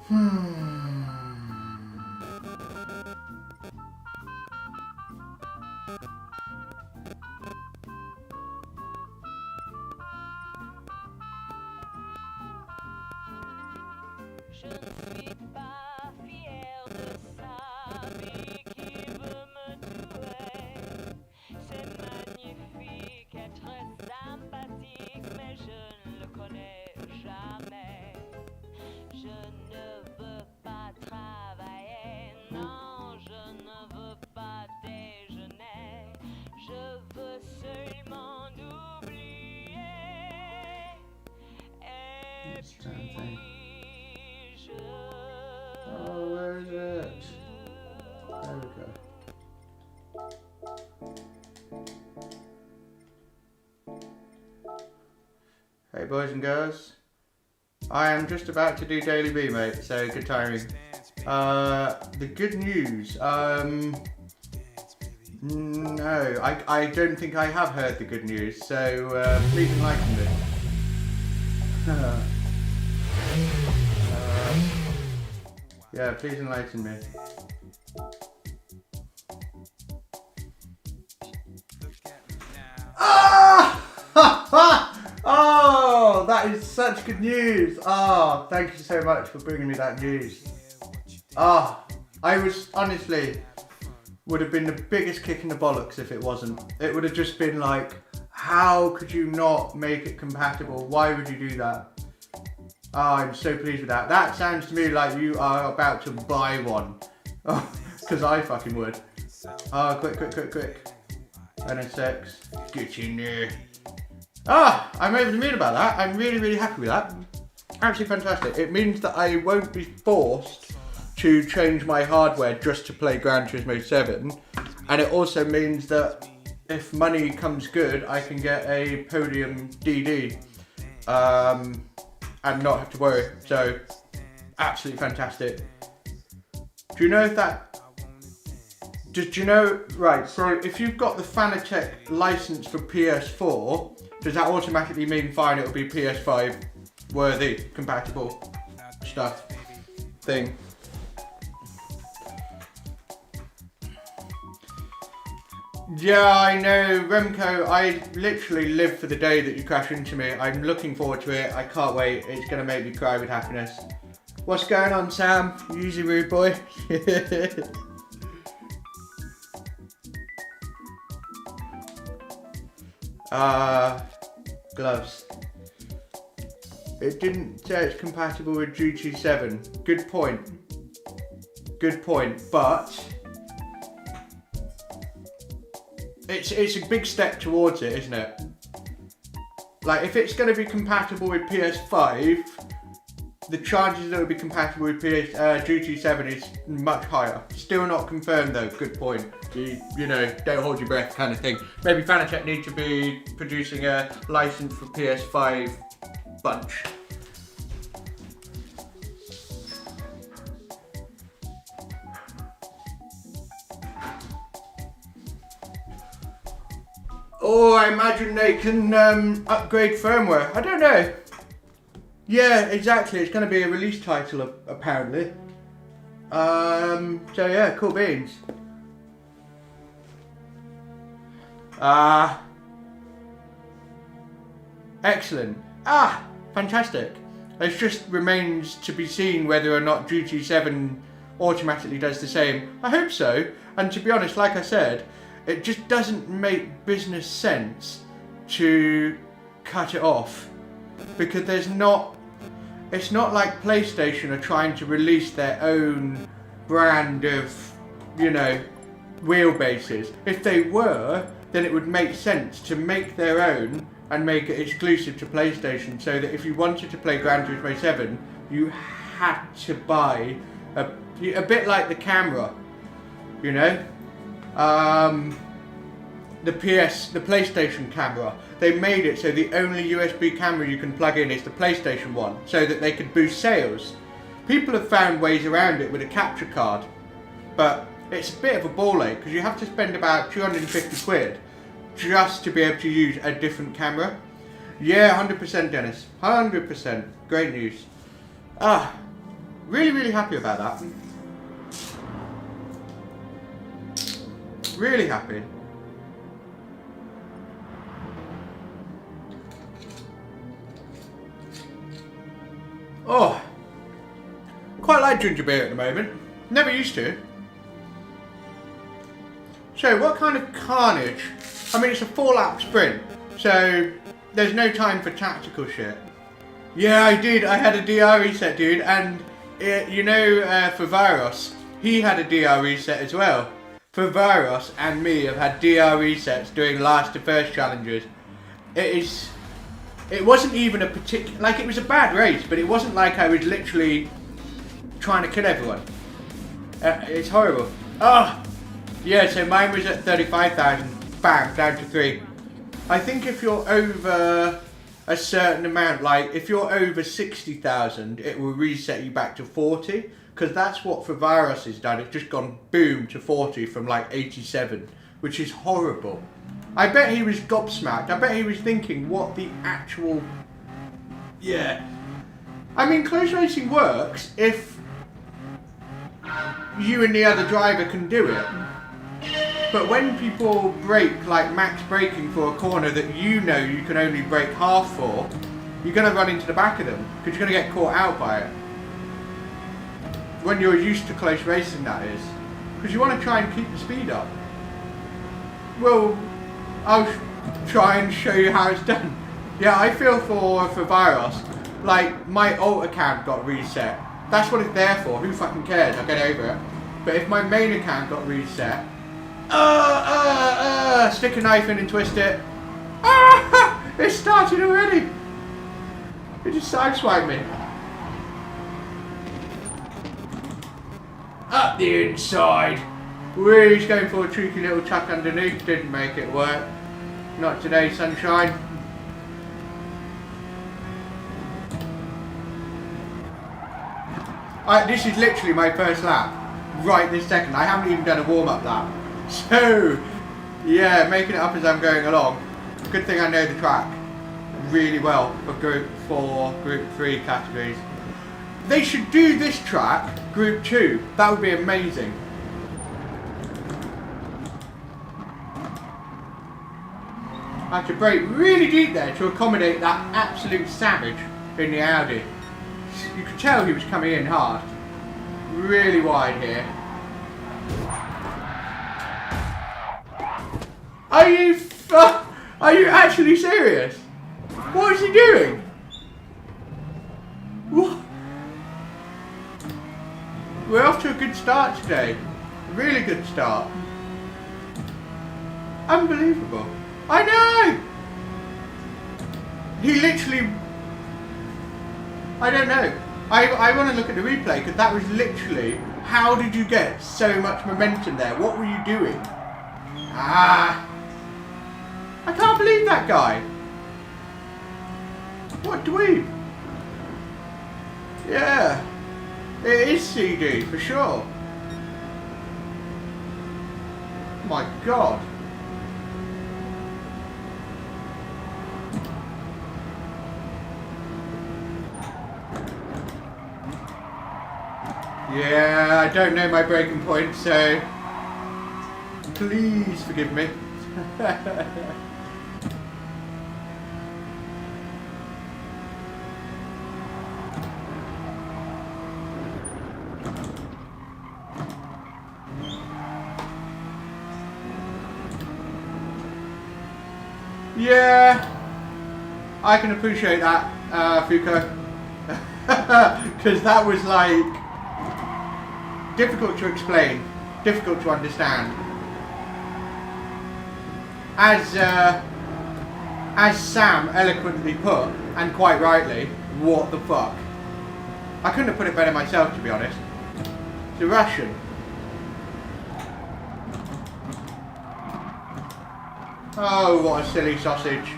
Je ne suis pas fière de ça, mais qui veut me tuer? C'est magnifique, être sympathique, mais je ne le connais jamais. Je ne veux pas travailler, non, je ne veux pas déjeuner. Je veux seulement oublier. Et puis... Oh, where is it? There we go. Hey boys and girls, I am just about to do Daily B, mate, so good timing. The good news, no, I don't think I have heard the good news, so please enlighten me. Yeah, please enlighten me. Ah! Oh, that is such good news. Oh, thank you so much for bringing me that news. Ah, I was honestly, would have been the biggest kick in the bollocks if it wasn't. It would have just been like, how could you not make it compatible? Why would you do that? Oh, I'm so pleased with that. That sounds to me like you are about to buy one. Oh, because I fucking would. Oh, quick. Fanatec, get in there. Ah, I'm over the moon about that. I'm really happy with that. Absolutely fantastic. It means that I won't be forced to change my hardware just to play Gran Turismo 7. And it also means that if money comes good, I can get a Podium DD. And not have to worry, so absolutely fantastic. Do you know if that, do you know, right, so if you've got the Fanatec license for PS4, does that automatically mean fine, it'll be PS5 worthy, compatible stuff, thing? Yeah, I know, Remco, I literally live for the day that you crash into me. I'm looking forward to it. I can't wait. It's going to make me cry with happiness. What's going on, Sam? You easy rude boy. Gloves. It didn't say it's compatible with GT7. Good point. Good point, but... It's a big step towards it, isn't it? Like, if it's going to be compatible with PS5, the chances that it will be compatible with GT7 is much higher. Still not confirmed though, good point. You know, don't hold your breath kind of thing. Maybe Fanatec need to be producing a license for PS5 bunch. Or I imagine they can upgrade firmware. I don't know. Yeah, exactly. It's going to be a release title apparently. So yeah, cool beans. Excellent. Fantastic. It just remains to be seen whether or not GT7 automatically does the same. I hope so. And to be honest, like I said, it just doesn't make business sense to cut it off, because it's not like PlayStation are trying to release their own brand of, you know, wheelbases. If they were, then it would make sense to make their own and make it exclusive to PlayStation, so that if you wanted to play Gran Turismo 7, you had to buy a bit like the camera, you know? The PlayStation camera, they made it so the only USB camera you can plug in is the PlayStation one, so that they could boost sales. People have found ways around it with a capture card, but it's a bit of a ball ache because you have to spend about 250 quid just to be able to use a different camera. Yeah, 100% Dennis, 100%, great news. Really, really happy about that. Really happy. Oh, quite like ginger beer at the moment. Never used to. So, what kind of carnage? I mean, it's a 4-lap sprint, so there's no time for tactical shit. Yeah, I did. I had a DR reset, dude, and you know, for Virus, he had a DR reset as well. For Virus and me have had DR resets doing last to first challenges. It wasn't even a particular, like, it was a bad race, but it wasn't like I was literally trying to kill everyone. It's horrible. Oh, yeah, so mine was at 35,000, bang, down to 3. I think if you're over a certain amount, like if you're over 60,000, it will reset you back to 40, because that's what for Virus has done. It's just gone boom to 40 from like 87, which is horrible. I bet he was gobsmacked. I bet he was thinking, what the actual... Yeah. I mean, close racing works if you and the other driver can do it. But when people brake, like max braking for a corner that you know you can only brake half for, you're going to run into the back of them, because you're going to get caught out by it. When you're used to close racing, that is. Because you want to try and keep the speed up. Well, I'll try and show you how it's done. Yeah, I feel for Virus, like my alt account got reset. That's what it's there for. Who fucking cares? I'll get over it. But if my main account got reset, stick a knife in and twist it. It started already. It just sideswiped me. Up the inside. He's going for a tricky little chuck underneath. Didn't make it work. Not today, sunshine. This is literally my first lap. Right this second. I haven't even done a warm-up lap. So, yeah, making it up as I'm going along. Good thing I know the track really well for Group 4, Group 3 categories. They should do this track, Group 2. That would be amazing. I had to brake really deep there to accommodate that absolute savage in the Audi. You could tell he was coming in hard. Really wide here. Are you actually serious? What is he doing? What? We're off to a good start today. A really good start. Unbelievable. I know! He literally... I don't know. I want to look at the replay, because that was literally... How did you get so much momentum there? What were you doing? I can't believe that guy. What dweeb? Yeah. It is CD, for sure. My God. Yeah, I don't know my breaking point, so please forgive me. Yeah, I can appreciate that, Fuko, because that was like difficult to explain, difficult to understand. As Sam eloquently put, and quite rightly, what the fuck? I couldn't have put it better myself, to be honest. It's a Russian. Oh, what a silly sausage.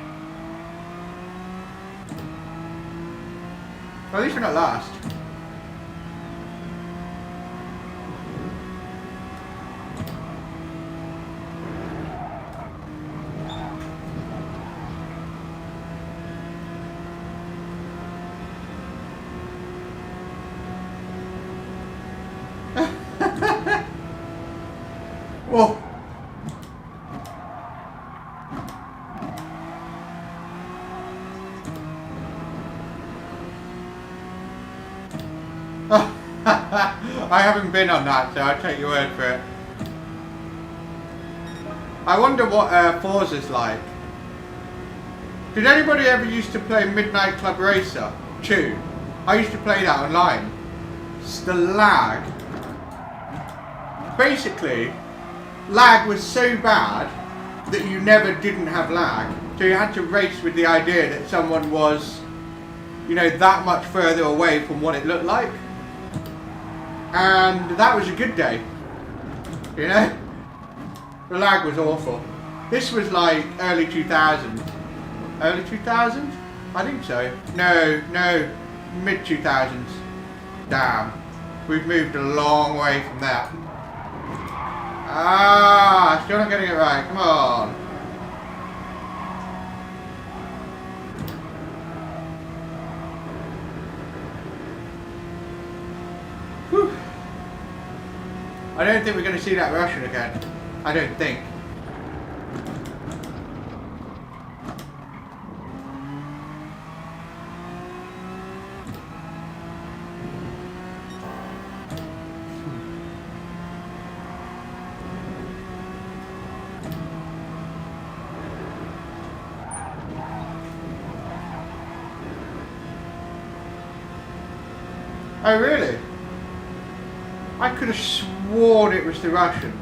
Well, at least we're not last. I haven't been on that, so I'll take your word for it. I wonder what Forza's like. Did anybody ever used to play Midnight Club Racer 2? I used to play that online. It's the lag. Basically, lag was so bad that you never didn't have lag. So you had to race with the idea that someone was, you know, that much further away from what it looked like. And that was a good day. You know? The lag was awful. This was like early 2000s. Early 2000s? I think so. No, mid 2000s. Damn. We've moved a long way from that. Ah, still not getting it right. Come on. Whew. I don't think we're going to see that Russian again. I don't think. Oh really? I could have sworn it was the Russian,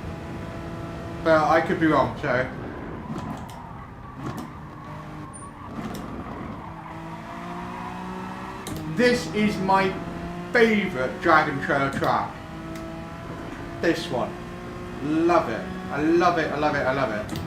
but I could be wrong, so. This is my favourite Dragon Trail track. This one. Love it. I love it, I love it, I love it.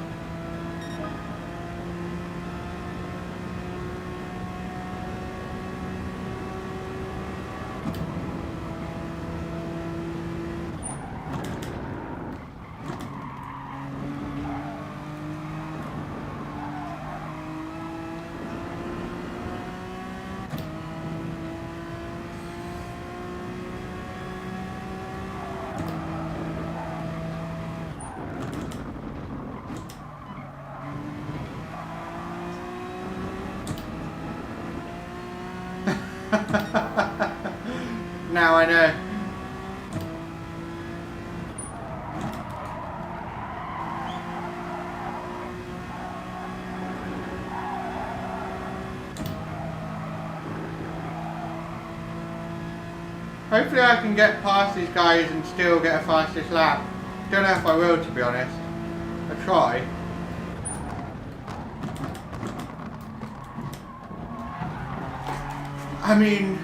Now I know. Hopefully I can get past these guys and still get a fastest lap. Don't know if I will, to be honest. I'll try. I mean,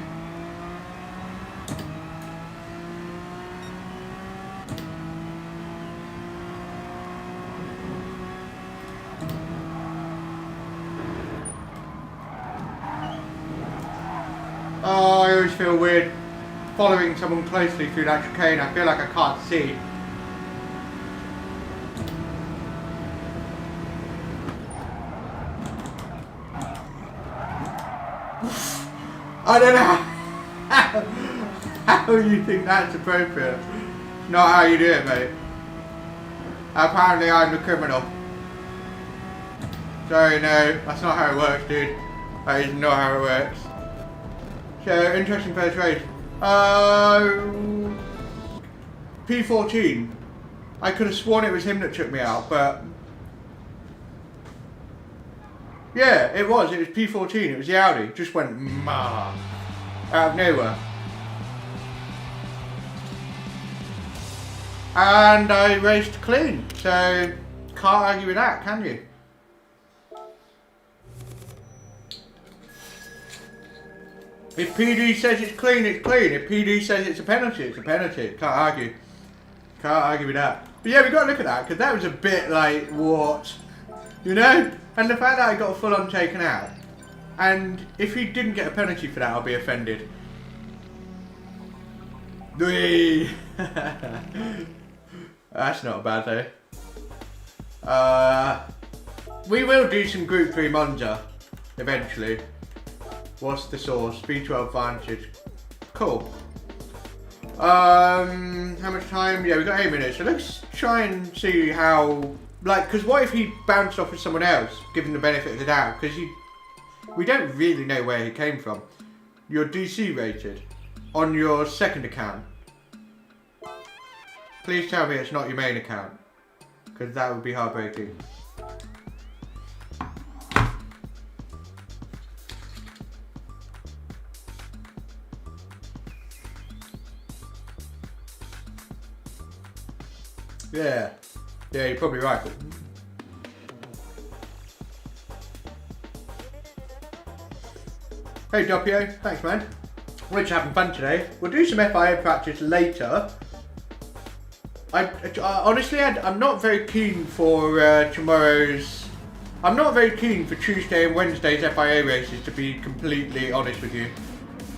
oh, I always feel weird following someone closely through that chicane. I feel like I can't see. I don't know how you think that's appropriate. Not how you do it, mate. Apparently I'm the criminal. Sorry, no, that's not how it works, dude. That is not how it works. So, interesting first race. P14. I could have sworn it was him that took me out, but yeah, it was P14, it was the Audi. Just went out of nowhere. And I raced clean, so can't argue with that, can you? If PD says it's clean, it's clean. If PD says it's a penalty, it's a penalty. Can't argue. Can't argue with that. But yeah, we got to look at that, because that was a bit like, what? You know? And the fact that I got full on taken out. And if he didn't get a penalty for that, I'll be offended. That's not bad though. We will do some Group 3 Monza eventually. What's the source? B12 Vantage. Cool. How much time? Yeah, we've got 8 minutes. So let's try and see how, like, because what if he bounced off with someone else, given the benefit of the doubt? Because we don't really know where he came from. You're DC rated. on your second account. Please tell me it's not your main account, because that would be heartbreaking. Yeah, you're probably right. Hey Doppio, thanks man. We're just having fun today. We'll do some FIA practice later. Honestly, I'm not very keen for tomorrow's... I'm not very keen for Tuesday and Wednesday's FIA races, to be completely honest with you.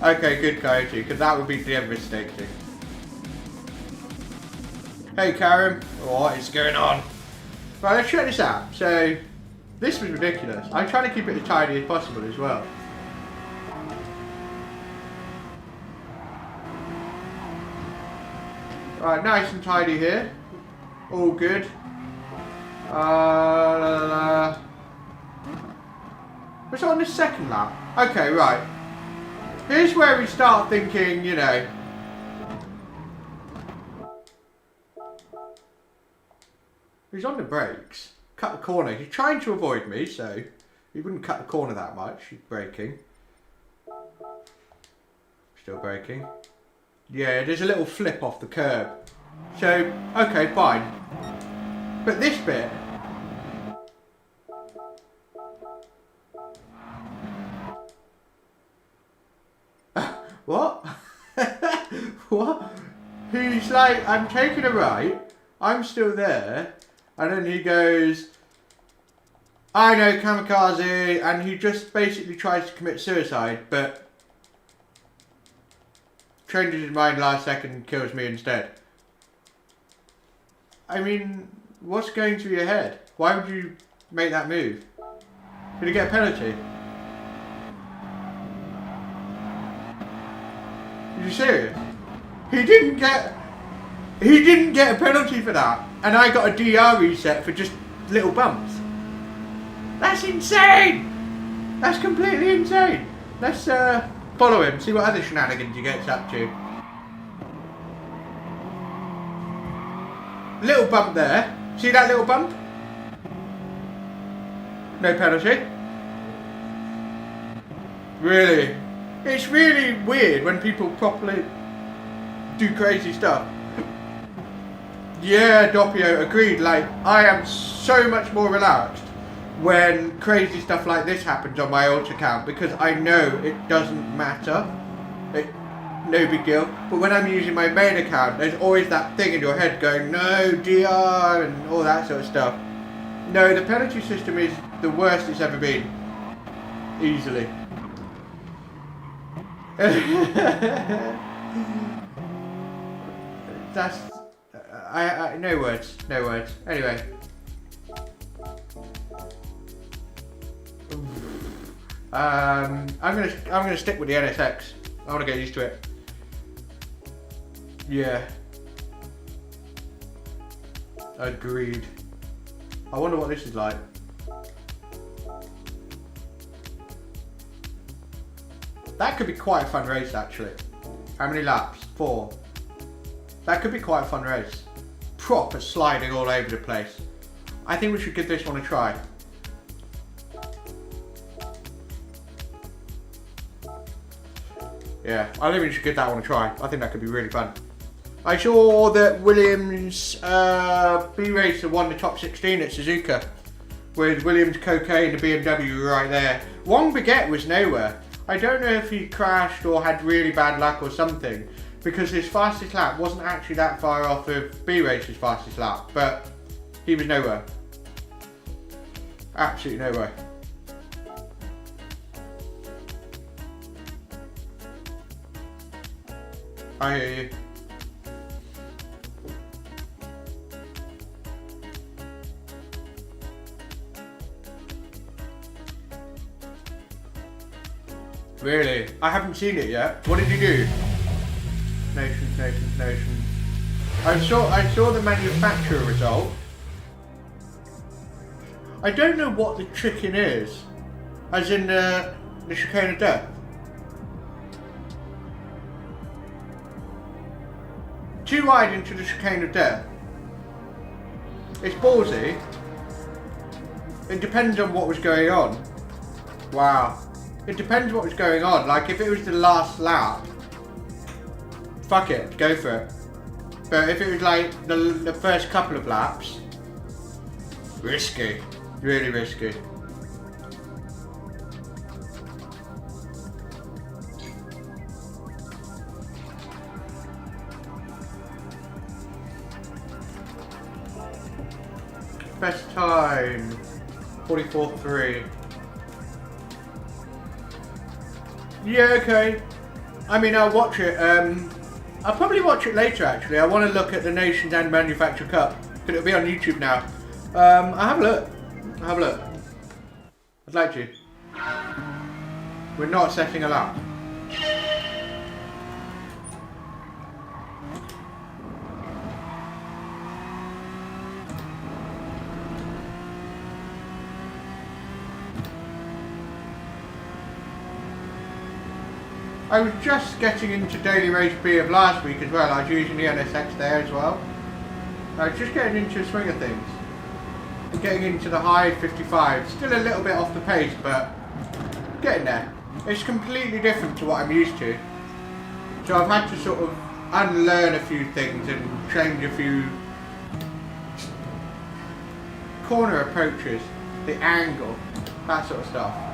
Okay, good Coyote, because that would be devastating. Hey Karen, what is going on? Right, let's check this out. So, this was ridiculous. I'm trying to keep it as tidy as possible as well. Right, nice and tidy here. All good. What's on the second lap? Okay, right. Here's where we start thinking, you know. He's on the brakes. Cut the corner. He's trying to avoid me, so he wouldn't cut the corner that much. He's braking. Still braking. Yeah, there's a little flip off the curb. So, okay, fine. But this bit... What? What? He's like, I'm taking a right, I'm still there, and then he goes, I know, kamikaze, and he just basically tries to commit suicide, but changes his mind last second and kills me instead. I mean, what's going through your head? Why would you make that move? Did he get a penalty? Are you serious? He didn't get a penalty for that, and I got a DR reset for just little bumps. That's insane! That's completely insane. Let's follow him, see what other shenanigans he gets up to. Little bump there. See that little bump? No penalty. Really? It's really weird when people properly do crazy stuff. Yeah, Doppio, agreed. Like, I am so much more relaxed when crazy stuff like this happens on my alt account, because I know it doesn't matter. No big deal. But when I'm using my main account, there's always that thing in your head going, no, DR, and all that sort of stuff. No, the penalty system is the worst it's ever been. Easily. That's... no words. No words. Anyway. I'm gonna stick with the NSX. I want to get used to it. Yeah. Agreed. I wonder what this is like. That could be quite a fun race, actually. How many laps? 4. That could be quite a fun race. Proper sliding all over the place. I think we should give this one a try. Yeah, I think we should give that one a try. I think that could be really fun. I saw that Williams B-Racer won the top 16 at Suzuka, with Williams Cocaine and the BMW right there. Wong Baguette was nowhere. I don't know if he crashed or had really bad luck or something, because his fastest lap wasn't actually that far off of B-Racer's fastest lap, but he was nowhere. Absolutely nowhere. I hear you. Really? I haven't seen it yet. What did you do? Nations. I saw the manufacturer result. I don't know what the chicken is. As in the chicane of death. too wide into the chicane of death. It's ballsy. It depends on what was going on. Wow. It depends what was going on. Like if it was the last lap, fuck it, go for it. But if it was like the first couple of laps, risky. Really risky. Best time 44.3. Yeah, okay. I mean, I'll watch it. I'll probably watch it later actually. I want to look at the Nations and Manufacturer Cup. But it'll be on YouTube now. I'll have a look. I'll have a look. I'd like to. We're not setting a lap. I was just getting into Daily Race B of last week as well. I was using the NSX there as well. I was just getting into the swing of things. Getting into the high 55. Still a little bit off the pace, but getting there. It's completely different to what I'm used to. So I've had to sort of unlearn a few things and change a few corner approaches, the angle, that sort of stuff.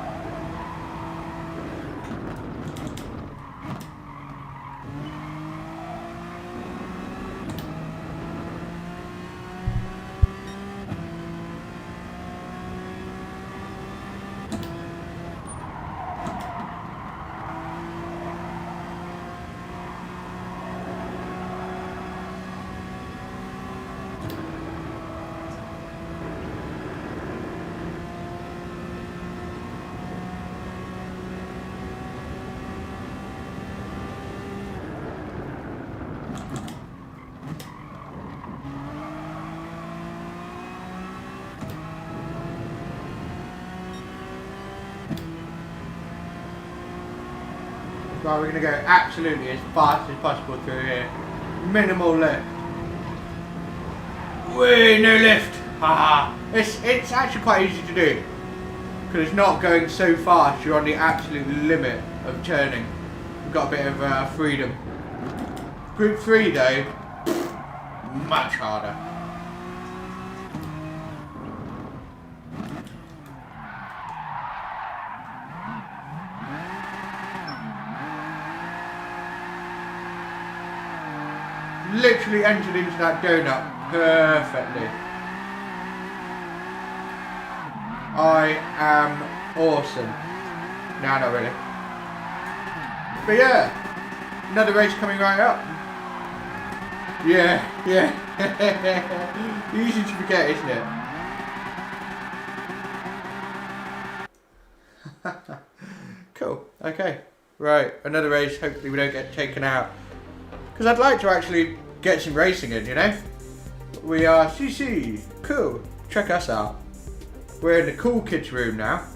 Right, we're going to go absolutely as fast as possible through here. Minimal lift. Whee, no lift! Haha! It's actually quite easy to do. Because it's not going so fast, you're on the absolute limit of turning. We've got a bit of freedom. Group 3 though, much harder. Literally entered into that donut perfectly. I am awesome. No, not really. But yeah, another race coming right up. Yeah. Easy to forget, isn't it? Cool, okay. Right, another race, hopefully we don't get taken out. Because I'd like to actually get some racing in, you know? We are CC. Cool. Check us out. We're in the cool kids room now.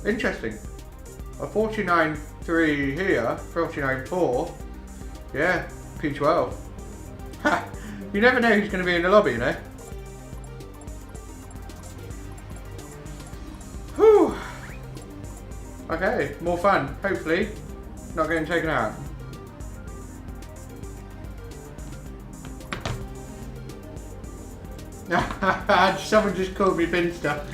Interesting. A 49.3 here, 49.4. Yeah, P12. Ha! You never know who's going to be in the lobby, you know? Whew! Okay, more fun, hopefully. Not getting taken out. Someone just called me Finster.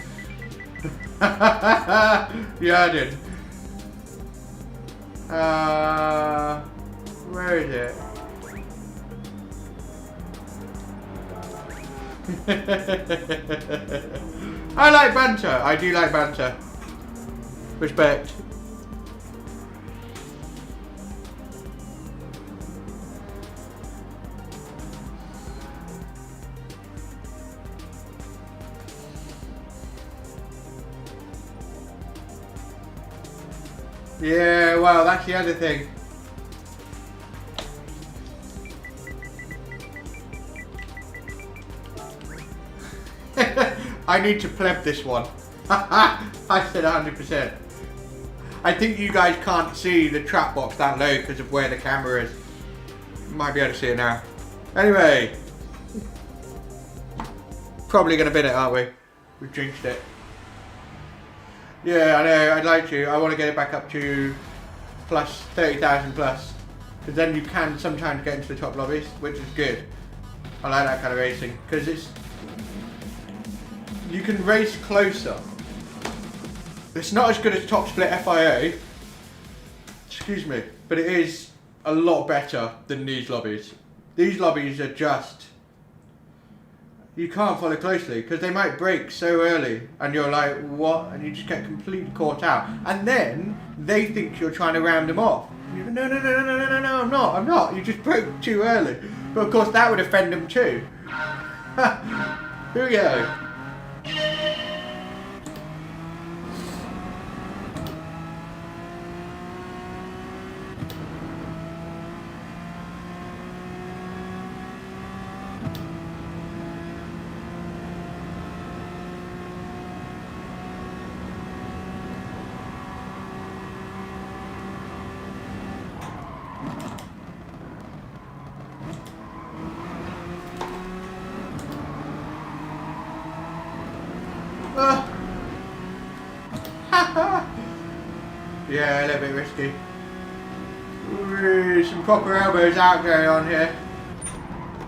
Yeah, I did. Where is it? I like banter. I do like banter. Respect. Yeah, well, that's the other thing. I need to pleb this one. I said 100%. I think you guys can't see the trap box that low because of where the camera is. You might be able to see it now. Anyway. Probably going to bin it, aren't we? We've jinxed it. Yeah, I know, I'd like to. I want to get it back up to plus 30,000 plus. Because then you can sometimes get into the top lobbies, which is good. I like that kind of racing. Because it's... You can race closer. It's not as good as top split FIA. Excuse me. But it is a lot better than these lobbies. These lobbies are just... You can't follow closely because they might break so early and you're like, what? And you just get completely caught out. And then they think you're trying to round them off. And you go, no, I'm not. You just broke too early. But of course that would offend them too. Here we go. Yeah, a little bit risky. Ooh, some proper elbows out going on here.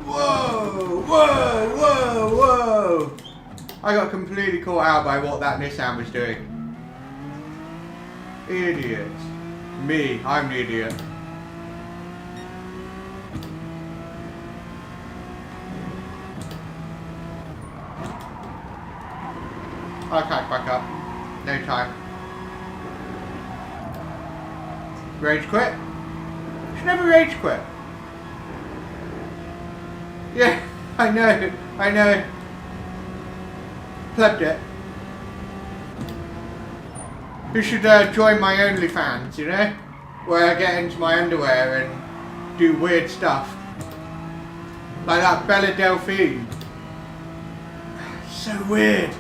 Whoa, whoa, whoa, whoa! I got completely caught out by what that Nissan was doing. Idiot. Me, I'm the idiot. I'll catch back up. No time. Rage quit? Should never rage quit. Yeah, I know. Plebbed it. You should join my OnlyFans, you know? Where I get into my underwear and do weird stuff. Like that Bella Delphine. So weird.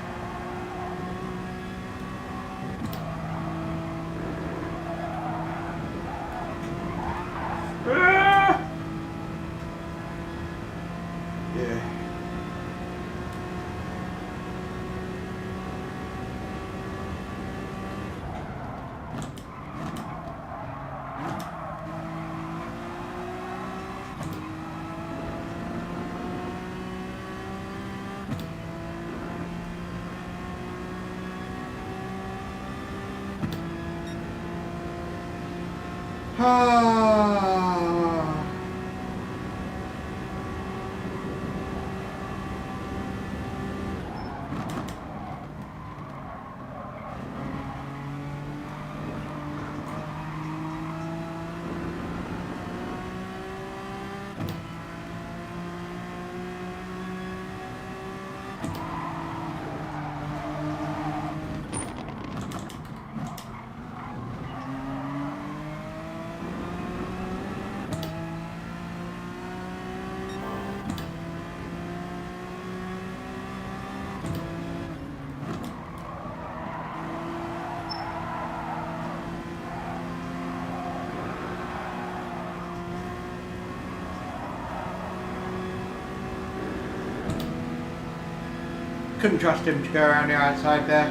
Couldn't trust him to go around the outside there.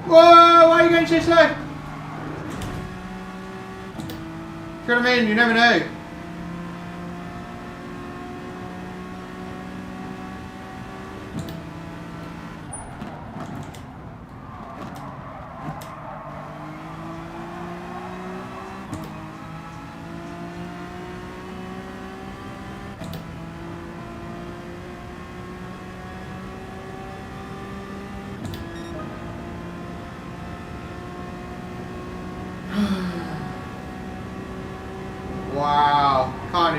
Whoa, why are you going so slow? You know what I mean? You never know. Wow.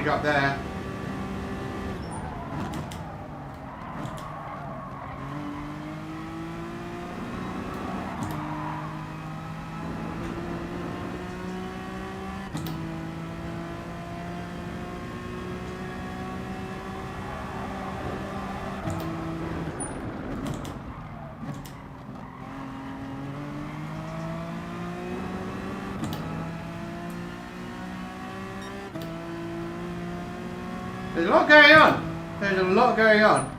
up there. There's a lot going on. There's a lot going on.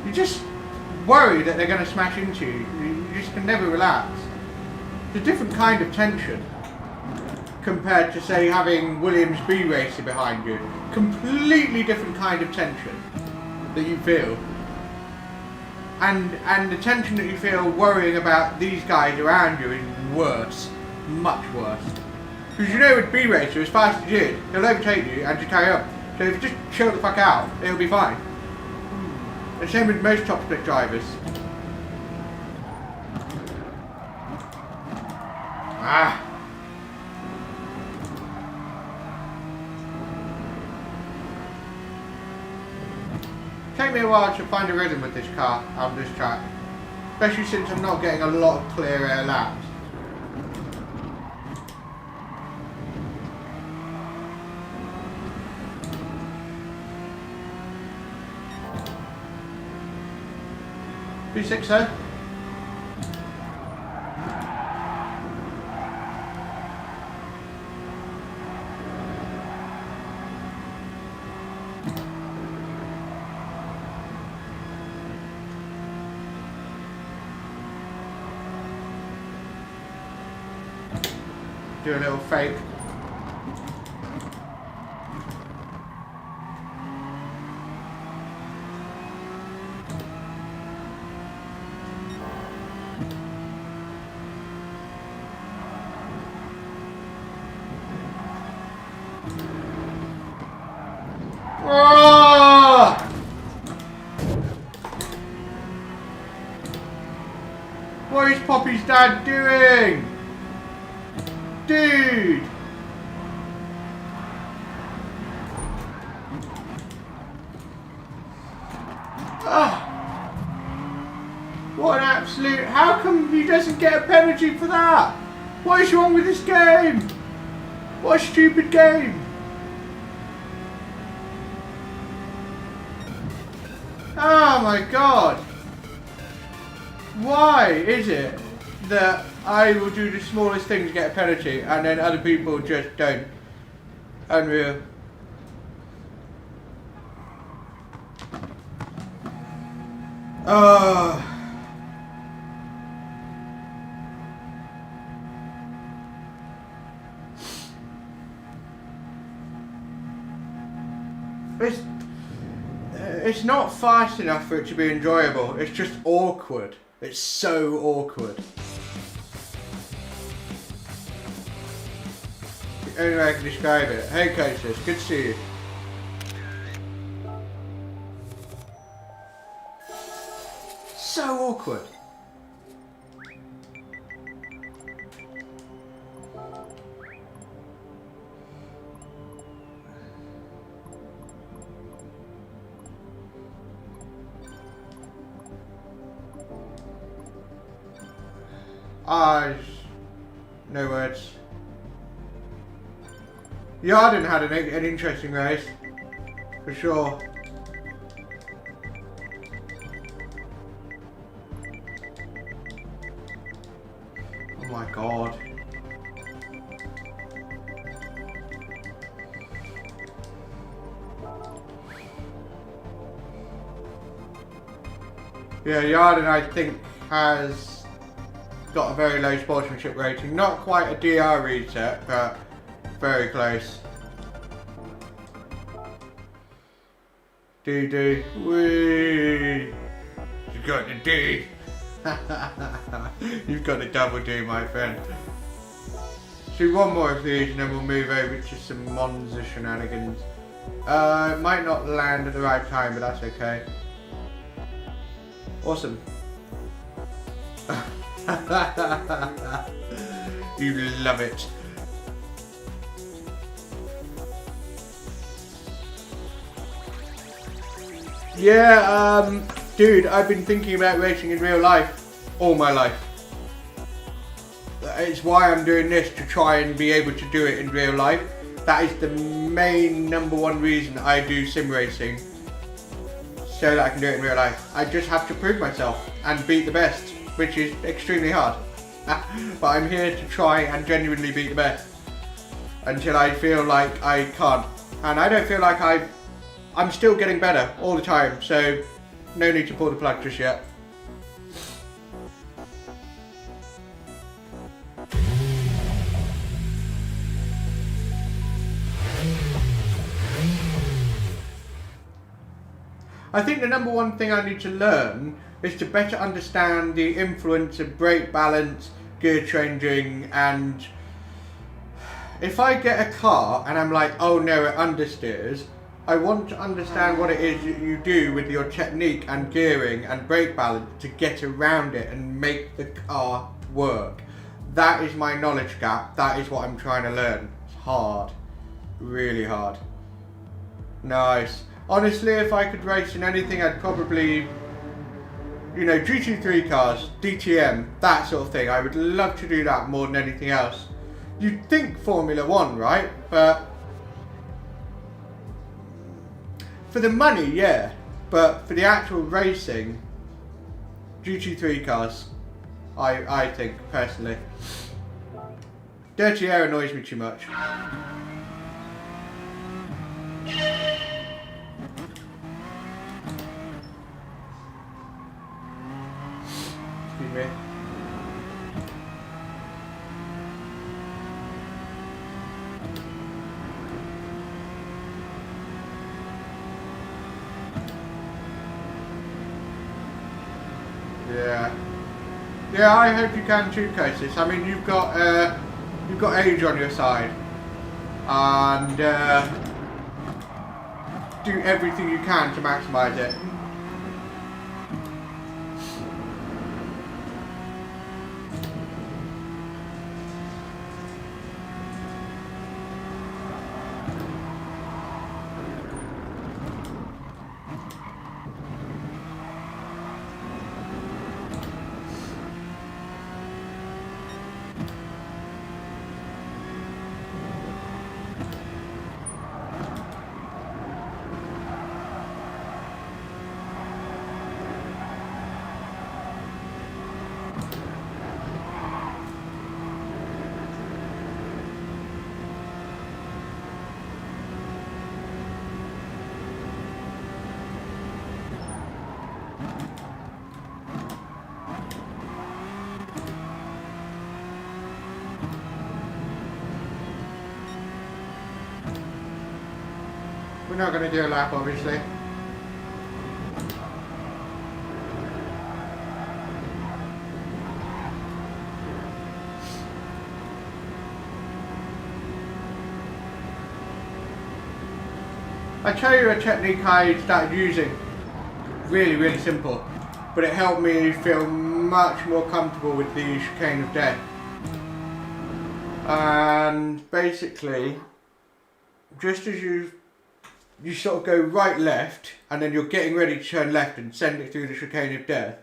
You just worry that they're going to smash into you. You just can never relax. It's a different kind of tension compared to, say, having Williams B Racer behind you. Completely different kind of tension that you feel. And the tension that you feel worrying about these guys around you is worse. Much worse. Because you know with B Racer, as fast as you is, he'll overtake you and just carry on. So if you just chill the fuck out, it'll be fine. The same with most top split drivers. Ah. Take me a while to find a rhythm with this car on this track. Especially since I'm not getting a lot of clear air laps. P6 there. Do a little fake. What is Poppy's dad doing? Dude! What an absolute... How come he doesn't get a penalty for that? What is wrong with this game? What a stupid game. Oh my god. Why is it that I will do the smallest thing to get a penalty and then other people just don't? Unreal. Oh. It's not fast enough for it to be enjoyable. It's just awkward. It's so awkward. The only way I can describe it. Hey coaches, good to see you. So awkward. No words. Yarden had an interesting race, for sure. Oh my god. Yeah, Yarden I think has got a very low sportsmanship rating. Not quite a DR reset, but very close. Do. Whee! You got the D. You've got the double D, my friend. Do one more of these and then we'll move over to some Monza shenanigans. It might not land at the right time, but that's okay. Awesome. You love it. Yeah, dude, I've been thinking about racing in real life all my life. It's why I'm doing this, to try and be able to do it in real life. That is the main #1 reason I do sim racing, so that I can do it in real life. I just have to prove myself and beat the best, which is extremely hard. But I'm here to try and genuinely beat the best until I feel like I can't. And I don't feel like I'm still getting better all the time, so no need to pull the plug just yet. I think the #1 thing I need to learn is to better understand the influence of brake balance, gear changing, and if I get a car and I'm like, oh no, it understeers, I want to understand what it is that you do with your technique and gearing and brake balance to get around it and make the car work. That is my knowledge gap. That is what I'm trying to learn. It's hard. Really hard. Nice. Honestly, if I could race in anything, I'd probably, you know, GT3 cars, DTM, that sort of thing. I would love to do that more than anything else. You'd think Formula 1, right? But for the money, yeah. But for the actual racing, GT3 cars, I think, personally. Dirty air annoys me too much. Excuse me. Yeah, I hope you can too, Casey. I mean, you've got age on your side, and do everything you can to maximise it. We're not going to do a lap, obviously. I tell you a technique I started using, really simple, but it helped me feel much more comfortable with the chicane of death. And basically, just as you sort of go right left and then you're getting ready to turn left and send it through the chicane of death,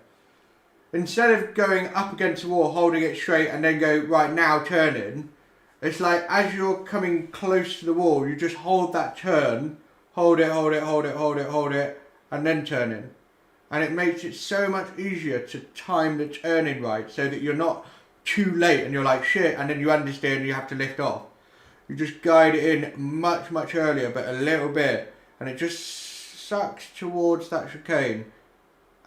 instead of going up against the wall, holding it straight and then go right now turning, it's like as you're coming close to the wall, you just hold that turn, hold it, and then turn in. And it makes it so much easier to time the turning right so that you're not too late and you're like shit and then you understeer and you have to lift off. You just guide it in much earlier, but a little bit, and it just sucks towards that chicane.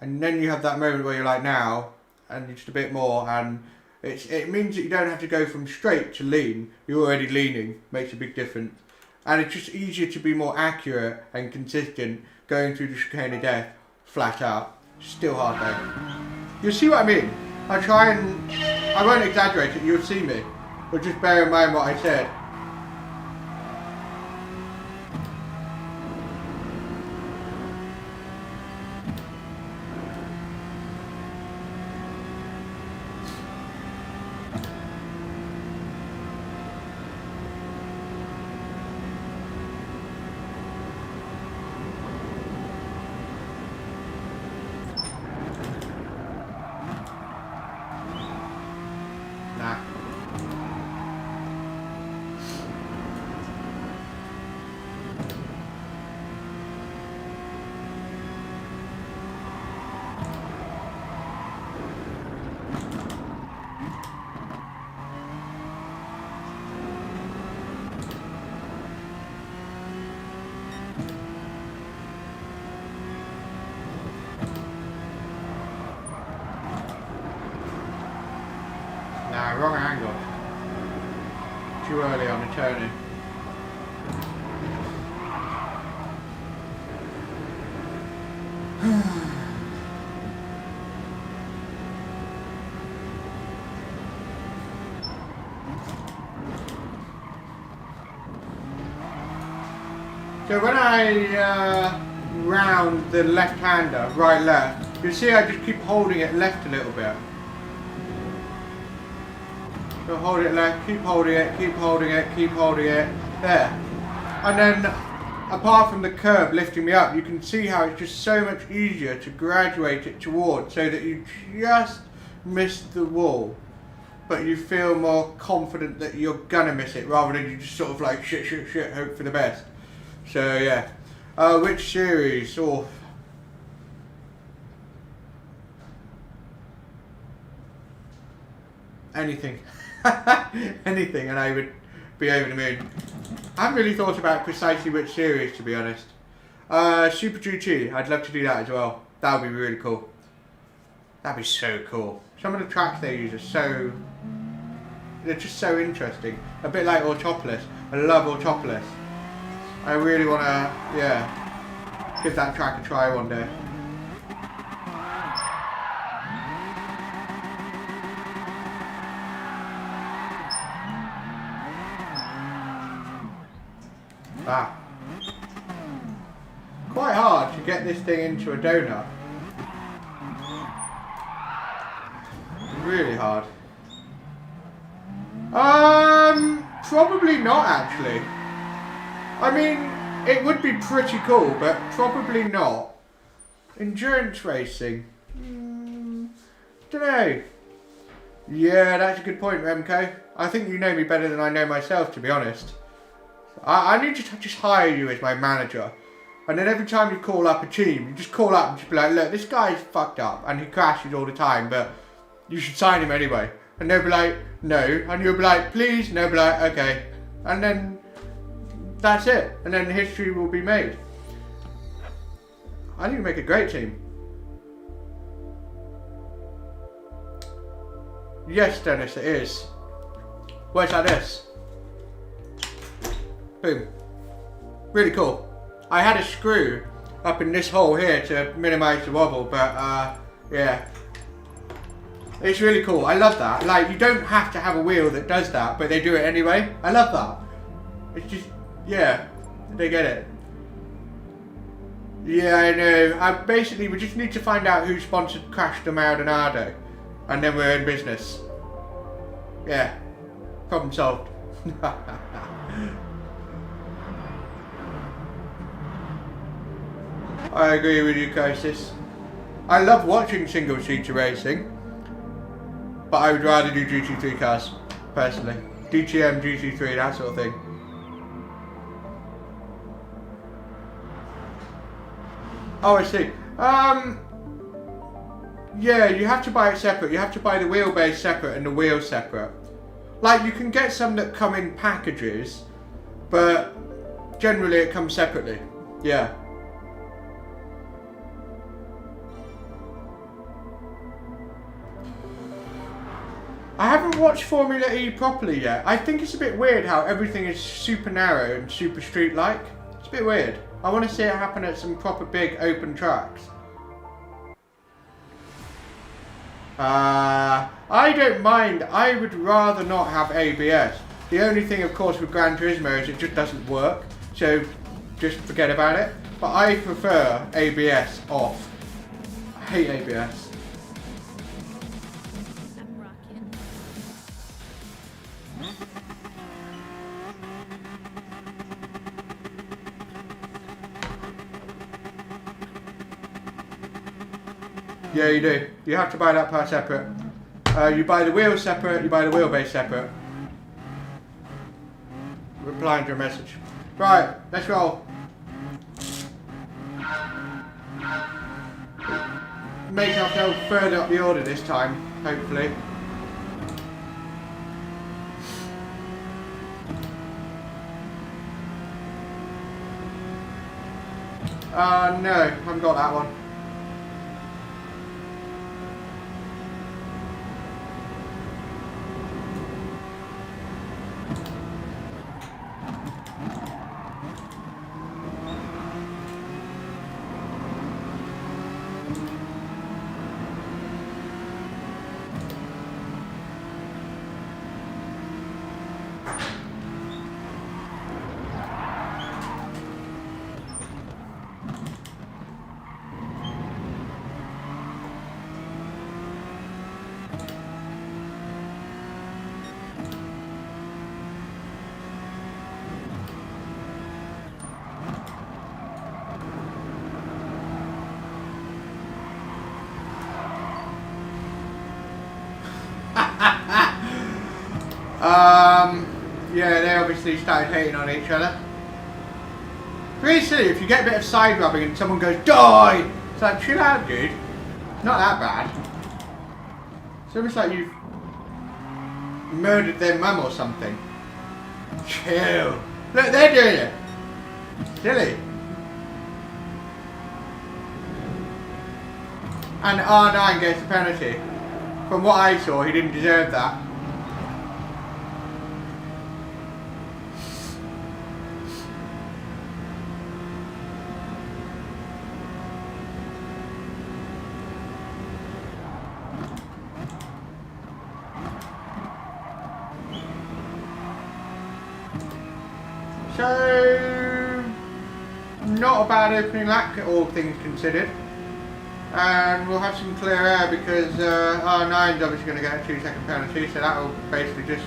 and then you have that moment where you're like now, and just a bit more, and it means that you don't have to go from straight to lean. You're already leaning, makes a big difference. And it's just easier to be more accurate and consistent going through the chicane of death flat out. Still hard though. You'll see what I mean. I won't exaggerate it, you'll see me. But just bear in mind what I said. Wrong angle. Too early on the turning. So when I round the left-hander, right-left, you see I just keep holding it left a little bit. So hold it left, keep holding it, keep holding it, keep holding it, there. And then, apart from the curb lifting me up, you can see how it's just so much easier to graduate it towards so that you just miss the wall. But you feel more confident that you're gonna miss it rather than you just sort of like shit, hope for the best. So yeah. Which series? Oh. Anything. Anything and I would be over the moon. I haven't really thought about precisely which series, to be honest. Super GT, I'd love to do that as well. That would be really cool. That'd be so cool. Some of the tracks they use are so... they're just so interesting. A bit like Autopolis. I love Autopolis. I really want to, yeah, give that track a try one day. Ah. Quite hard to get this thing into a donut. Really hard. Probably not actually. I mean, it would be pretty cool, but probably not. Endurance racing. Dunno. Yeah, that's a good point, Remco. I think you know me better than I know myself, to be honest. I need to just hire you as my manager. And then every time you call up a team, you just call up and just be like, look, this guy's fucked up and he crashes all the time, but you should sign him anyway. And they'll be like, no. And you'll be like, please. And they'll be like, okay. And then that's it. And then history will be made. I think you make a great team. Yes, Dennis, it is. Where's that this? Boom. Really cool. I had a screw up in this hole here to minimise the wobble, but yeah. It's really cool. I love that. Like, you don't have to have a wheel that does that, but they do it anyway. I love that. It's just, yeah, they get it. Yeah, I know. Basically, we just need to find out who sponsored Crash the Maldonado, and then we're in business. Yeah. Problem solved. I agree with you, Cosis. I love watching single-seater racing, but I would rather do GT3 cars, personally. DTM, GT3, that sort of thing. Oh, I see. Yeah, you have to buy it separate. You have to buy the wheelbase separate and the wheels separate. Like, you can get some that come in packages, but generally it comes separately. Yeah. I haven't watched Formula E properly yet. I think it's a bit weird how everything is super narrow and super street-like. It's a bit weird. I want to see it happen at some proper big open tracks. I don't mind. I would rather not have ABS. The only thing, of course, with Gran Turismo is it just doesn't work. So just forget about it. But I prefer ABS off. I hate ABS. Yeah, you do. You have to buy that part separate. You buy the wheels separate, you buy the wheelbase separate. Replying to a message. Right, let's roll. Making ourselves further up the order this time, hopefully. No, I haven't got that one. Yeah, they obviously started hating on each other. Really silly, if you get a bit of side rubbing and someone goes, die! It's like, chill out, dude. Not that bad. It's almost like you've murdered their mum or something. Chill. Look, they're doing it. Silly. And R9 gets a penalty. From what I saw, he didn't deserve that. So, not a bad opening lap, all things considered. And we'll have some clear air because R9's obviously going to get a 2-second penalty, so that will basically just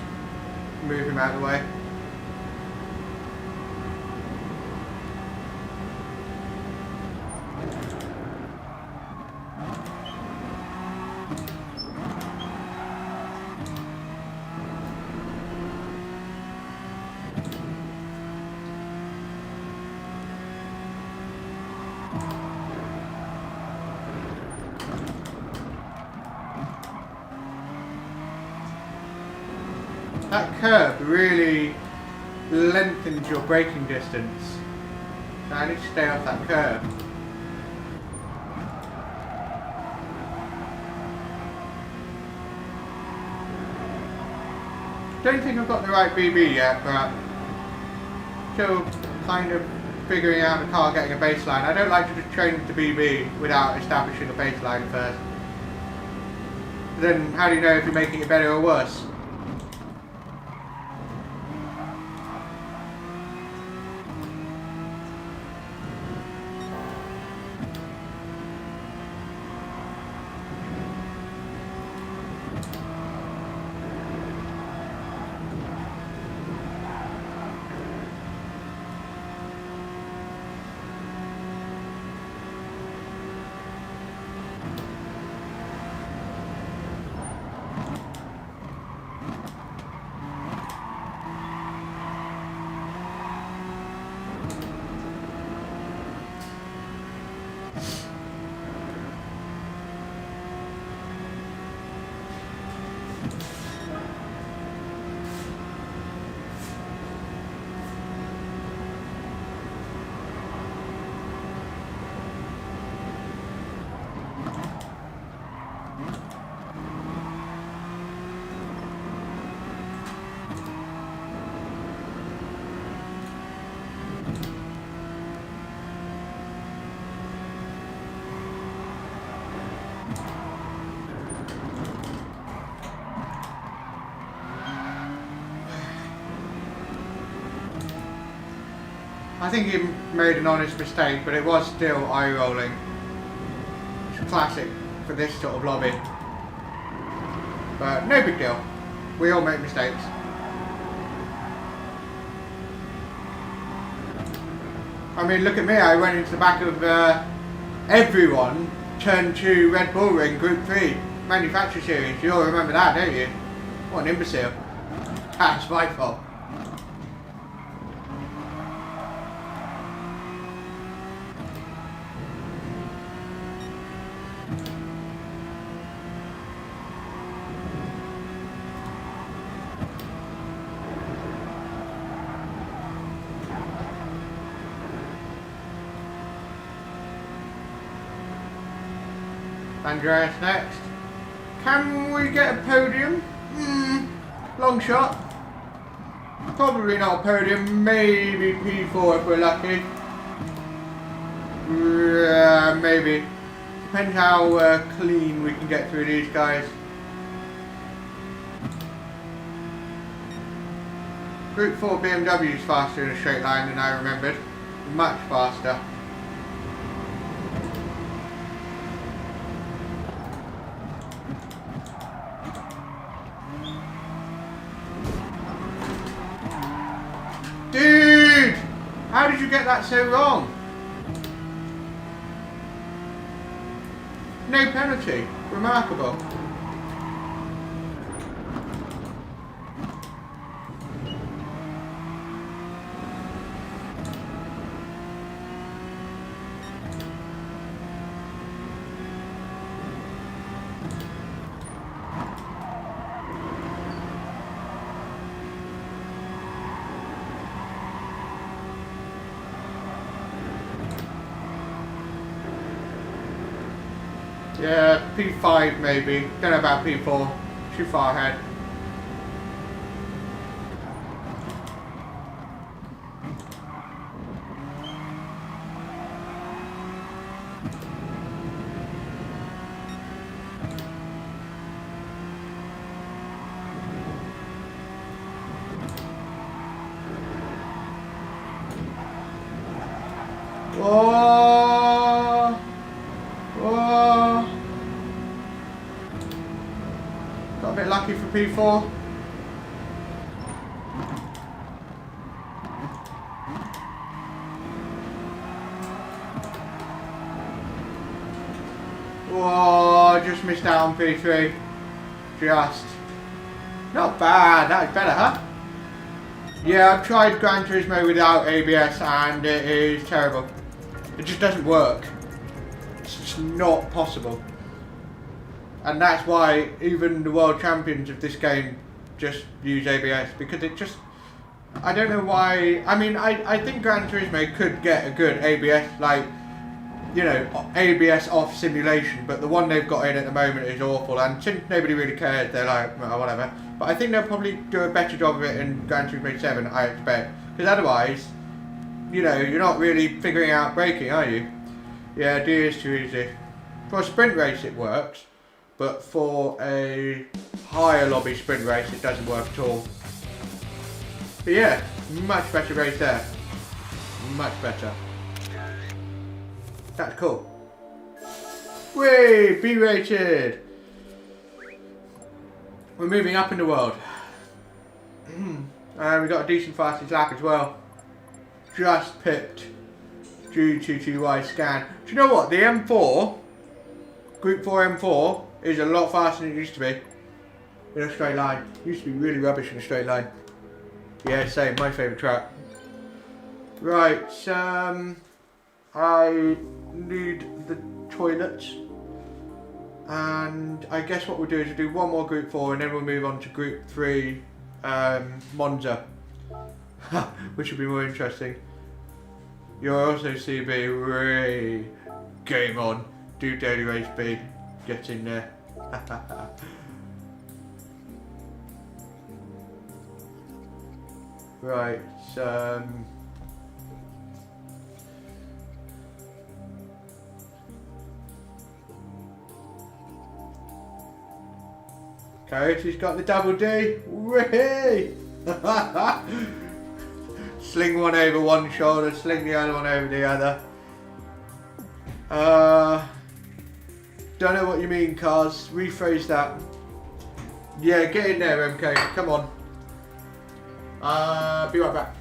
move him out of the way. That curve really lengthens your braking distance. So I need to stay off that curve. Don't think I've got the right BB yet, but still kind of figuring out the car getting a baseline. I don't like to just change the BB without establishing a baseline first. Then how do you know if you're making it better or worse? I think he made an honest mistake, but it was still eye-rolling. It's classic for this sort of lobby. But no big deal. We all make mistakes. I mean, look at me, I went into the back of everyone, Turn 2 Red Bull Ring, Group 3, Manufacturer Series. You all remember that, don't you? What an imbecile. That's my fault. Andreas next. Can we get a podium? Long shot. Probably not a podium, maybe P4 if we're lucky. Yeah, maybe. Depends how clean we can get through these guys. Group 4 BMW is faster in a straight line than I remembered. Much faster. Dude! How did you get that so wrong? No penalty. Remarkable. Yeah, P5 maybe. Don't know about P4. Too far ahead. Oh! Oh! Got a bit lucky for P4. Whoa, just missed out on P3. Just. Not bad, that was better, huh? Yeah, I've tried Gran Turismo without ABS and it is terrible. It just doesn't work. It's just not possible. And that's why even the world champions of this game just use ABS, because it just, I don't know why. I mean, I think Gran Turismo could get a good ABS, like, you know, ABS off simulation, but the one they've got in at the moment is awful, and since nobody really cares, they're like, well, whatever. But I think they'll probably do a better job of it in Gran Turismo 7, I expect, because otherwise, you know, you're not really figuring out braking, are you? Yeah, D is too easy. For a sprint race it works, but for a higher lobby sprint race it doesn't work at all. But yeah, much better race there. Much better. That's cool. Whee! B rated! We're moving up in the world. And we got a decent fastest lap as well. Just pipped G2Y scan. Do you know what? The M4, Group 4 M4, is a lot faster than it used to be. In a straight line. It used to be really rubbish in a straight line. Yeah, same. My favourite track. Right, I need the toilet. And I guess what we'll do is we'll do one more Group 4 and then we'll move on to Group 3 Monza. Which will be more interesting. You're also CB. Ray. Game on. Do Daily Race B. Get in there. Right, Coyote's got the double D. Whee! Sling one over one shoulder, sling the other one over the other. Don't know what you mean, Cars. Rephrase that. Yeah, get in there, MK. Come on. Be right back.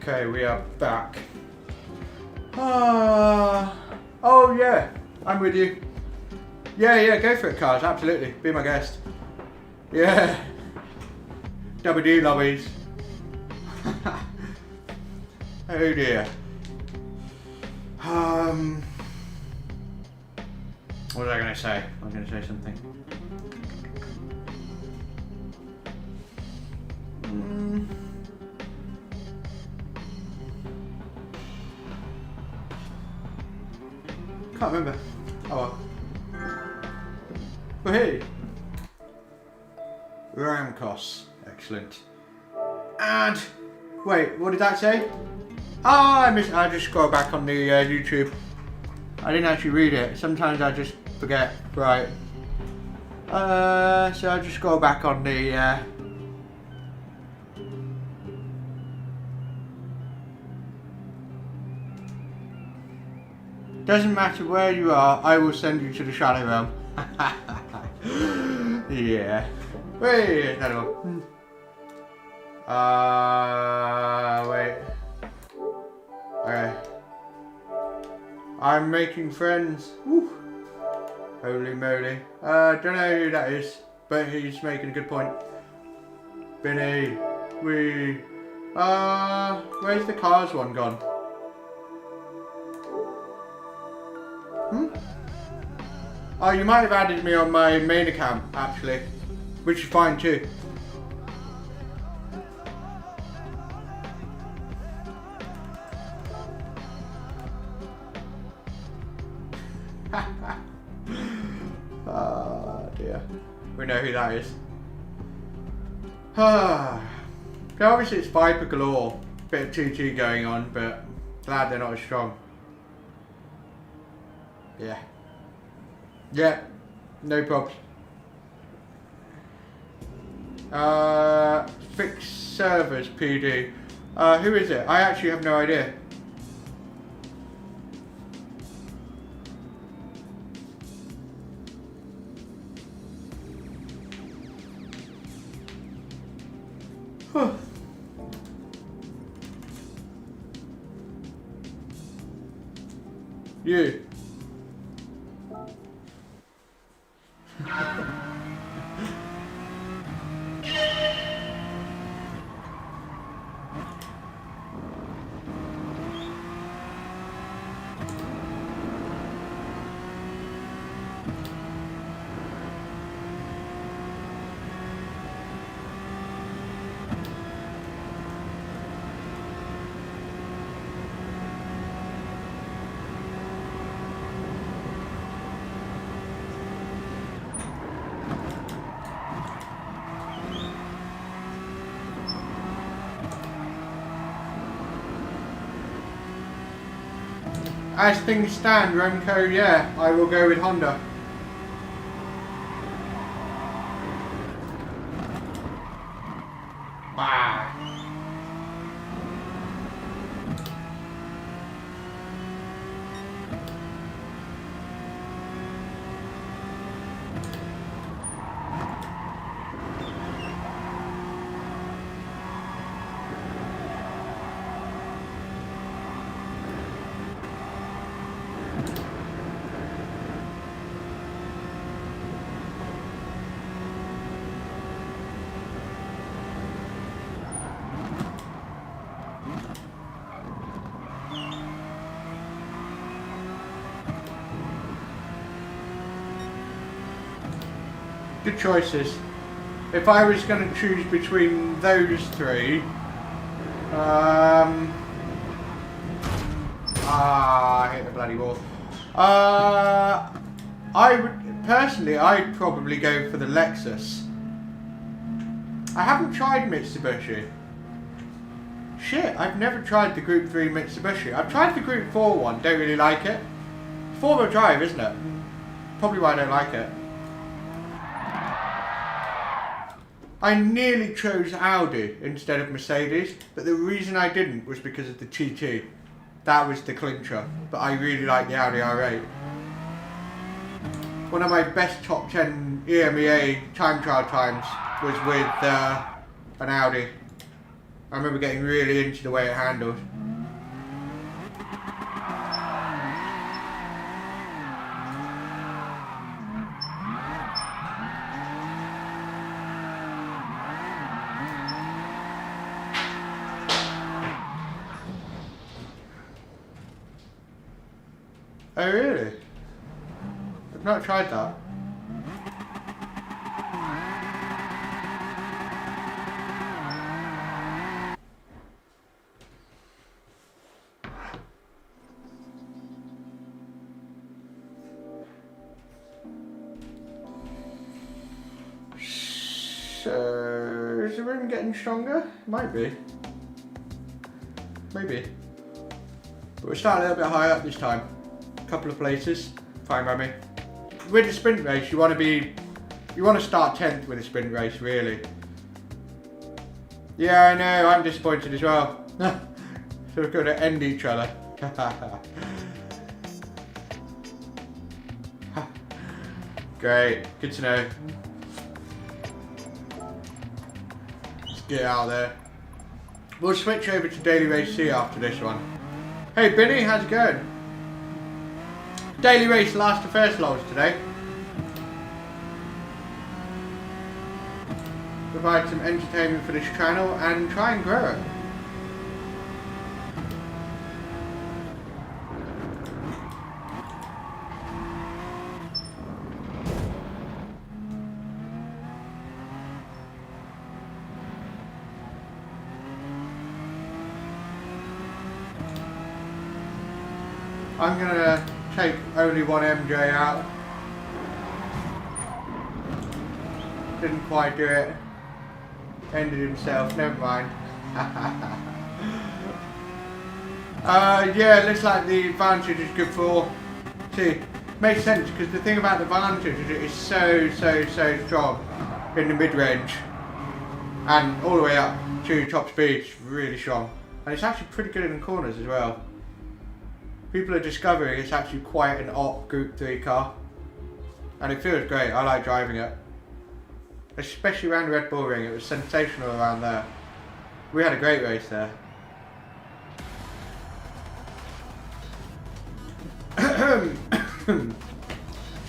Okay, we are back. Oh yeah, I'm with you. Yeah, go for it, Cars, absolutely. Be my guest. Yeah. WD lobbies. Oh dear. What was I going to say? I was going to say something. Can't remember. Oh well. But hey, Ramcos, excellent. And wait, what did that say? Ah, I just scrolled back on the YouTube. I didn't actually read it. Sometimes I just forget. Right. So I just scroll back on the. Doesn't matter where you are, I will send you to the Shadow Realm. Yeah. Wait, another one. Wait. Okay. I'm making friends. Woo. Holy moly. Don't know who that is, but he's making a good point. Binny. Where's the Cars one gone? Oh, you might have added me on my main account, actually, which is fine too. Oh dear. We know who that is. Obviously it's Viper galore. Bit of TT going on, but glad they're not as strong. Yeah. Yeah, no problems. Fix servers PD. Who is it? I actually have no idea. You. As things stand, Remco, yeah, I will go with Honda. Wow. Good choices. If I was going to choose between those three, I hit the bloody wall. I would personally, I'd probably go for the Lexus. I haven't tried Mitsubishi. Shit, I've never tried the Group 3 Mitsubishi. I've tried the Group 4 one, don't really like it. 4-wheel drive, isn't it? Probably why I don't like it. I nearly chose Audi instead of Mercedes, but the reason I didn't was because of the TT. That was the clincher, but I really like the Audi R8. One of my best top 10 EMEA time trial times was with an Audi. I remember getting really into the way it handled. Oh really? I've not tried that. So, is the room getting stronger? Might be. Maybe. But we're starting a little bit higher up this time. Couple of places, fine by me. With a sprint race, you want to start 10th with a sprint race, really. Yeah, I know, I'm disappointed as well. So we're going to end each other. Great, good to know. Let's get out there. We'll switch over to Daily Race C after this one. Hey Benny, how's it going? Daily Race last to first loads today. Provide some entertainment for this channel and try and grow it. I'm gonna take only one MJ out. Didn't quite do it. Ended himself, never mind. Yeah, looks like the Vantage is good for T. Makes sense because the thing about the Vantage is it is so strong in the mid-range and all the way up to top speed. It's really strong. And it's actually pretty good in the corners as well. People are discovering it's actually quite an op Group 3 car. And it feels great, I like driving it. Especially around the Red Bull Ring, it was sensational around there. We had a great race there.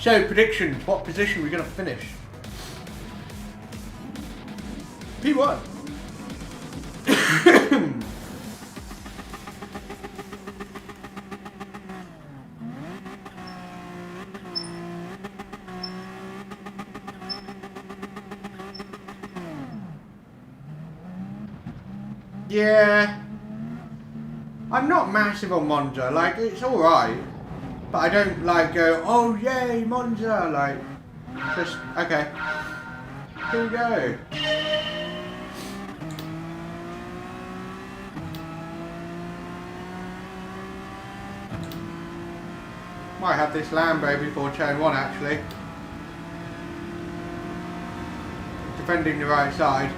So, predictions, what position are we going to finish? P1. Yeah, I'm not massive on Monza, like it's alright, but I don't like go, oh yay Monza, like, just, okay, here we go. Might have this Lambo before turn 1 actually. Defending the right side.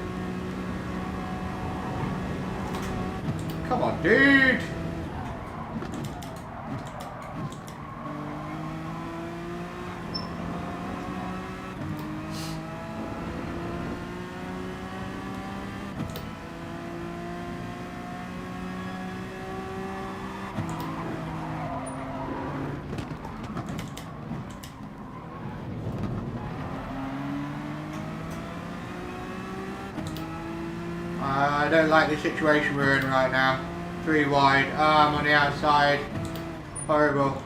Come on, dude! I don't like the situation we're in right now. 3 wide, I'm on the outside. Horrible.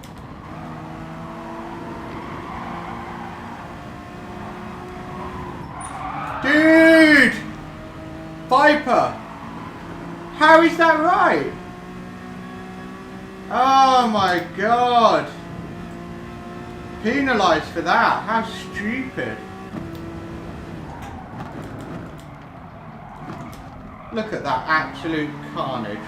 Dude! Viper! How is that right? Oh my god! Penalised for that, how stupid. Look at that absolute carnage.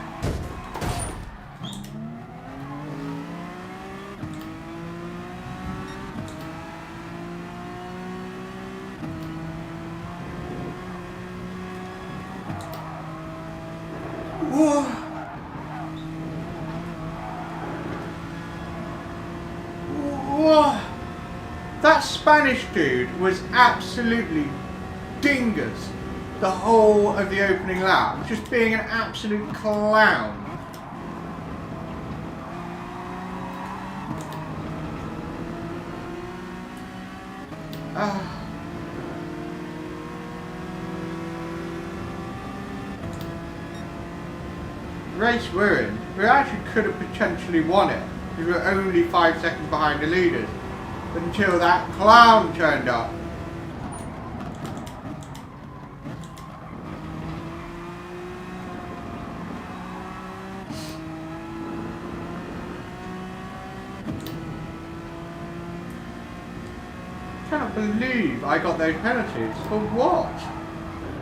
Whoa. Whoa. That Spanish dude was absolutely dingus the whole of the opening lap, just being an absolute clown. Race we're in, we actually could have potentially won it, because we were only 5 seconds behind the leaders, until that clown turned up. I cannot believe I got those penalties. For what?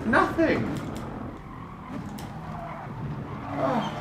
Nothing. Oh.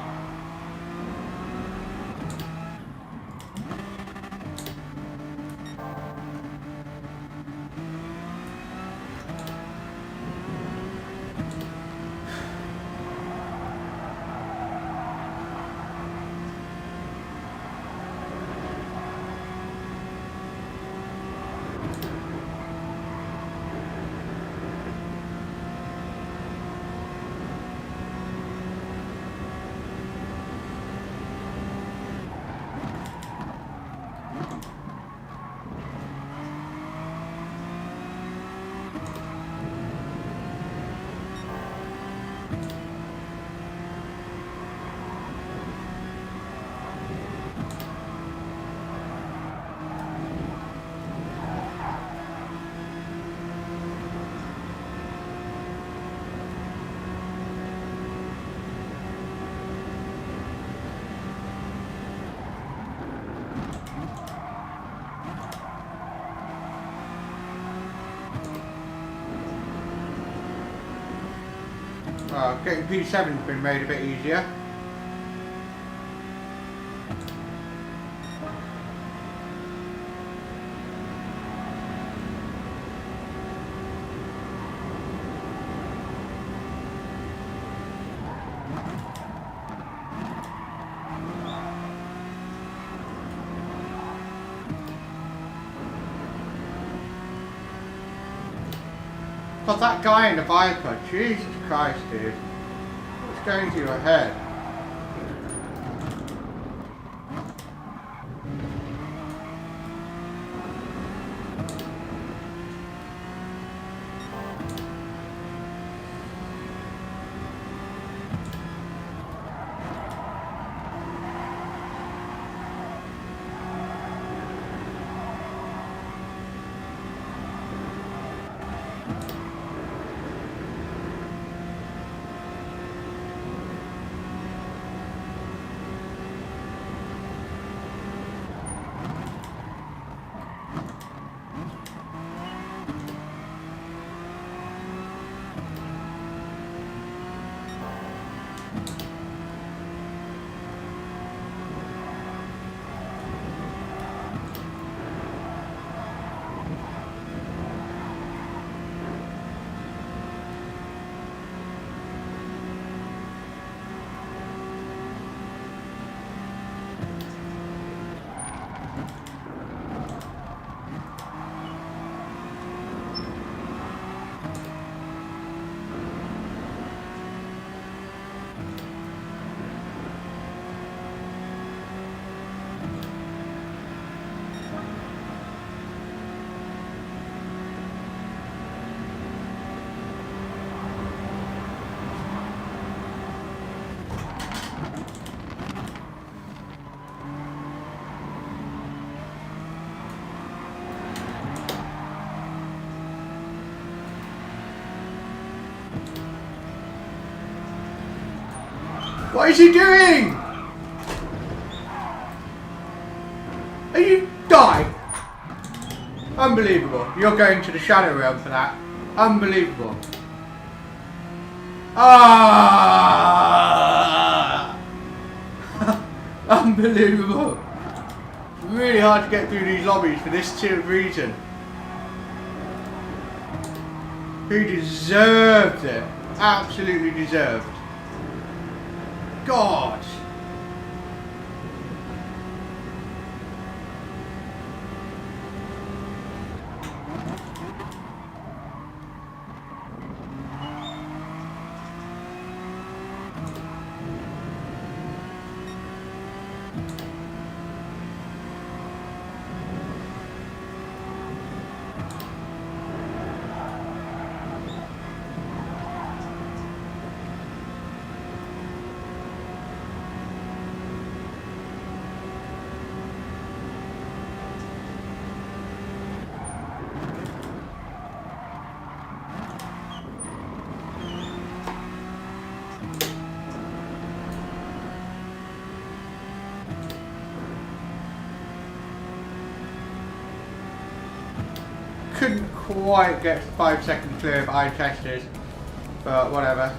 Well, getting P7's been made a bit easier. But that guy in the Viper, Jesus Christ, dude. What's going through your head? What is he doing? Are you die? Unbelievable. You're going to the shadow realm for that. Unbelievable. Ah! Unbelievable. Really hard to get through these lobbies for this reason. He deserved it. Absolutely deserved. God. Couldn't quite get 5 seconds clear of eye tested, but whatever.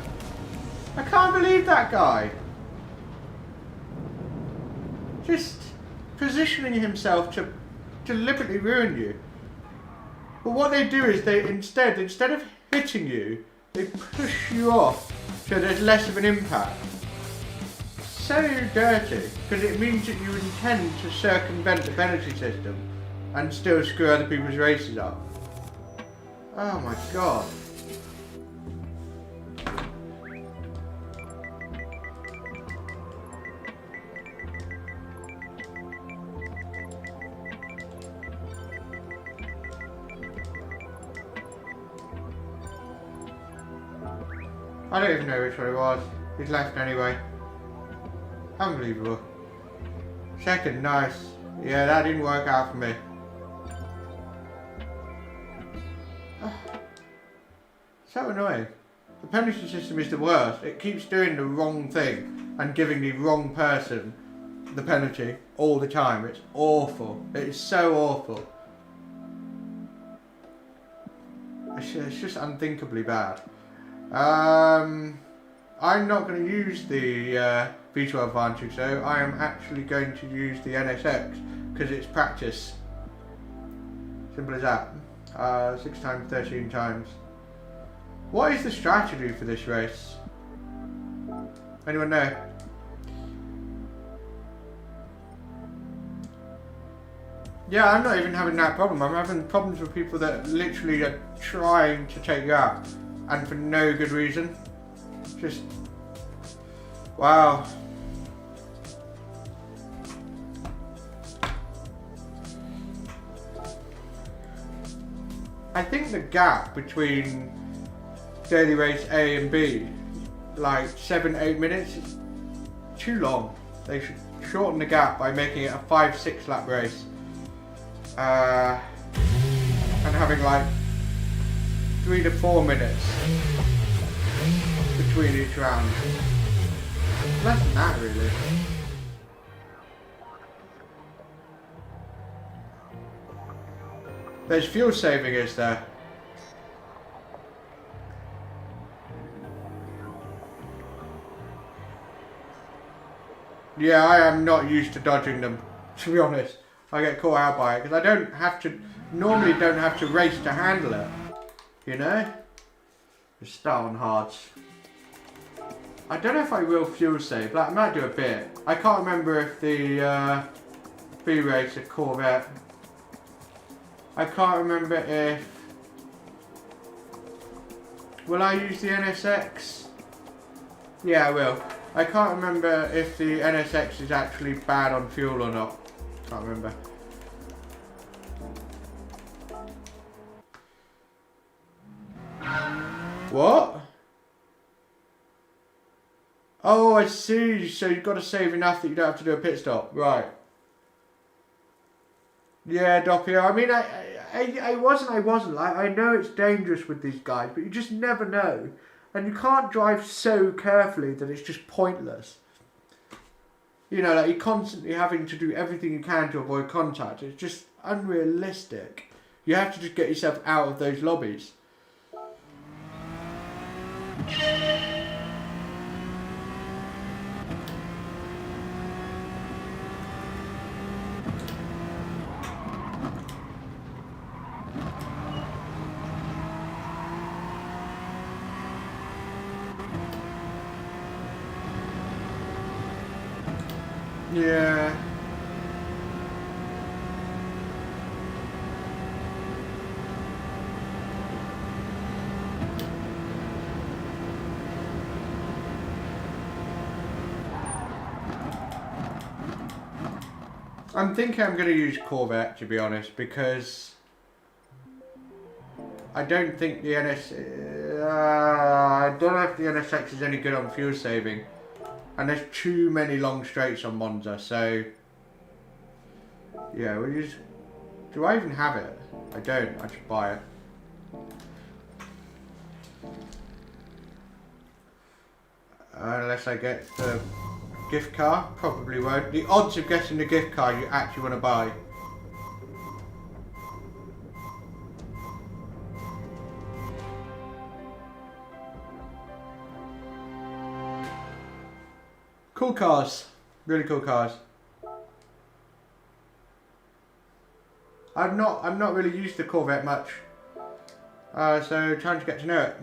I can't believe that guy. Just positioning himself to deliberately ruin you. But what they do is they instead of hitting you, they push you off so there's less of an impact. So dirty, because it means that you intend to circumvent the penalty system and still screw other people's races up. Oh my god. I don't even know which one it was. He's left anyway. Unbelievable. Second, nice. Yeah, that didn't work out for me. So annoying. The penalty system is the worst. It keeps doing the wrong thing and giving the wrong person the penalty all the time. It's awful. It is so awful. It's just unthinkably bad. I'm not going to use the V12 Vantage though. I am actually going to use the NSX because it's practice. Simple as that. 6 times, 13 times. What is the strategy for this race? Anyone know? Yeah, I'm not even having that problem. I'm having problems with people that literally are trying to take you out and for no good reason. Just wow. I think the gap between daily race A and B, like 7-8 minutes, is too long. They should shorten the gap by making it a 5-6 lap race and having like 3 to 4 minutes between each round. Less than that really. There's fuel saving, is there? Yeah, I am not used to dodging them, to be honest. I get caught out by it because I normally don't have to race to handle it, you know? Just start on hards. I don't know if I will fuel save, like I might do a bit. I can't remember if the B-Race a Corvette. I can't remember if... Will I use the NSX? Yeah, I will. I can't remember if the NSX is actually bad on fuel or not. Can't remember. What? Oh, I see. So you've got to save enough that you don't have to do a pit stop. Right. Yeah, Doppio. I mean, I wasn't. Like, I know it's dangerous with these guys, but you just never know. And you can't drive so carefully that it's just pointless. You know, like you're constantly having to do everything you can to avoid contact. It's just unrealistic. You have to just get yourself out of those lobbies. Yeah. I'm thinking I'm going to use Corvette, to be honest, because I don't think the I don't know if the NSX is any good on fuel saving. And there's too many long straights on Monza, so yeah, we just. Do I even have it? I don't. I should buy it. Unless I get the gift card, probably won't. The odds of getting the gift card you actually want to buy. Cool cars, really cool cars. I've not really used the Corvette much, so trying to get to know it.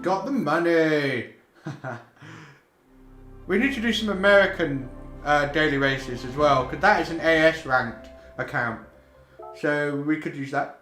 Got the money. We need to do some American daily races as well, because that is an AS ranked account, so we could use that.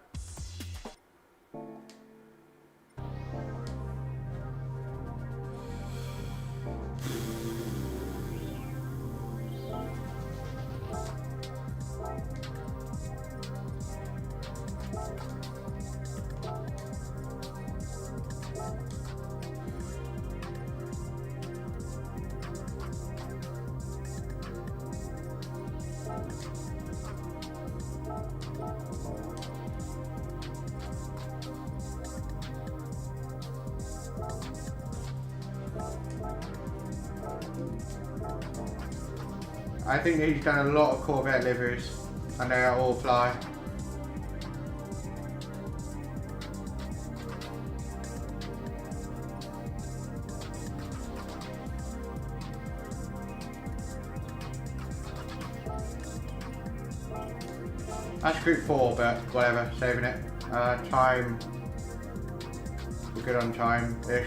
I think he's done a lot of Corvette liveries, and they all fly. That's group 4, but whatever, saving it. Time. We're good on time-ish.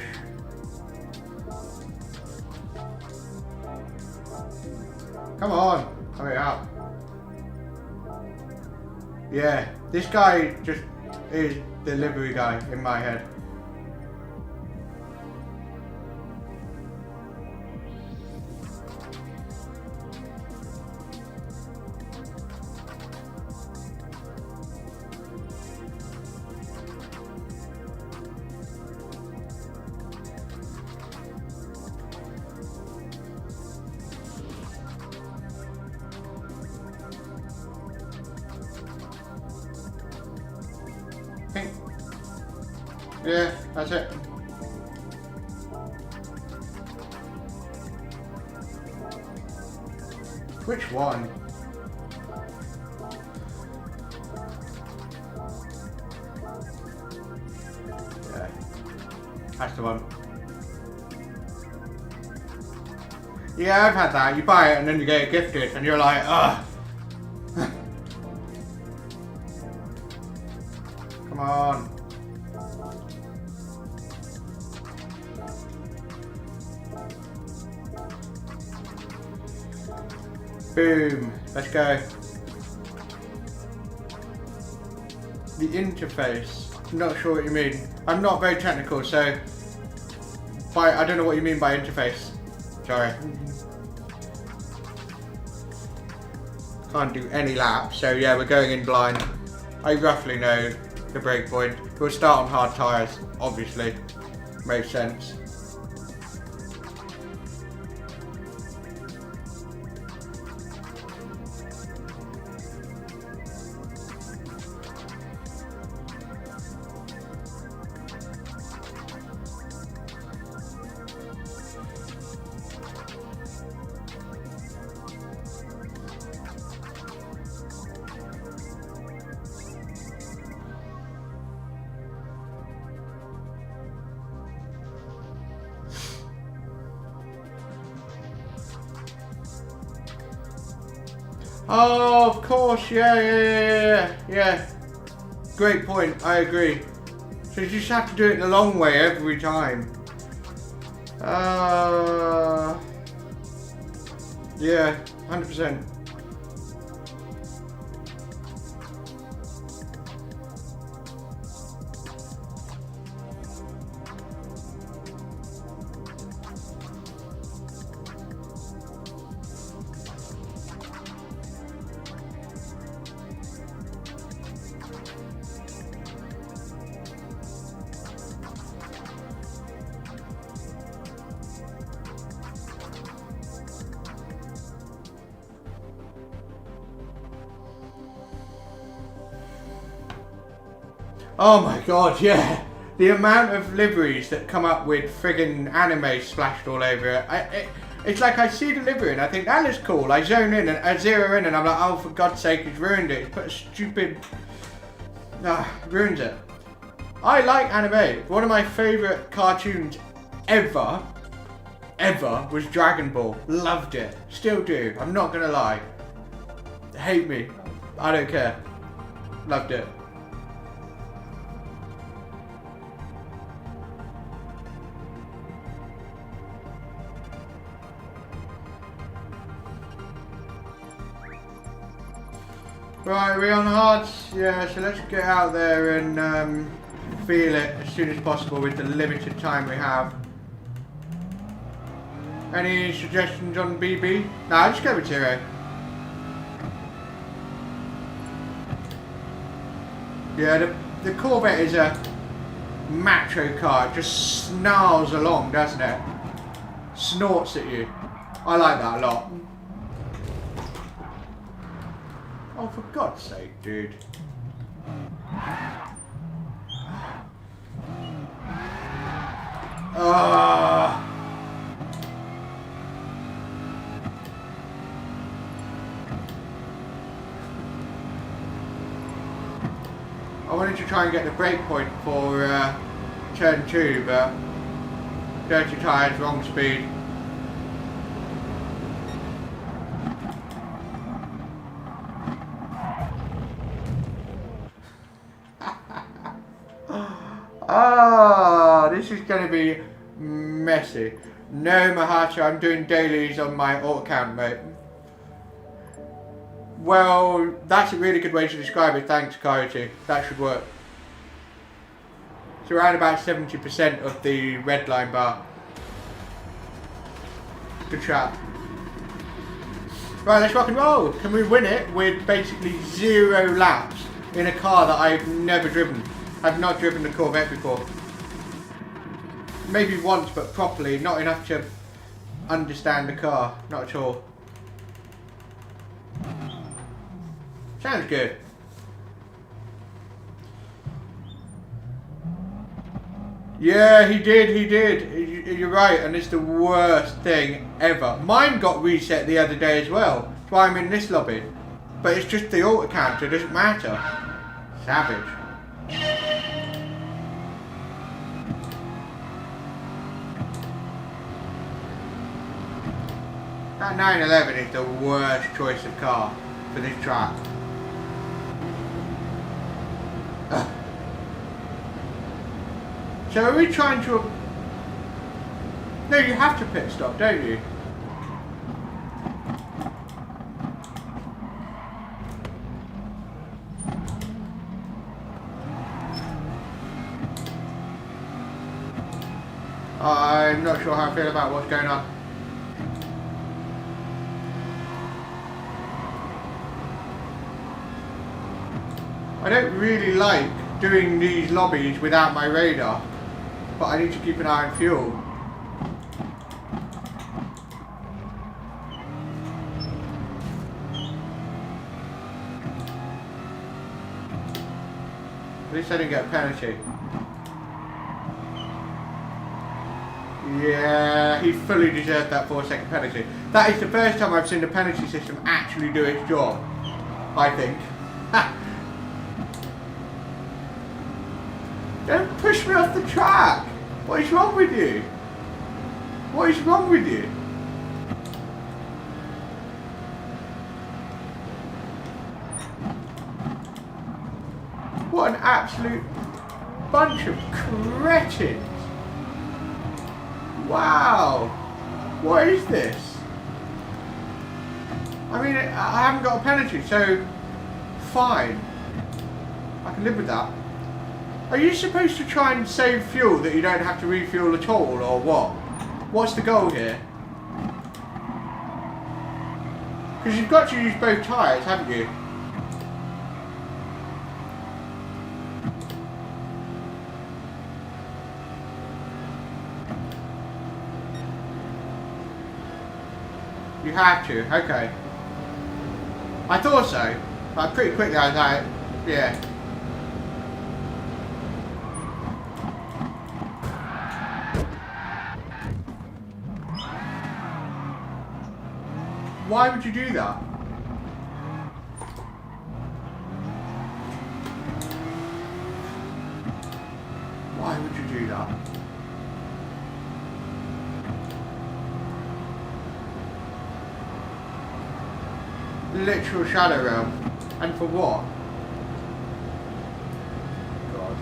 Come on, hurry up. Yeah, this guy just is the livery guy in my head. Yeah, that's it. Which one? Yeah, that's the one. Yeah, I've had that. You buy it and then you get it gifted and you're like, ugh. Come on. Boom, let's go. The interface, I'm not sure what you mean. I'm not very technical, so I don't know what you mean by interface. Sorry. Can't do any laps, so yeah, we're going in blind. I roughly know the brake point. We'll start on hard tyres, obviously. Makes sense. Oh, of course, yeah. Great point, I agree. So you just have to do it the long way every time. Yeah, 100%. Oh my god, yeah. The amount of liveries that come up with friggin' anime splashed all over it. It's like I see the livery and I think that looks cool. I zone in and I zero in and I'm like, oh, for God's sake, it's ruined it. It's put a stupid... ruins it. I like anime. One of my favourite cartoons ever was Dragon Ball. Loved it. Still do. I'm not gonna lie. Hate me. I don't care. Loved it. Right, we're on hards, yeah, so let's get out there and feel it as soon as possible with the limited time we have. Any suggestions on BB? No, I'll just go with Tiro. Yeah, the Corvette is a macho car, it just snarls along, doesn't it? Snorts at you. I like that a lot. Oh, for God's sake, dude. I wanted to try and get the brake point for turn 2, but dirty tyres, wrong speed. This is going to be messy. No, Mahacha, I'm doing dailies on my alt account, mate. Well, that's a really good way to describe it. Thanks, Coyote. That should work. It's around about 70% of the red line bar. Good shot. Right, let's rock and roll. Can we win it with basically 0 laps in a car that I've never driven? I've not driven the Corvette before. Maybe once, but properly, not enough to understand the car. Not at all. Sounds good. Yeah, he did. You're right, and it's the worst thing ever. Mine got reset the other day as well. That's why I'm in this lobby. But it's just the auto counter, it doesn't matter. Savage. That 911 is the worst choice of car for this track. So are we trying to... No, you have to pit stop, don't you? I'm not sure how I feel about what's going on. I don't really like doing these lobbies without my radar, but I need to keep an eye on fuel. At least I didn't get a penalty. Yeah, he fully deserved that 4-second penalty. That is the first time I've seen the penalty system actually do its job, I think. Don't push me off the track! What is wrong with you? What is wrong with you? What an absolute bunch of cretins. Wow. What is this? I mean, I haven't got a penalty, so fine. I can live with that. Are you supposed to try and save fuel that you don't have to refuel at all, or what? What's the goal here? Because you've got to use both tyres, haven't you? You have to, okay. I thought so, but pretty quickly I was like, yeah. Why would you do that? Why would you do that? Literal shadow realm. And for what? God.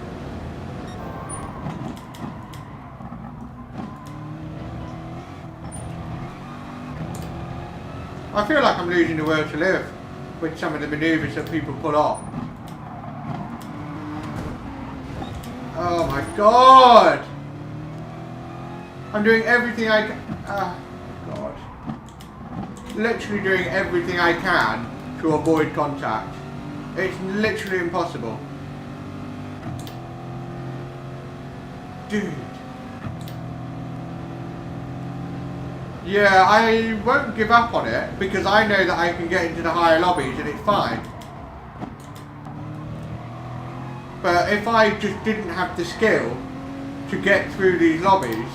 I feel like I'm losing the will to live with some of the manoeuvres that people pull off. Oh my god! I'm doing everything I can. God. Literally doing everything I can to avoid contact. It's literally impossible. Dude. Yeah, I won't give up on it because I know that I can get into the higher lobbies and it's fine. But if I just didn't have the skill to get through these lobbies,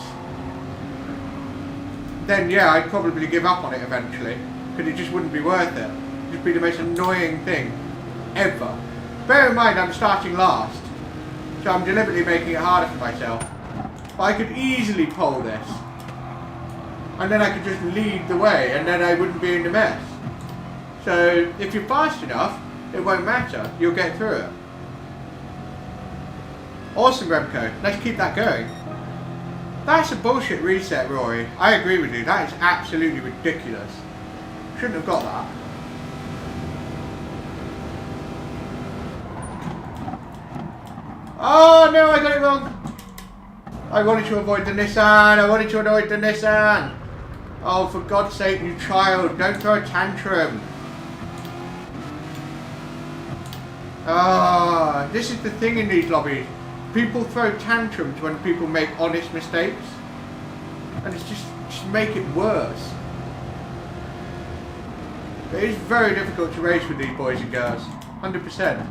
then yeah, I'd probably give up on it eventually because it just wouldn't be worth it. It'd just be the most annoying thing ever. Bear in mind I'm starting last, so I'm deliberately making it harder for myself. But I could easily pole this. And then I could just lead the way and then I wouldn't be in the mess. So if you're fast enough, it won't matter. You'll get through it. Awesome, Remco. Let's keep that going. That's a bullshit reset, Rory. I agree with you. That is absolutely ridiculous. Shouldn't have got that. Oh no, I got it wrong. I wanted to avoid the Nissan. I wanted to avoid the Nissan. Oh, for God's sake, you child, don't throw a tantrum. Ah, this is the thing in these lobbies. People throw tantrums when people make honest mistakes. And it's just make it worse. It is very difficult to race with these boys and girls. 100%.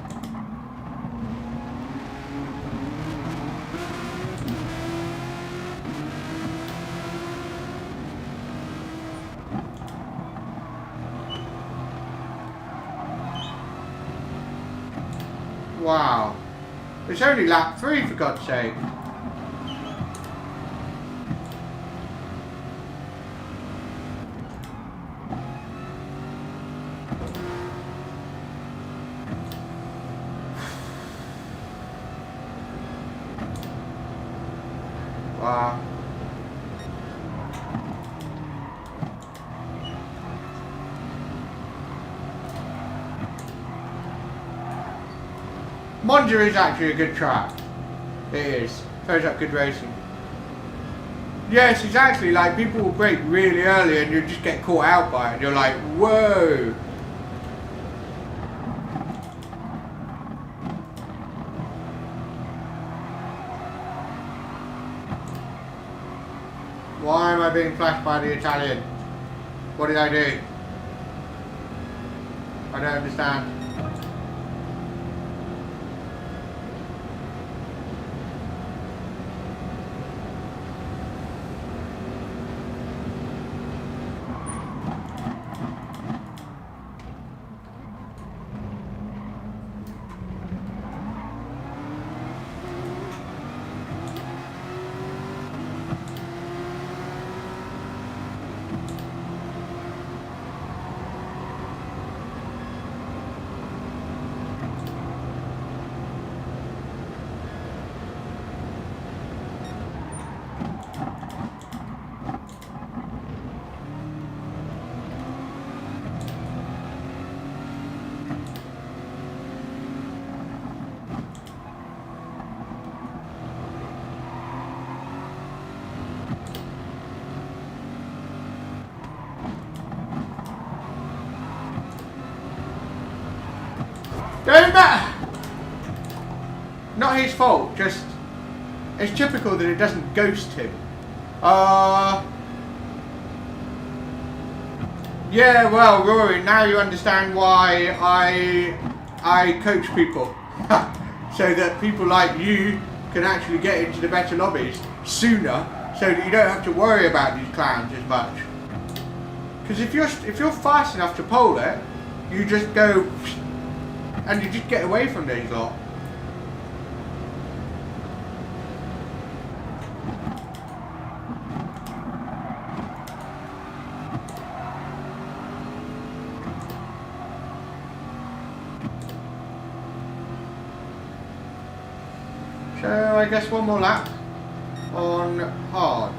Wow. It's only lap 3 for God's sake. Wow. Monza is actually a good track. It is. Throws up good racing. Yes, exactly. Like, people will brake really early and you just get caught out by it. And you're like, whoa. Why am I being flashed by the Italian? What did I do? I don't understand. Don't matter. Not his fault, just it's typical that it doesn't ghost him. Yeah, well, Rory, now you understand why I coach people. So that people like you can actually get into the better lobbies sooner, so that you don't have to worry about these clowns as much. Because if you're fast enough to pole it, you just go and you just get away from these lot. So I guess one more lap on hard.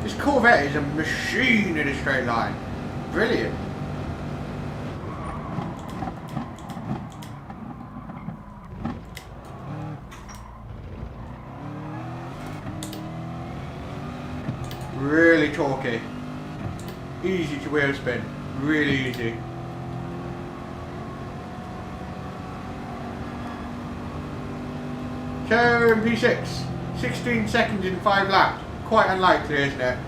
This Corvette is a machine in a straight line. Brilliant. Really torquey. Easy to wheel spin. Really easy. So in P6, 16 seconds in 5 laps. Quite unlikely, isn't it?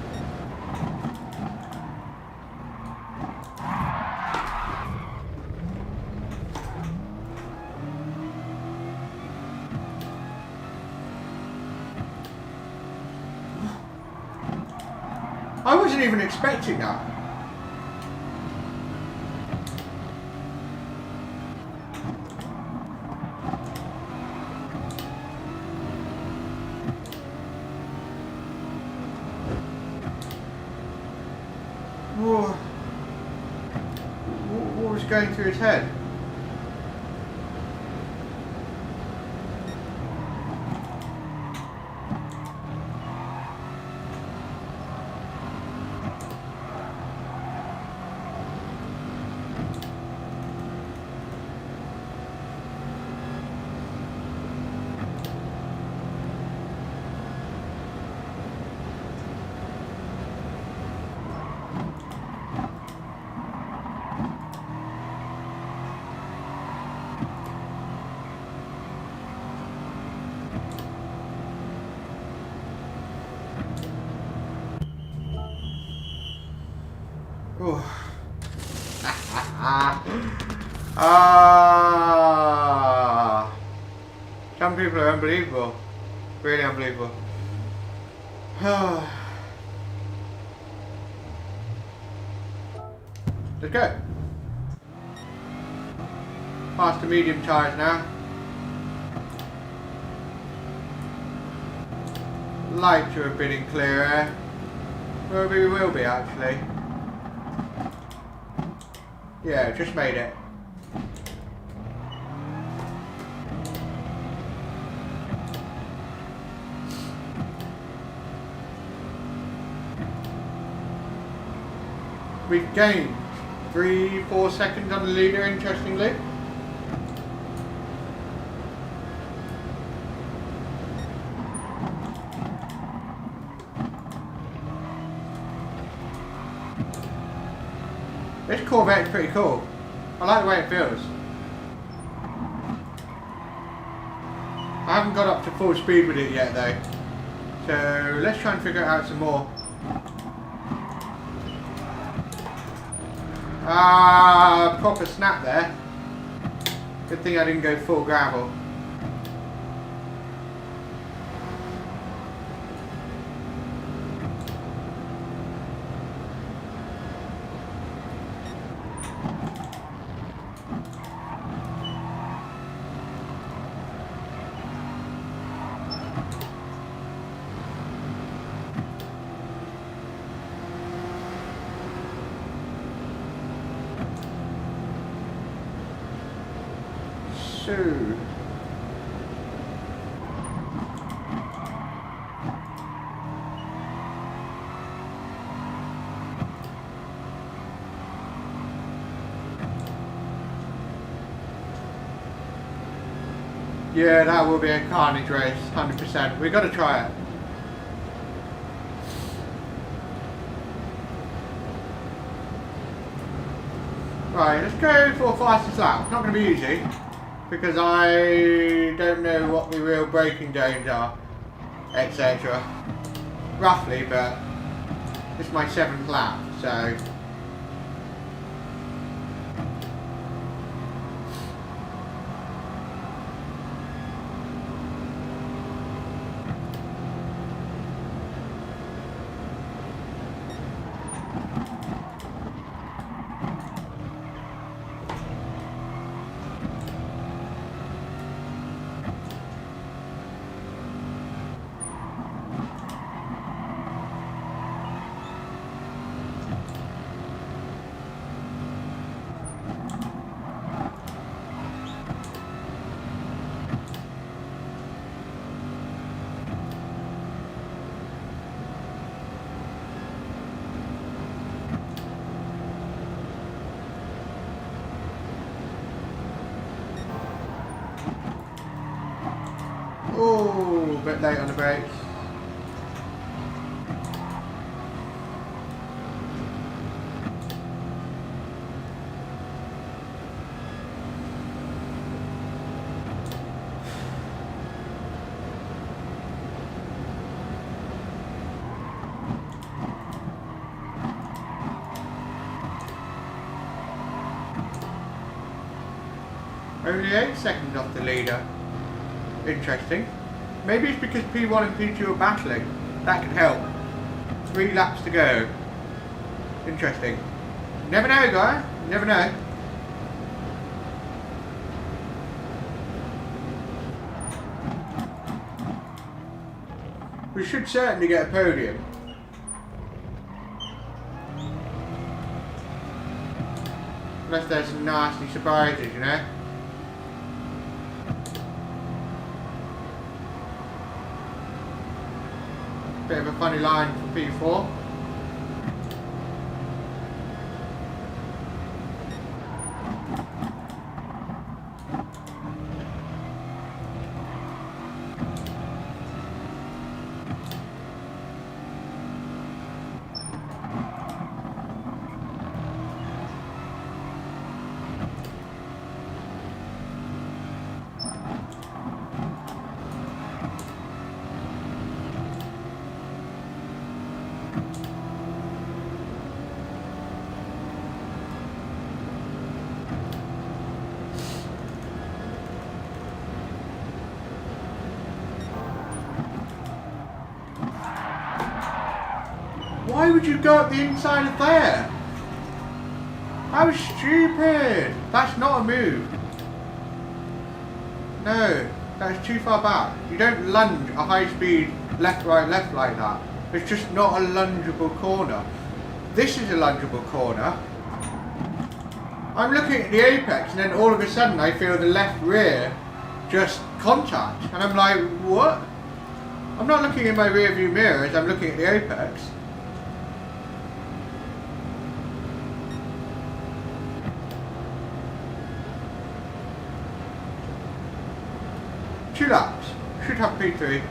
I wasn't even expecting that. What was going through his head? Some people are unbelievable. Really unbelievable. Let's go. Past the medium tyres now. Like to have been in clear air. Well, we will be actually. Yeah, just made it. We've gained 3-4 seconds on the leader, interestingly. This Corvette's pretty cool. I like the way it feels. I haven't got up to full speed with it yet though. So let's try and figure it out some more. Proper snap there. Good thing I didn't go full gravel. Yeah, that will be a Carnage race, 100%. We've got to try it. Right, let's go for fastest lap. It's not going to be easy because I don't know what the real braking zones are, etc. Roughly, but this is my 7th lap, so. Oh, a bit late on the brakes. Only 8 seconds off the leader. Interesting. Maybe it's because P1 and P2 are battling. That could help. 3 laps to go. Interesting. Never know, guy. Never know. We should certainly get a podium. Unless there's some nasty surprises, you know? Bit of a funny line for P4. Why would you go up the inside of there? That was stupid. That's not a move. No, that's too far back. You don't lunge a high speed left, right, left like that. It's just not a lungeable corner. This is a lungeable corner. I'm looking at the apex and then all of a sudden I feel the left rear just contact. And I'm like, what? I'm not looking in my rear view mirror as I'm looking at the apex. Two laps. Should have P3.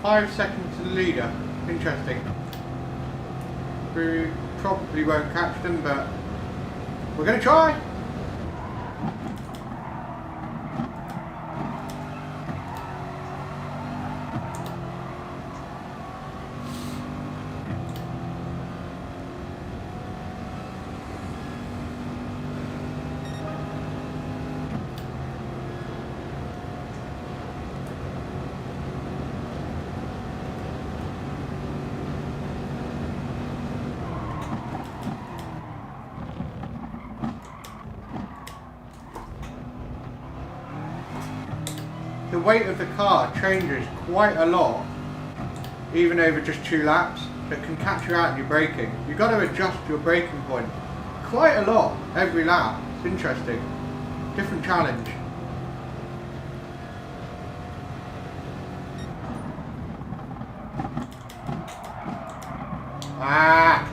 Five seconds to the leader. Interesting. We probably won't catch them, but We're going to try. The weight of the car changes quite a lot, even over just 2 laps. That can catch you out in your braking. You've got to adjust your braking point quite a lot every lap. It's interesting. Different challenge. Ah!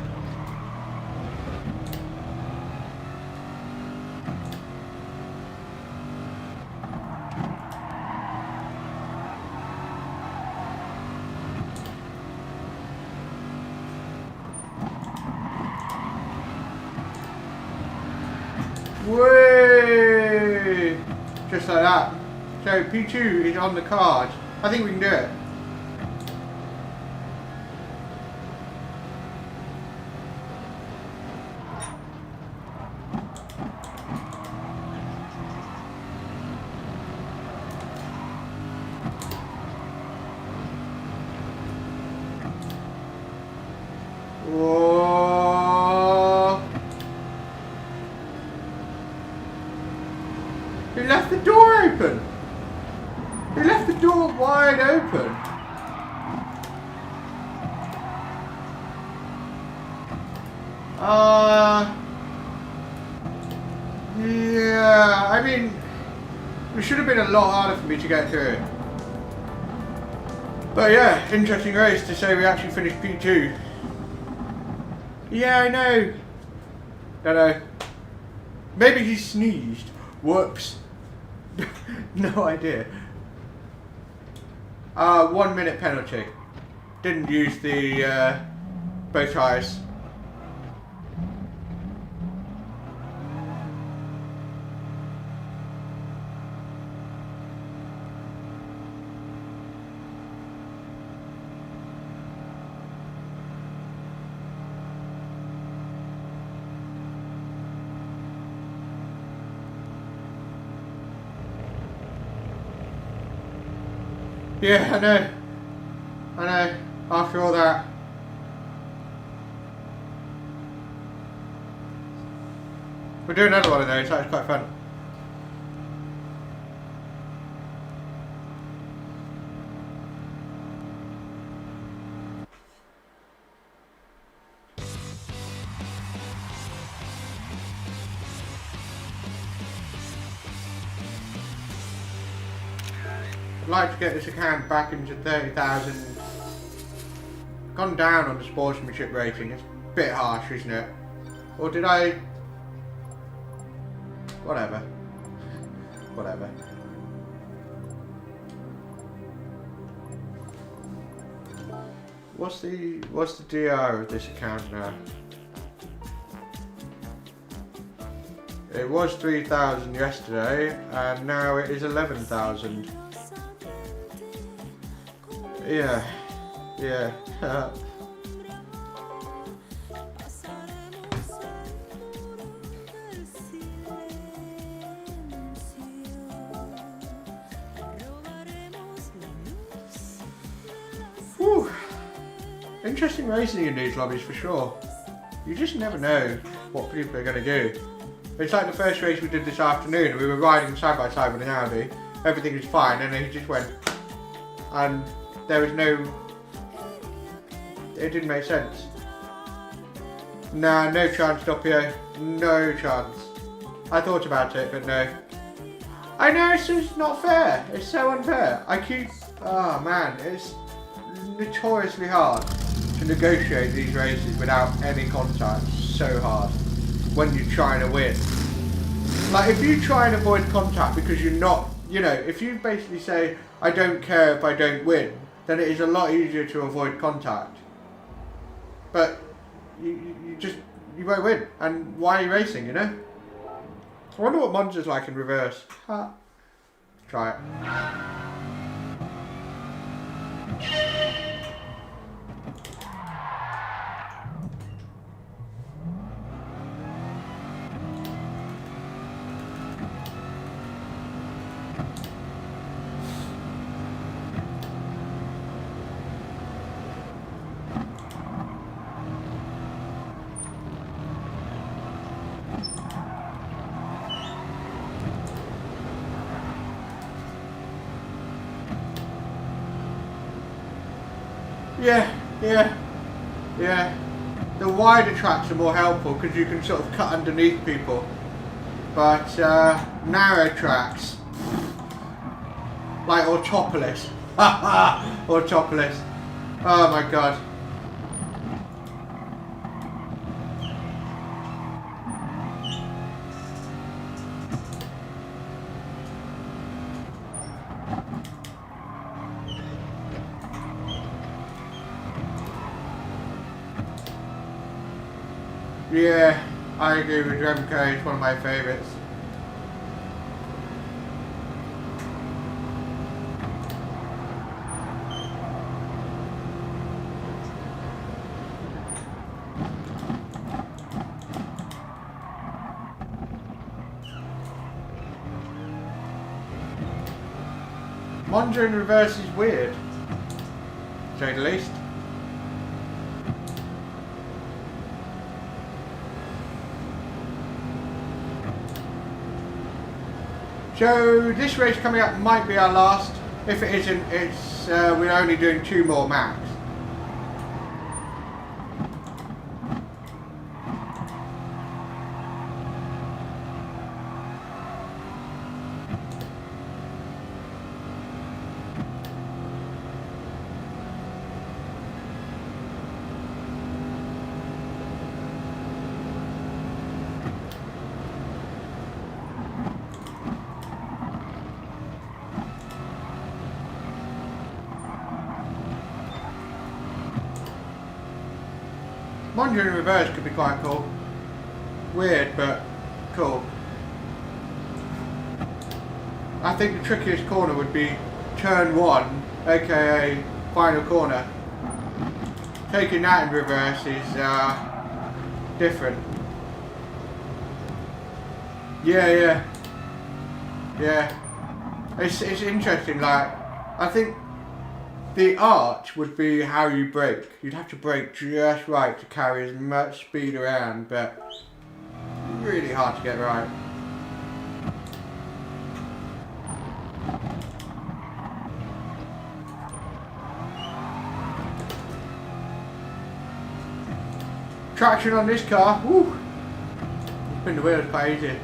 Whee! Just like that. So P2 is on the card. I think we can do it. Whoa! He left the door open. He left the door wide open. Yeah, I mean, it should have been a lot harder for me to get through. But yeah, interesting race to say we actually finished P2. Yeah, I know. I know. Maybe he sneezed. Whoops. No idea. 1 minute penalty. Didn't use the bow ties. Yeah, I know. I know. After all that. We'll do another one of those. That was quite fun. I'd like to get this account back into 30,000. Gone down on the sportsmanship rating. It's a bit harsh, isn't it? Or did I? Whatever. Whatever. What's the DR of this account now? It was 3,000 yesterday, and now it is 11,000. Yeah, yeah. Whew. Interesting racing in these lobbies for sure. You just never know what people are going to do. It's like the first race we did this afternoon. We were riding side by side with an Audi. Everything was fine, and then he just went, and there was no, it didn't make sense. Nah, no chance up here. No chance. I thought about it, but no. I know, it's just not fair. It's so unfair. Oh man, it's notoriously hard to negotiate these races without any contact. It's so hard when you're trying to win. Like, if you try and avoid contact because you're not, you know, if you basically say, I don't care if I don't win, then it is a lot easier to avoid contact. But you won't win. And why are you racing, you know? I wonder what Monza's like in reverse. Ha. Try it. Yeah. The wider tracks are more helpful because you can sort of cut underneath people. But narrow tracks, like Autopolis. Autopolis. Oh my god. Yeah, I agree with Remco, it's one of my favourites. Monza in reverse is weird, to say the least. So this race coming up might be our last. If it isn't, it's we're only doing 2 more max. Monza in reverse could be quite cool. Weird, but cool. I think the trickiest corner would be turn 1, aka final corner. Taking that in reverse is different. Yeah. It's interesting. Like, I think the art would be how you brake. You'd have to brake just right to carry as much speed around, but really hard to get right. Traction on this car, woo! Spin the wheels quite easy.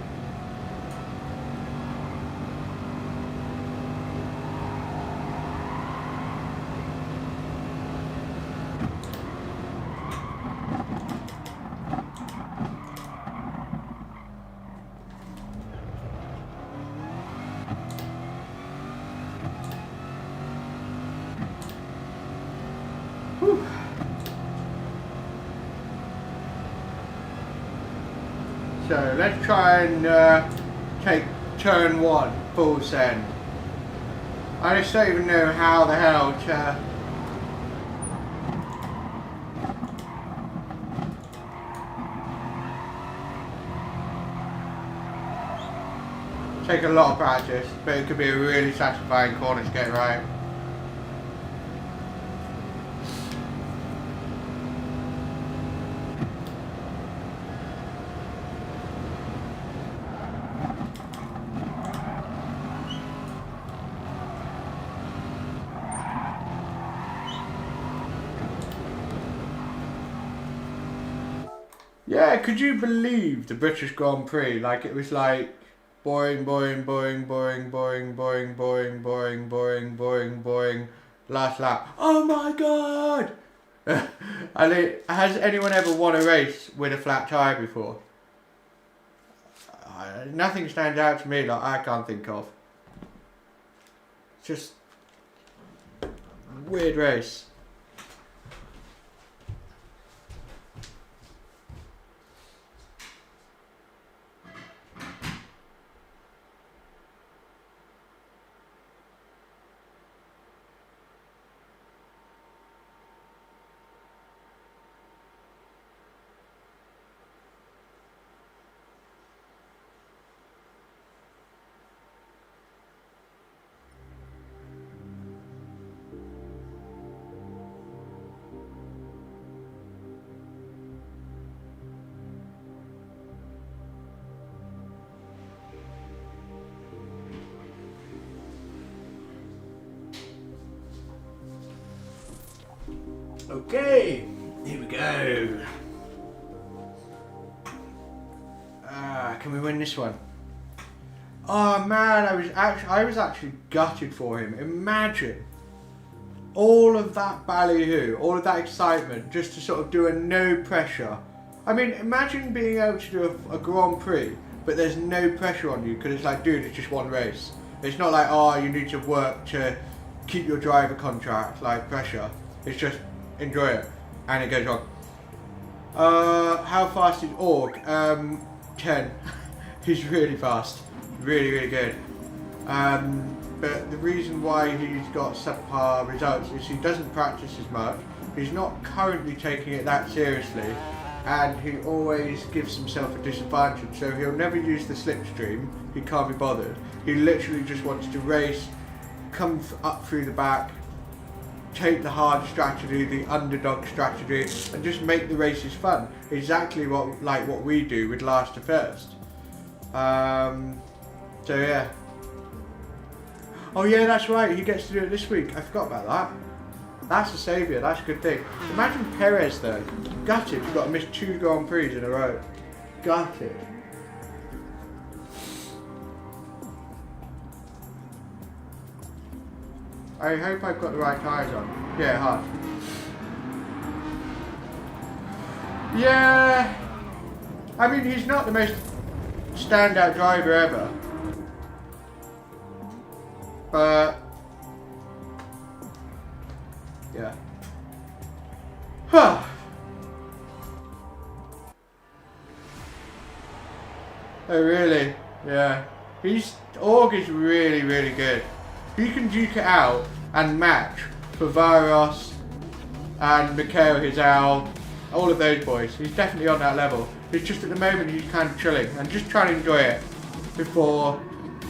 So let's try and take turn 1 full send. I just don't even know how the hell to take a lot of practice, but it could be a really satisfying corner to get right. Yeah, could you believe the British Grand Prix? Like, it was like boing, boing, boing, boing, boing, boing, boing, boing, boing, boing, boing, last lap. Oh my god! Has anyone ever won a race with a flat tyre before? Nothing stands out to me like I can't think of. Just weird race. Okay, here we go. Can we win this one? Oh man, I was actually gutted for him. Imagine all of that ballyhoo, all of that excitement, just to sort of do a no pressure. I mean, imagine being able to do a Grand Prix, but there's no pressure on you because it's like, dude, it's just one race. It's not like, oh, you need to work to keep your driver contract, like pressure. It's just enjoy it, and it goes on. How fast is Org? 10. He's really fast, really good. But the reason why he's got subpar results is he doesn't practice as much. He's not currently taking it that seriously, and he always gives himself a disadvantage. So he'll never use the slipstream. He can't be bothered. He literally just wants to race, come up through the back, take the hard strategy, the underdog strategy, and just make the races fun. Exactly what we do with last to first. So yeah. Oh yeah, that's right. He gets to do it this week. I forgot about that. That's a saviour. That's a good thing. Imagine Perez though. Gutted. You've got to miss 2 Grand Prix in a row. Gutted. I hope I've got the right tyres on. Yeah, hard. Yeah. I mean, he's not the most standout driver ever. But yeah. Huh. Oh really? Yeah. Org is really good. He can duke it out and match for Varos and Mikhail Hizal, all of those boys. He's definitely on that level. It's just at the moment he's kind of chilling and just trying to enjoy it before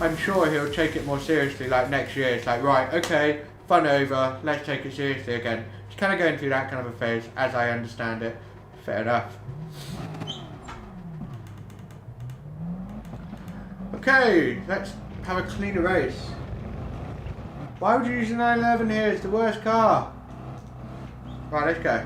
I'm sure he'll take it more seriously like next year. It's like, right, okay, fun over, let's take it seriously again. He's kind of going through that kind of a phase, as I understand it. Fair enough. Okay, let's have a cleaner race. Why would you use a 911 here? It's the worst car. Right, let's go.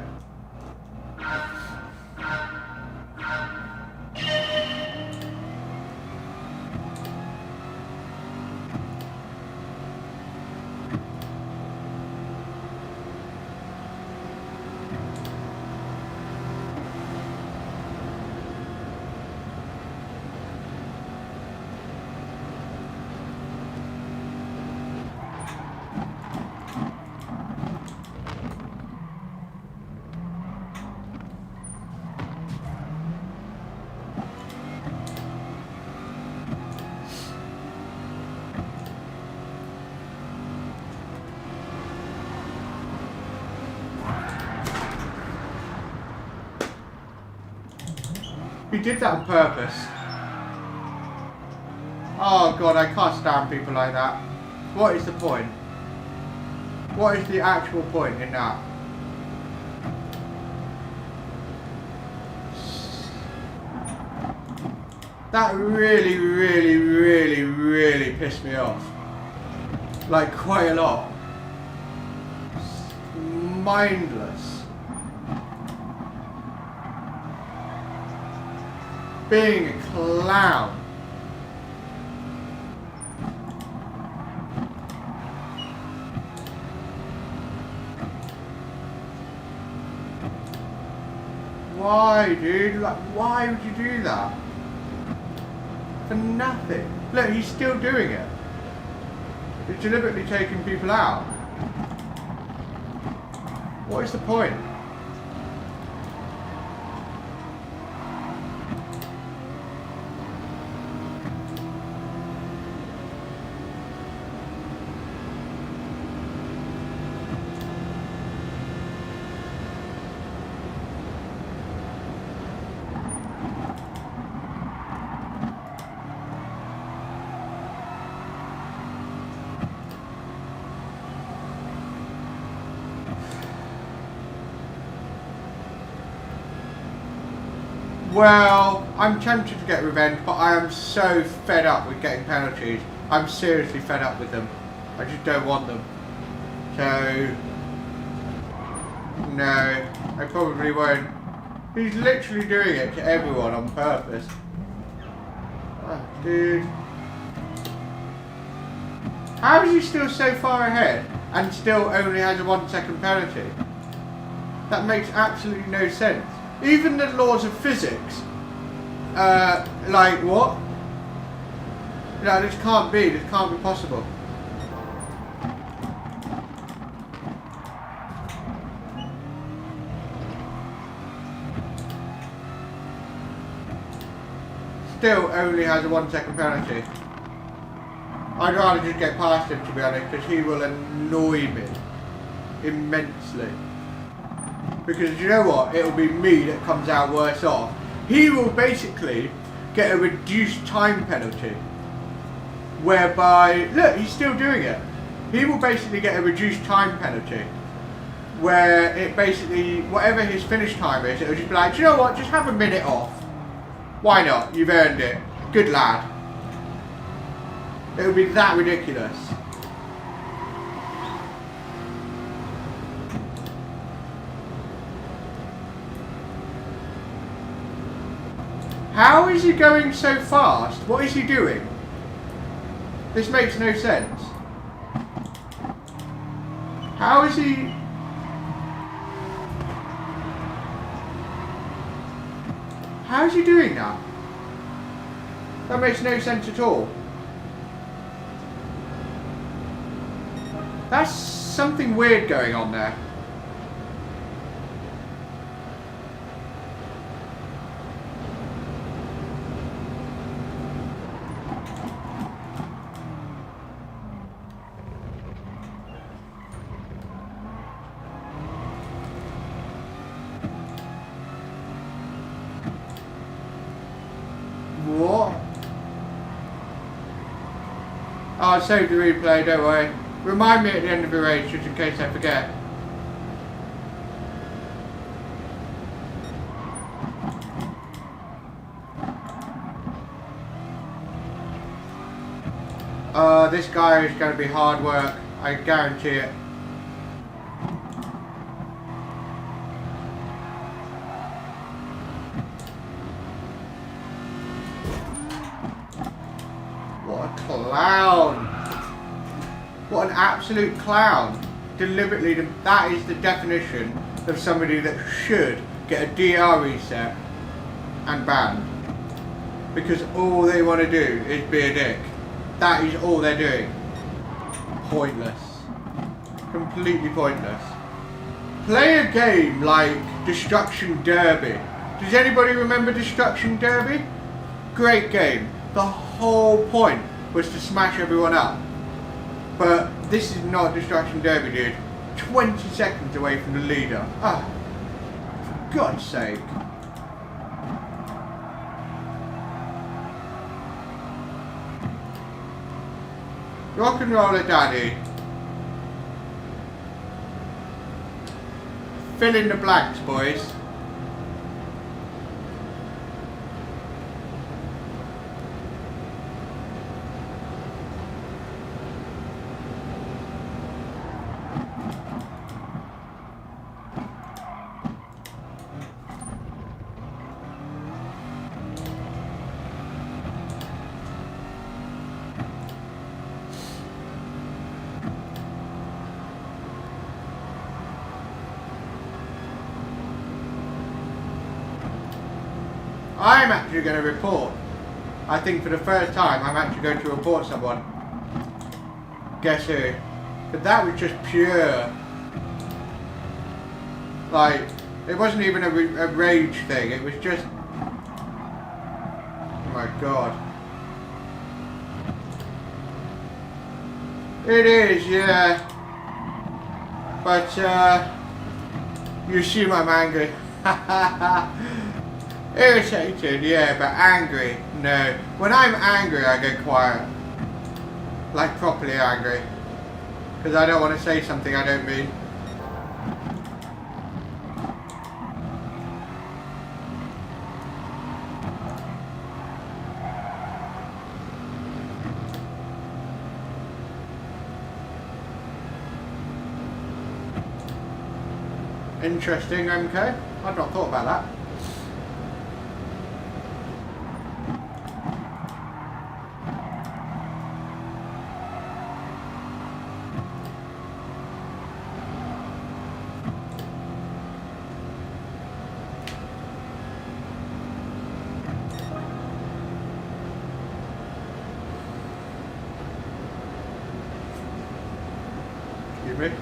He did that on purpose. Oh god, I can't stand people like that. What is the point? What is the actual point in that? That really pissed me off. Like quite a lot. Mindless. Being a clown. Why, dude? Like, why would you do that? For nothing. Look, he's still doing it. He's deliberately taking people out. What is the point? Well, I'm tempted to get revenge, but I am so fed up with getting penalties. I'm seriously fed up with them. I just don't want them. So, No, I probably won't. He's literally doing it to everyone on purpose. Oh, dude. How is he still so far ahead and still only has a 1 second penalty? That makes absolutely no sense. Even the laws of physics, like what? No, this can't be possible. Still only has a 1 second penalty. I'd rather just get past him, to be honest, because he will annoy me immensely. Because you know what? It'll be me that comes out worse off. He will basically get a reduced time penalty. Whereby, look, he's still doing it. He will basically get a reduced time penalty. Where it basically, whatever his finish time is, it'll just be like, do you know what? Just have a minute off. Why not? You've earned it. Good lad. It would be that ridiculous. How is he going so fast? What is he doing? This makes no sense. How is he... How is he doing that? That makes no sense at all. That's something weird going on there. What? Oh, I saved the replay, don't worry. Remind me at the end of the race, just in case I forget. This guy is going to be hard work, I guarantee it. What a clown! What an absolute clown. Deliberately, that is the definition of somebody that should get a DR reset and banned. Because all they want to do is be a dick. That is all they're doing. Pointless. Completely pointless. Play a game like Destruction Derby. Does anybody remember Destruction Derby? Great game. The whole point was to smash everyone up. But this is not Destruction Derby, dude. 20 seconds away from the leader. Ah, for God's sake. Rock and roller daddy. Fill in the blanks, boys. I'm actually going to report. I think for the first time I'm actually going to report someone. Guess who? But that was just pure. Like, it wasn't even a rage thing, it was just... Oh my god. It is, yeah. But, you assume I'm angry. Irritated, yeah, but angry, no. When I'm angry, I go quiet. Like, properly angry. Because I don't want to say something I don't mean. Interesting, MK. I'd not thought about that. Excuse me.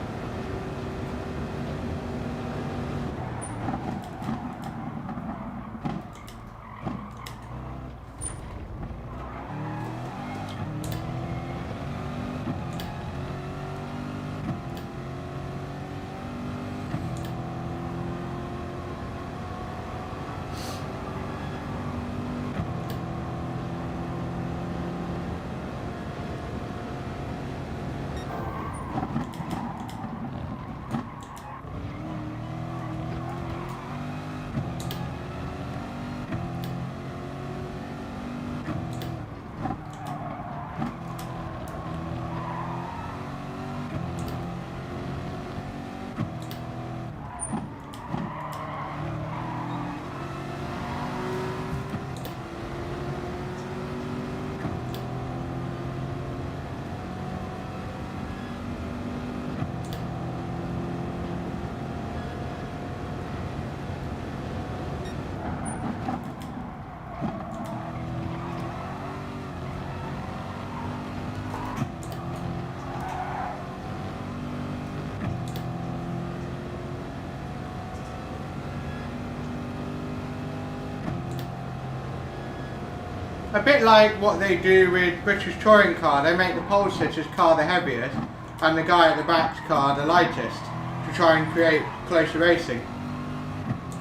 A bit like what they do with British Touring Car. They make the pole sitter's car the heaviest and the guy at the back's car the lightest to try and create closer racing.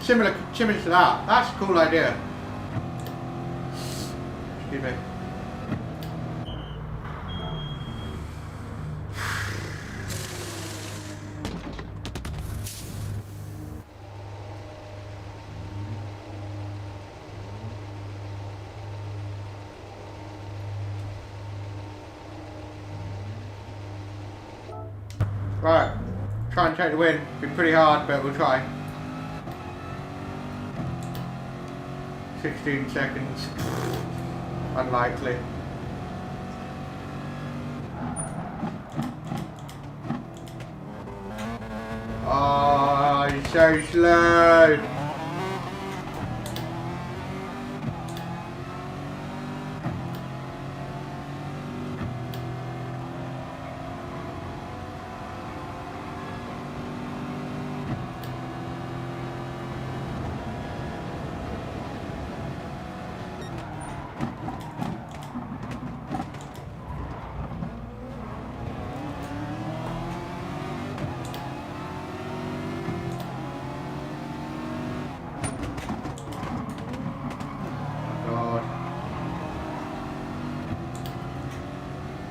Similar to that. That's a cool idea. Excuse me. Right, try and take the win. Be pretty hard, but we'll try. 16 seconds. Unlikely. Oh, he's so slow.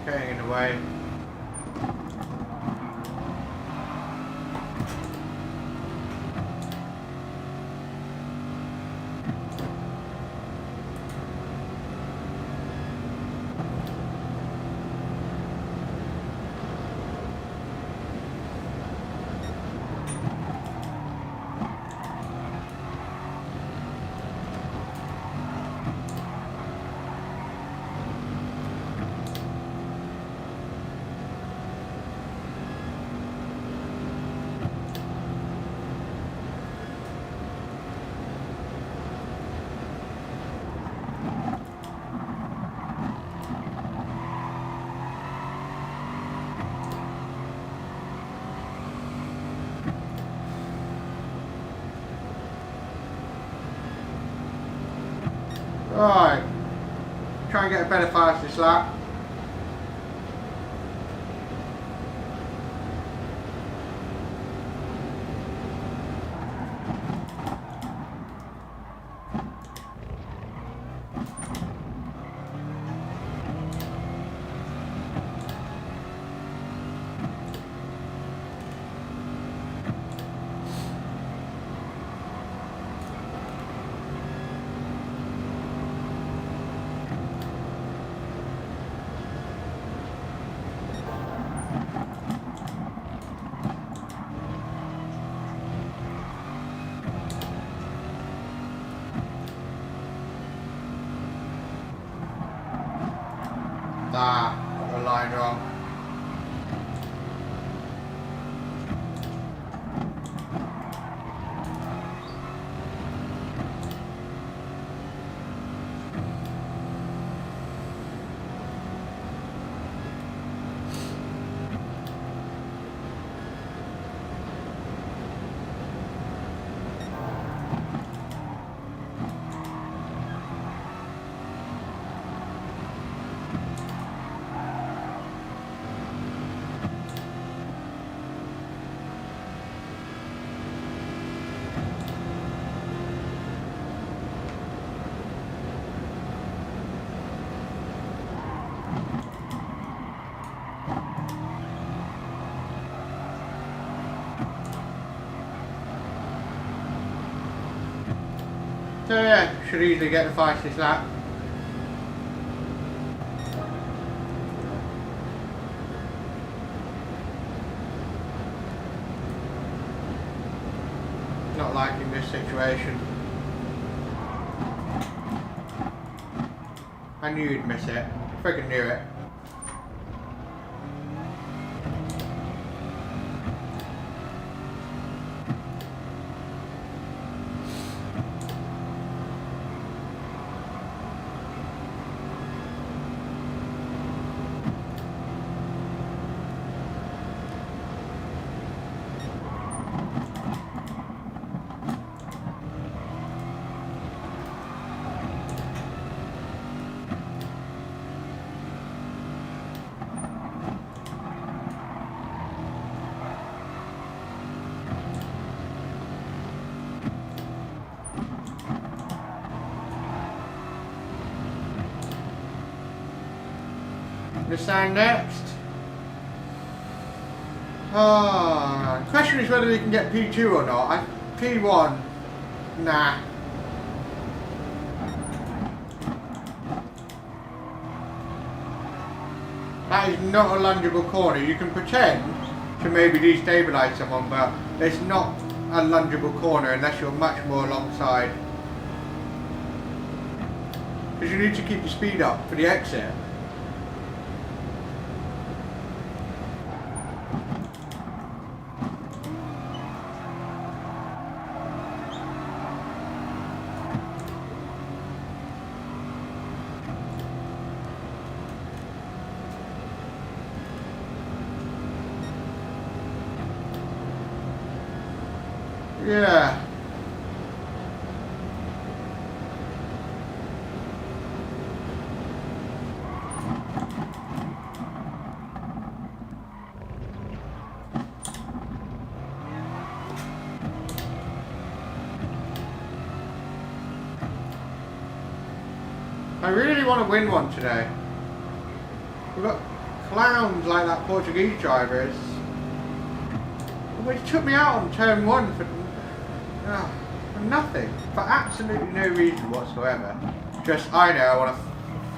Getting in the way. Right, try and get a better fastest lap. Ah, got the line wrong. So yeah, should easily get the fastest lap. Not liking this situation. I knew you'd miss it. Friggin' knew it. Stand next. The question is whether we can get P2 or not. P1, nah. That is not a lungeable corner. You can pretend to maybe destabilise someone, but it's not a lungeable corner unless you're much more alongside. Because you need to keep your speed up for the exit. Yeah. I really want to win one today. We've got clowns like that Portuguese driver is. Which took me out on turn one for nothing. For absolutely no reason whatsoever. Just, I know, I want to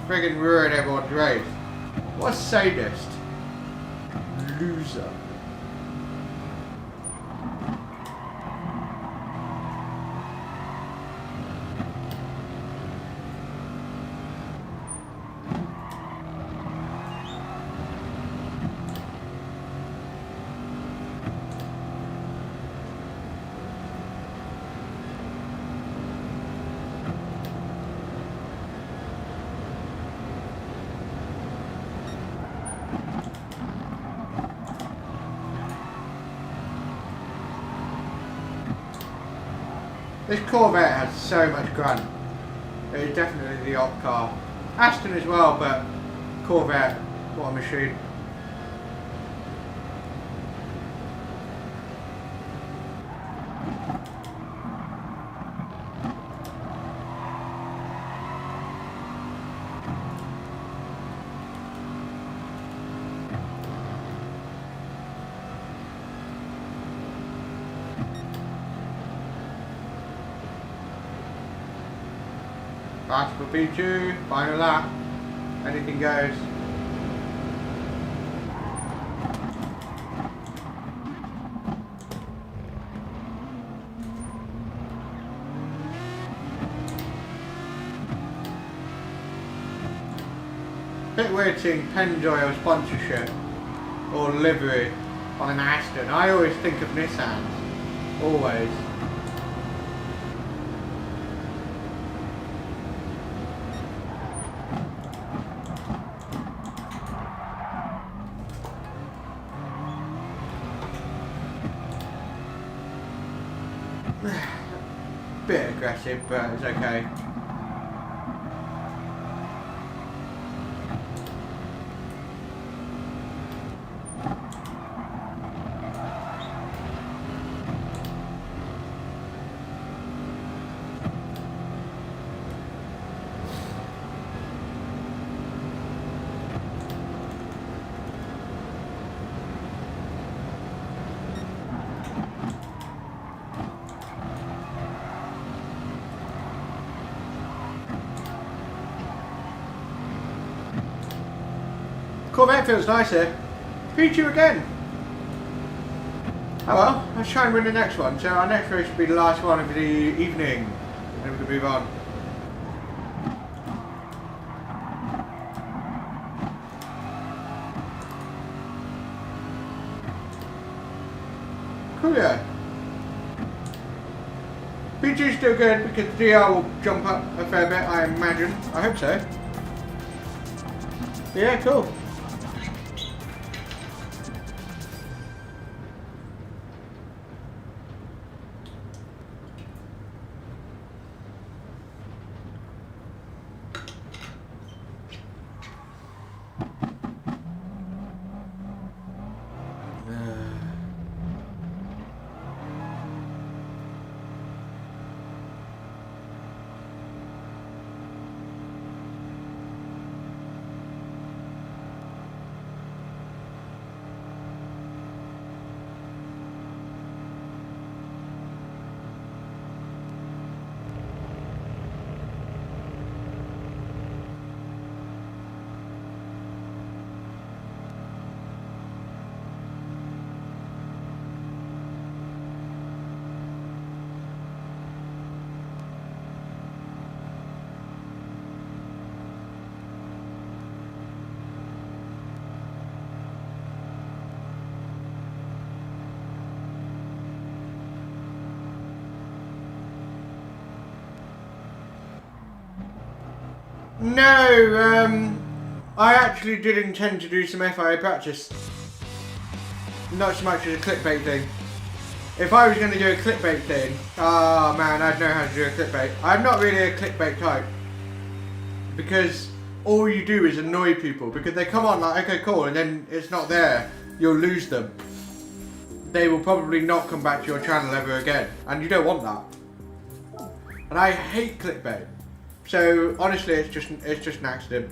friggin' ruin everyone's race. What a sadist. Loser. This Corvette has so much grunt. It is definitely the op car. Aston as well, but Corvette, what a machine. Fast for P2, final lap, anything goes. Bit weird seeing Penjoy or sponsorship or livery on an Aston. I always think of Nissan. Always. Bit aggressive, but it's okay. Corvette feels nice here. Beat you again. Oh well, let's try and win the next one. So our next race will be the last one of the evening. Then we can move on. Cool, yeah. PG's still good because the DR will jump up a fair bit, I imagine. I hope so. Yeah, cool. No, I actually did intend to do some FIA practice. Not so much as a clickbait thing. If I was going to do a clickbait thing, oh man, I'd know how to do a clickbait. I'm not really a clickbait type. Because all you do is annoy people. Because they come on like, okay cool, and then it's not there. You'll lose them. They will probably not come back to your channel ever again. And you don't want that. And I hate clickbait. So honestly, it's just an accident.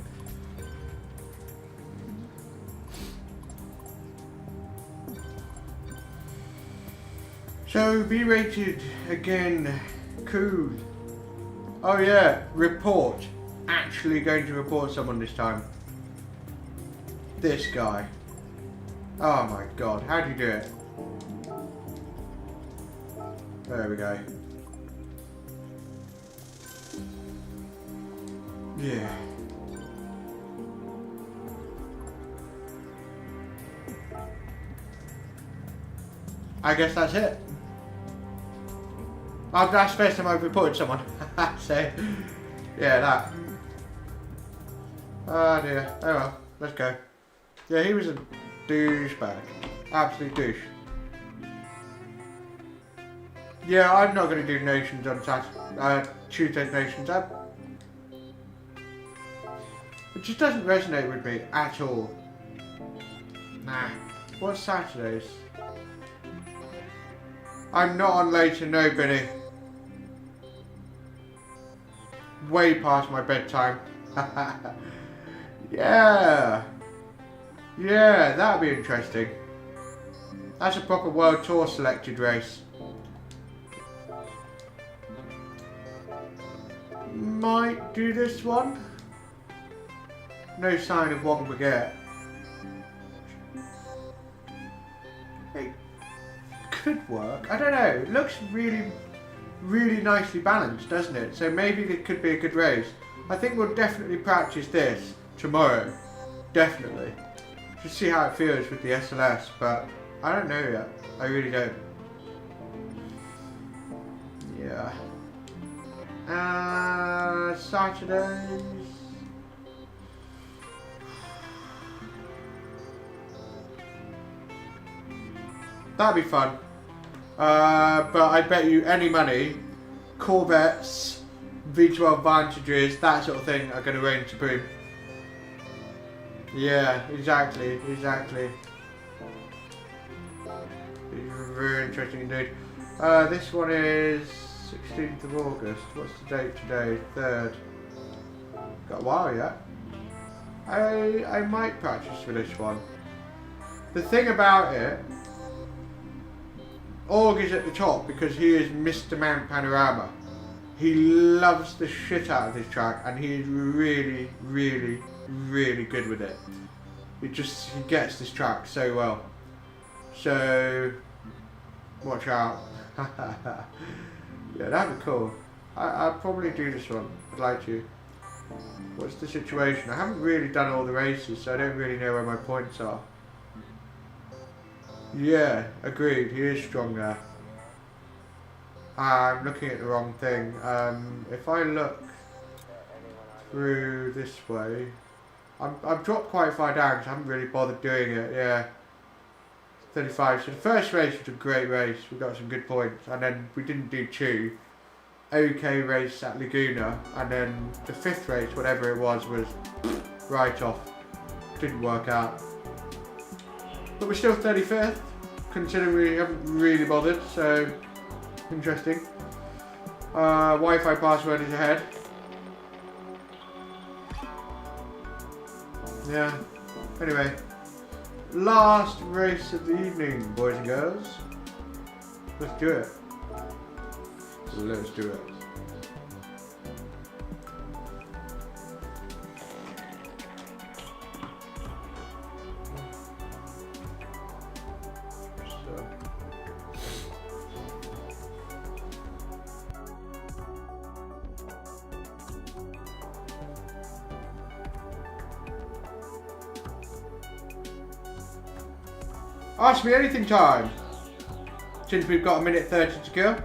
So be rated again. Cool. Oh yeah, report. Actually going to report someone this time. This guy. Oh my god, how do you do it? There we go. Yeah. I guess that's it. Oh, that's the first time I've reported someone. So, yeah, that. Oh dear. Oh well, let's go. Yeah, he was a douchebag. Absolute douche. Yeah, I'm not going to do Nations on Saturday, Tuesday's Nations. It just doesn't resonate with me at all. Nah. What's Saturdays? I'm not on later, no, Benny. Way past my bedtime. Yeah. Yeah, that'd be interesting. That's a proper World Tour selected race. Might do this one. No sign of one baguette. It could work. I don't know. It looks really nicely balanced, doesn't it? So maybe it could be a good race. I think we'll definitely practice this tomorrow. definitely. Just see how it feels with the SLS, but I don't know yet. I really don't. Yeah. Saturdays. That'd be fun. But I bet you any money, Corvettes, V12 Vantages, that sort of thing are going to reign supreme. Yeah, exactly. It's very interesting indeed. This one is 16th of August. What's the date today? 3rd. Got a while yet. I might practice for this one. The thing about it, Org is at the top because he is Mr. Mount Panorama. He loves the shit out of this track and he is really, really, really good with it. He gets this track so well. So, watch out. Yeah, that'd be cool. I'll probably do this one. I'd like to. What's the situation? I haven't really done all the races, so I don't really know where my points are. Yeah, agreed. He is strong there. I'm looking at the wrong thing. If I look through this way, I've dropped quite far down because I haven't really bothered doing it. Yeah, 35. So the first race was a great race. We got some good points, and then we didn't do two. Okay race at Laguna, and then the 5th race, whatever it was right off. Didn't work out. But we're still 35th, considering we haven't really bothered, so interesting. Wi-Fi password is ahead. Yeah, anyway. Last race of the evening, boys and girls. Let's do it. Let's do it. Ask me anything time, since we've got 1:30 to go.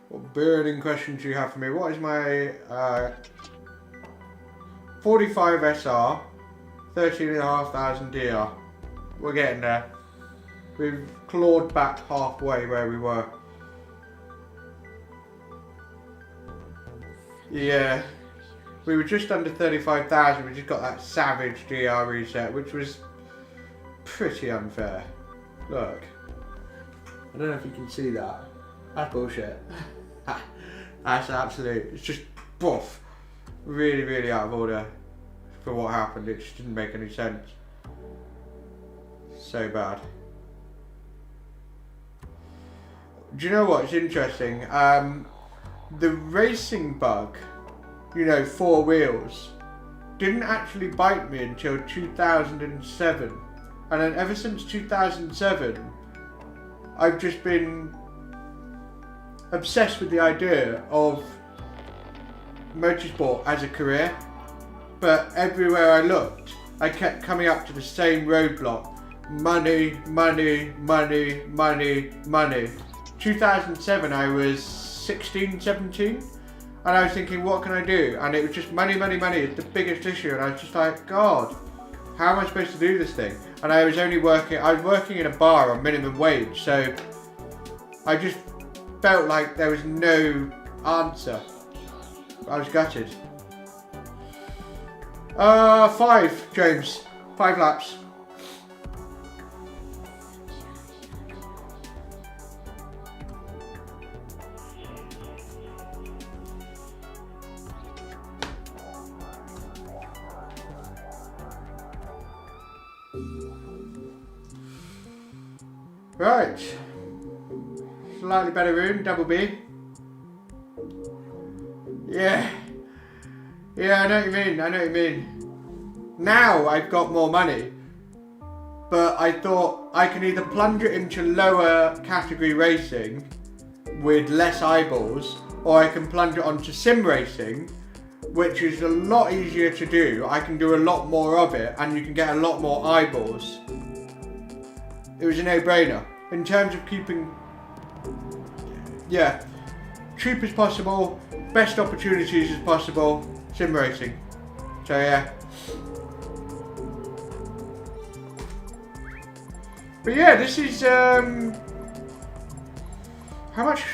What burning questions do you have for me? What is my 45 SR, 13,500 DR? We're getting there. We've clawed back halfway where we were. Yeah, we were just under 35,000. We just got that savage GR reset, which was pretty unfair. Look, I don't know if you can see that. That's bullshit. That's absolute. It's just buff. Really, really out of order for what happened. It just didn't make any sense. So bad. Do you know what's interesting? The racing bug, you know, 4 wheels, didn't actually bite me until 2007. And then ever since 2007, I've just been obsessed with the idea of motorsport as a career. But everywhere I looked, I kept coming up to the same roadblock. Money, money, money, money, money. 2007 I was 16, 17 and I was thinking, what can I do? And it was just money, money, money. It's the biggest issue, and I was just like, God, how am I supposed to do this thing? And I was working in a bar on minimum wage, so I just felt like there was no answer. I was gutted. 5, James. 5 laps. Right, slightly better room, double B. Yeah, I know what you mean, Now I've got more money. but I thought I can either plunge it into lower category racing with less eyeballs, or I can plunge it onto sim racing, which is a lot easier to do. I can do a lot more of it and you can get a lot more eyeballs. It was a no-brainer in terms of keeping, yeah, cheap as possible, best opportunities as possible, sim racing. So yeah. But yeah, this is how much?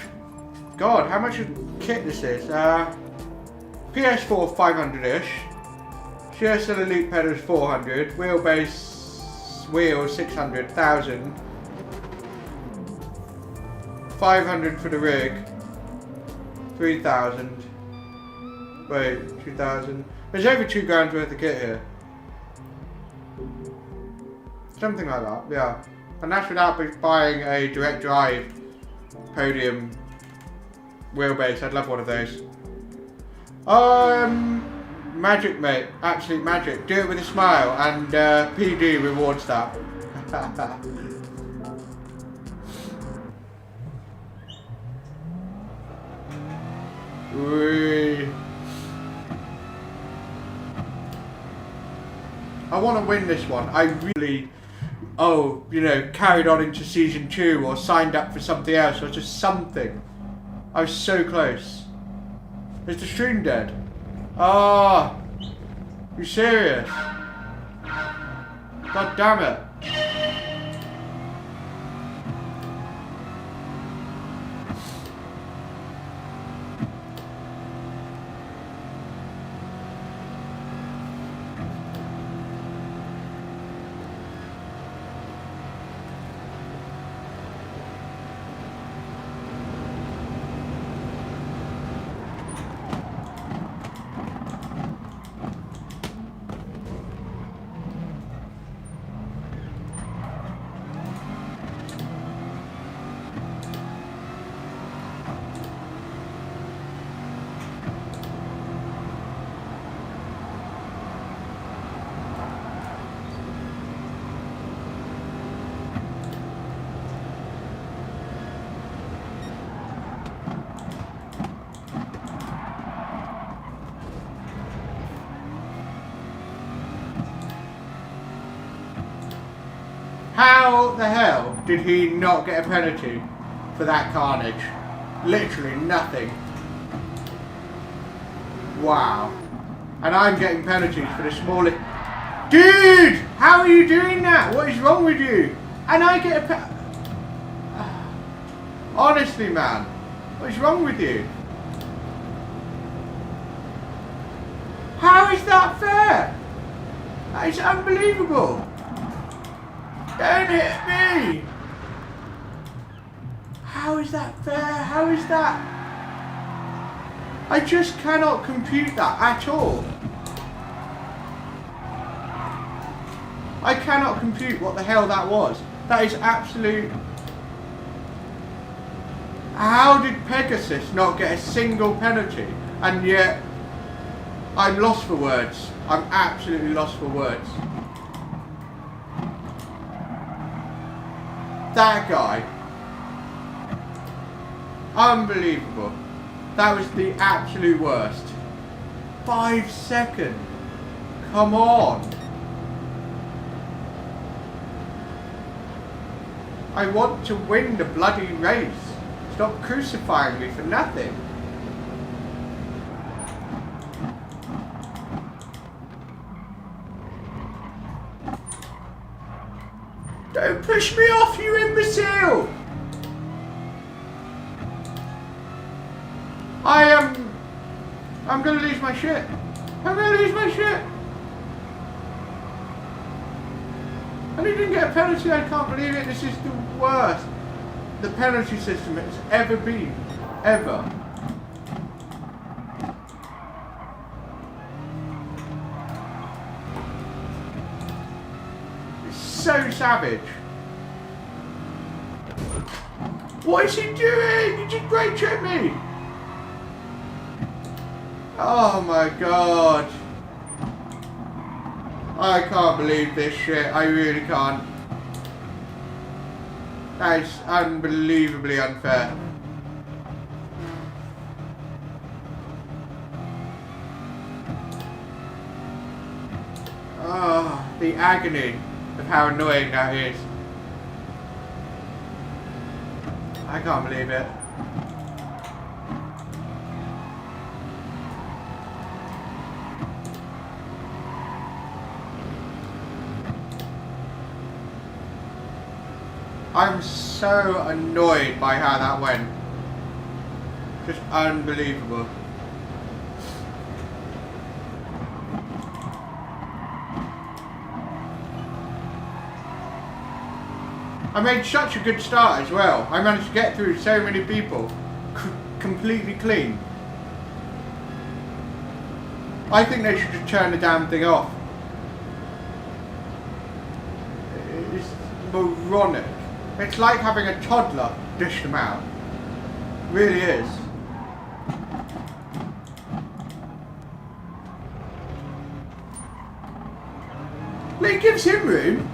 God, how much of kit this is? PS4 500-ish. CSL Elite pedals 400. Wheelbase wheels 600,000. 500 for the rig. 3,000. Wait, 2,000. There's over £2,000 worth of kit here. Something like that, yeah. And that's without buying a direct drive podium wheelbase. I'd love one of those. Magic, mate. Absolute magic. Do it with a smile, and PD rewards that. I want to win this one. I really, carried on into season 2 or signed up for something else or just something. I was so close. Is the stream dead? Ah, you serious? God damn it. How the hell did he not get a penalty for that Carnage? Literally nothing. Wow. And I'm getting penalties for the smallest... Dude! How are you doing that? What is wrong with you? And I get a Honestly, man. What is wrong with you? How is that fair? That is unbelievable. Don't hit me! How is that fair? How is that? I just cannot compute that at all. I cannot compute what the hell that was. That is absolute... How did Pegasus not get a single penalty? And yet, I'm lost for words. I'm absolutely lost for words. That guy. Unbelievable. That was the absolute worst. 5 seconds. Come on. I want to win the bloody race. Stop crucifying me for nothing. Don't push me off, you imbecile! I'm gonna lose my shit. I'm gonna lose my shit. And he didn't get a penalty, I can't believe it. This is the worst the penalty system has ever been. Ever. It's so savage. What is he doing? He just brake checked me. Oh my god. I can't believe this shit. I really can't. That is unbelievably unfair. Oh, the agony of how annoying that is. I can't believe it. I'm so annoyed by how that went. Just unbelievable. I made such a good start as well. I managed to get through so many people completely clean. I think they should just turn the damn thing off. It's moronic. It's like having a toddler dish them out. It really is. It gives him room.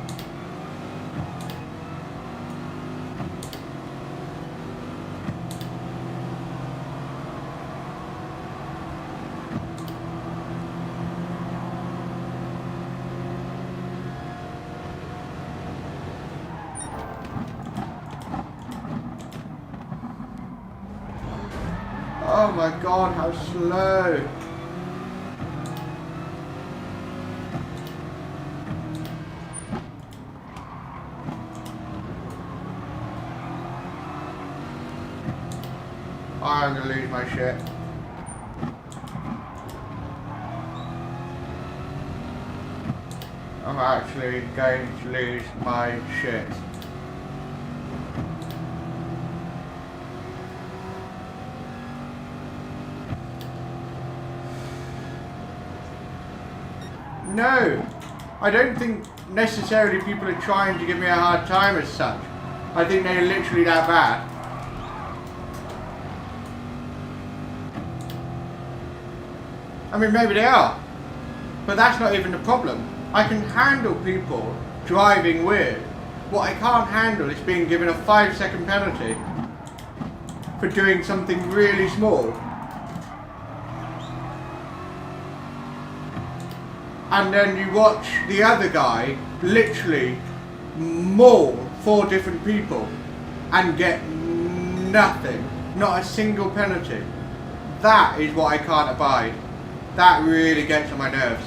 Oh my god, how slow. I'm gonna lose my shit. I'm actually going to lose my shit. No, I don't think necessarily people are trying to give me a hard time as such. I think they're literally that bad. I mean, maybe they are, but that's not even the problem. I can handle people driving weird. What I can't handle is being given a 5-second penalty for doing something really small. And then you watch the other guy literally maul 4 different people and get nothing, not a single penalty. That is what I can't abide. That really gets on my nerves.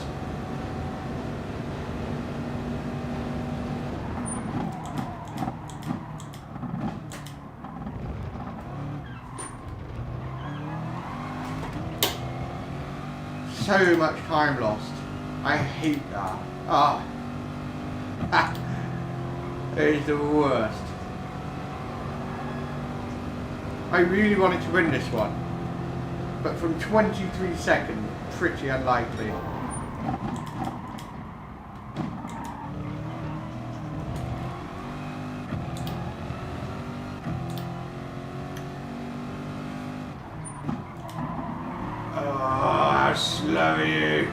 So much time lost. I hate that. Ah. It is the worst. I really wanted to win this one, but from 23 seconds, pretty unlikely. Oh, how slow are you?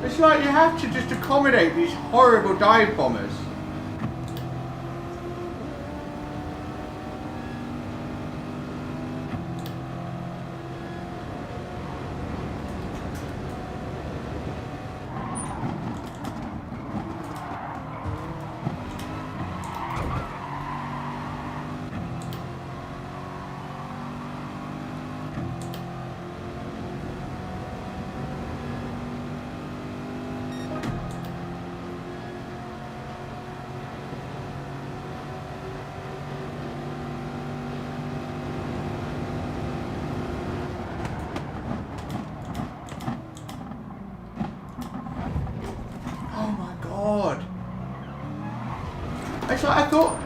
It's like you have to just accommodate these horrible dive bombers. It's like I thought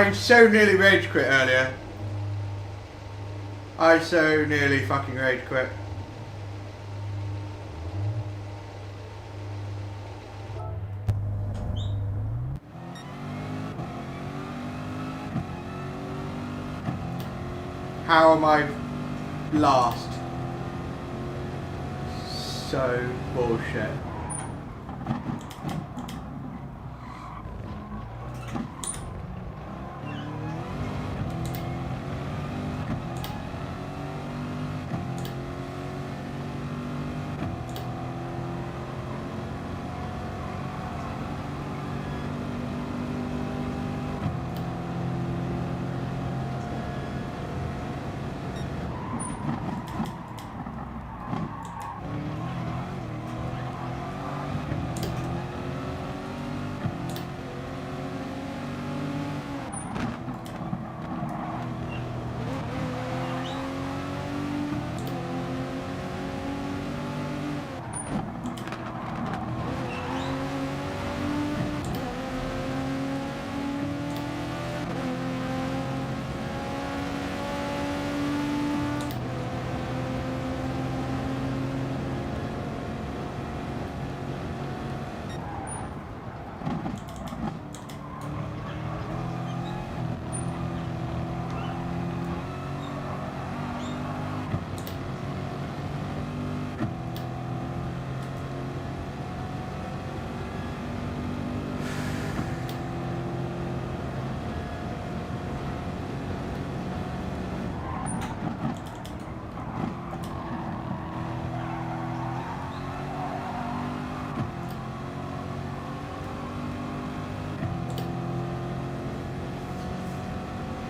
I so nearly rage quit earlier. I so nearly fucking rage quit. How am I last? So bullshit.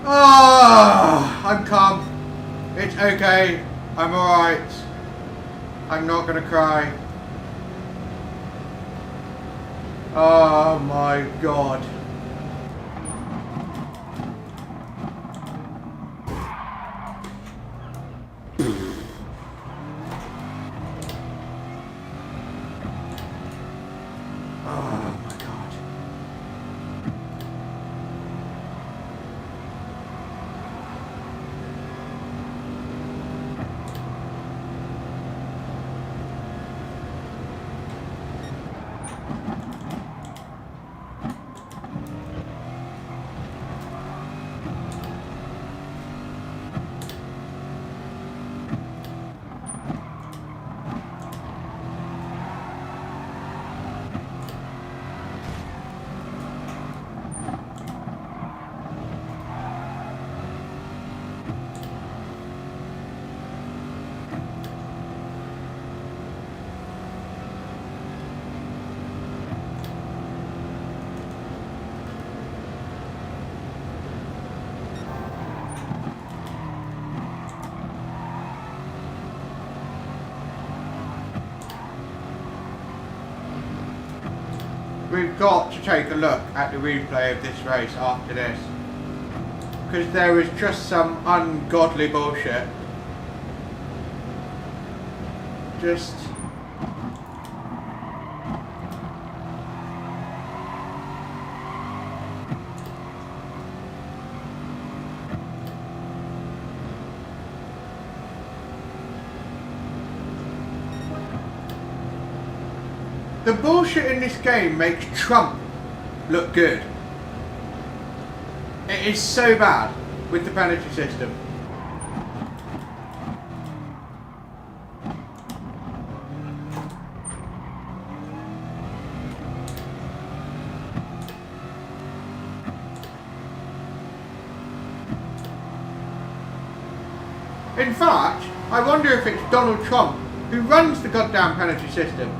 Oh, I'm calm. It's okay. I'm alright. I'm not gonna cry. Oh my god. Oh my god. We've got to take a look at the replay of this race after this, because there was just some ungodly bullshit. Just the bullshit in this game makes Trump look good. It is so bad with the penalty system. In fact, I wonder if it's Donald Trump who runs the goddamn penalty system.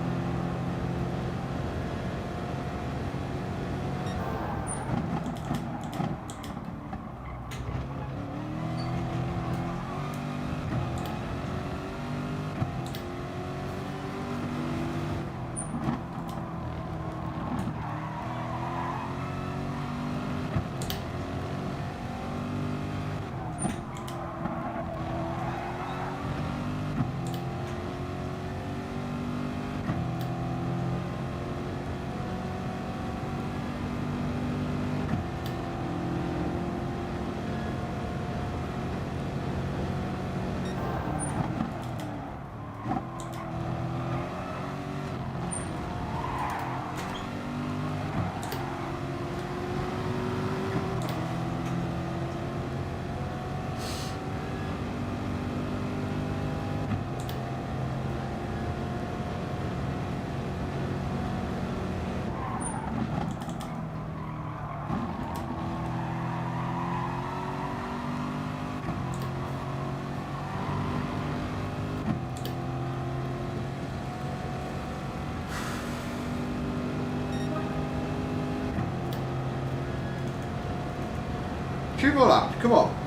2 more laps, come on.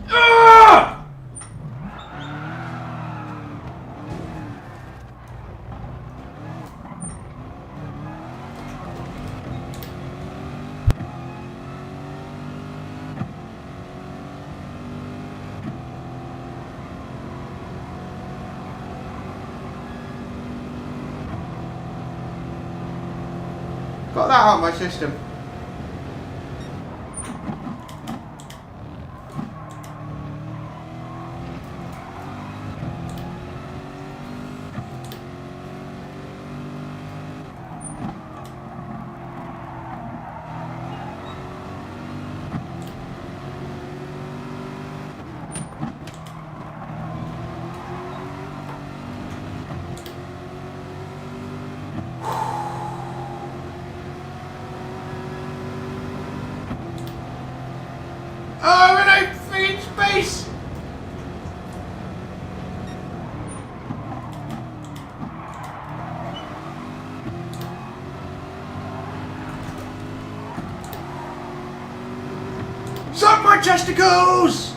Ah! Got that out of my system. Oh, and I'm free in space! Suck my testicles!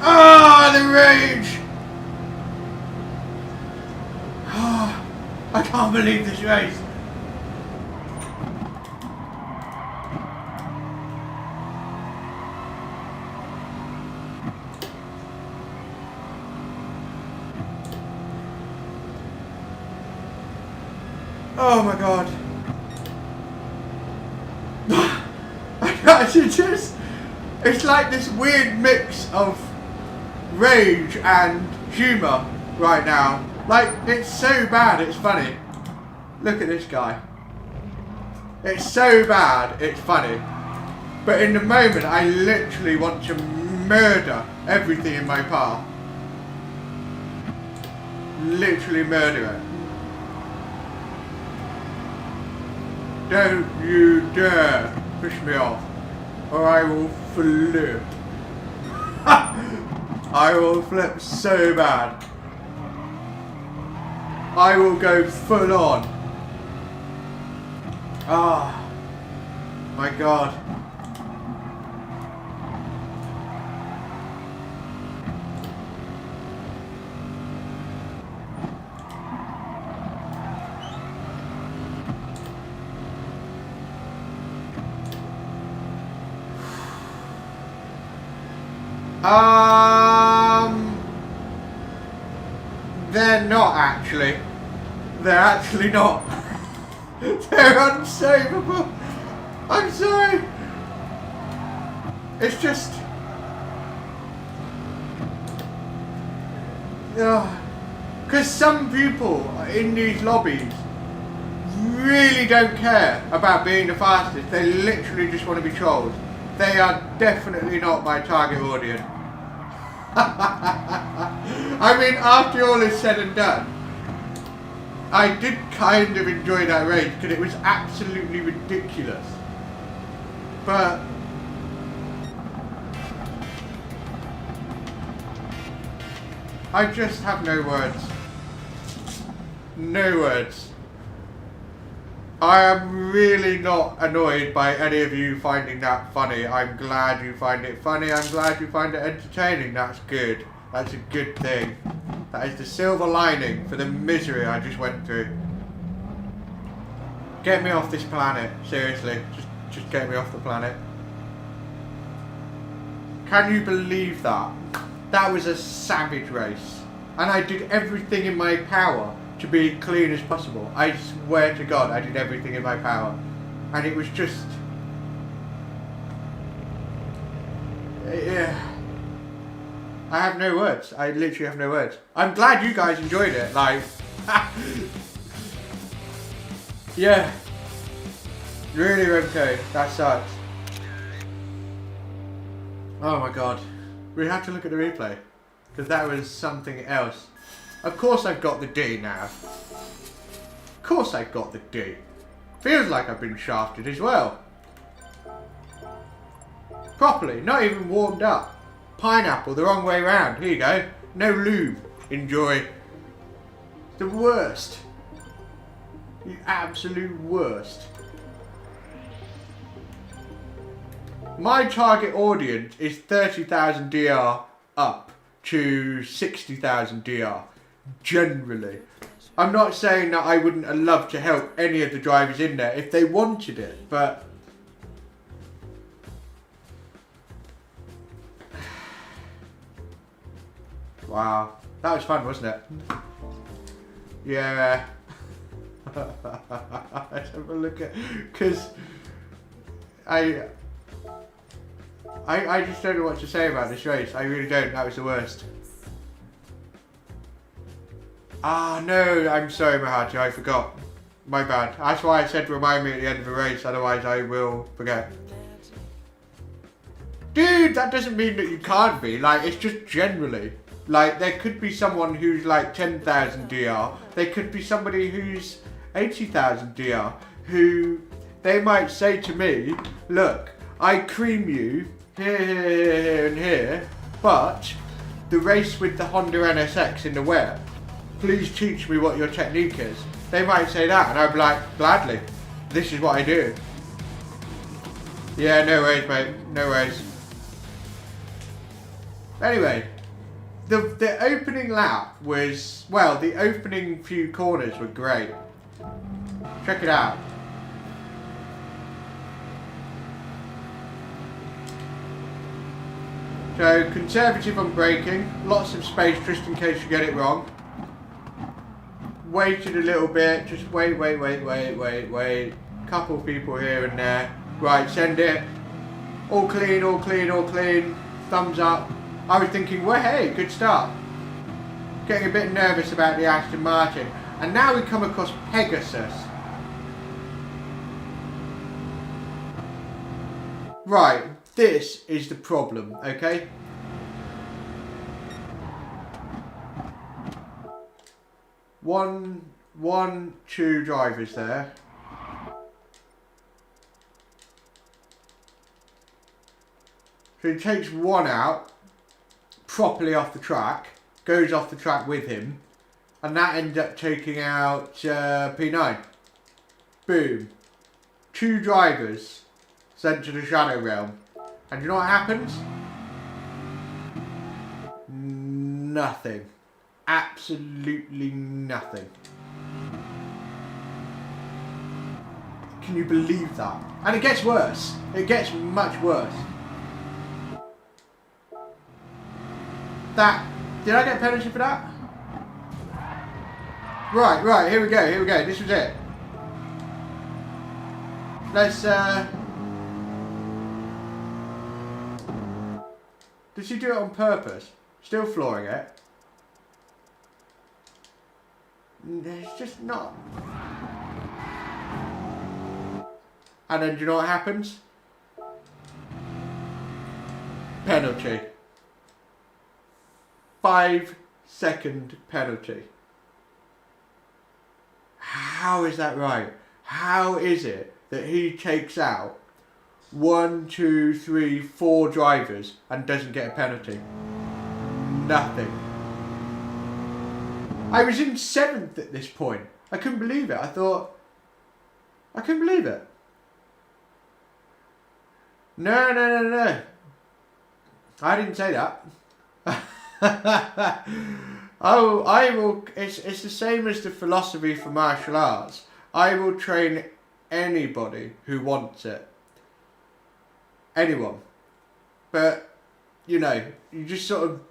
Ah, the rage! Ah, I can't believe this race. Oh my god. It's like this weird mix of rage and humour right now. Like, it's so bad, it's funny. Look at this guy. It's so bad, it's funny. But in the moment, I literally want to murder everything in my path. Literally murder it. Don't you dare push me off, or I will flip. I will flip so bad. I will go full on. Ah, my god. They're not actually. They're actually not. They're unsavable. I'm sorry. It's just... Because some people in these lobbies really don't care about being the fastest. They literally just want to be trolled. They are definitely not my target audience. I mean, after all is said and done, I did kind of enjoy that race because it was absolutely ridiculous. But I just have no words. No words. I am really not annoyed by any of you finding that funny. I'm glad you find it funny. I'm glad you find it entertaining. That's good. That's a good thing. That is the silver lining for the misery I just went through. Get me off this planet. Seriously. Just get me off the planet. Can you believe that? That was a savage race. And I did everything in my power to be clean as possible. I swear to God, I did everything in my power. And it was just... yeah. I have no words. I literally have no words. I'm glad you guys enjoyed it. Like... yeah. Really, okay. That sucks. Oh my God. We have to look at the replay. Because that was something else. Of course I've got the D now. Of course I've got the D. Feels like I've been shafted as well. Properly, not even warmed up. Pineapple the wrong way round. Here you go. No lube. enjoy. The worst. The absolute worst. My target audience is 30,000 DR up to 60,000 DR, generally. I'm not saying that I wouldn't have loved to help any of the drivers in there if they wanted it, but... Wow, that was fun, wasn't it? Yeah. Let's have a look at... Because... I just don't know what to say about this race. I really don't. That was the worst. Ah, no. I'm sorry, Mahaji. I forgot. My bad. That's why I said remind me at the end of the race. Otherwise, I will forget. Dude, that doesn't mean that you can't be. Like, it's just generally. Like, there could be someone who's like 10,000 DR. There could be somebody who's 80,000 DR. Who, they might say to me, look, I cream you here, and here, but the race with the Honda NSX in the wet, please teach me what your technique is. They might say that, and I'd be like, gladly, this is what I do. Yeah, no worries, mate, no worries. Anyway, the opening lap was, well, the opening few corners were great. Check it out. So, conservative on braking, lots of space just in case you get it wrong. Waited a little bit, just wait. Couple people here and there. Right, send it. All clean, all clean, all clean. Thumbs up. I was thinking, well, hey, good start. Getting a bit nervous about the Aston Martin. And now we come across Pegasus. Right. This is the problem, okay? Two drivers there. So he takes one out, properly off the track, goes off the track with him, and that ends up taking out P9. Boom. Two drivers sent to the Shadow Realm. And you know what happens? Nothing. Absolutely nothing. Can you believe that? And it gets worse. It gets much worse. That... Did I get a penalty for that? Right, here we go, this was it. Let's, Did she do it on purpose? Still flooring it? It's just not. And then do you know what happens? Penalty. 5-second penalty. How is that right? How is it that he takes out 1, 2, 3, 4 drivers and doesn't get a penalty? Nothing. I was in 7th at this point. I couldn't believe it. I thought, I couldn't believe it. No. I didn't say that. Oh, I will. It's the same as the philosophy for martial arts. I will train anybody who wants it. Anyone. But, you know, you just sort of,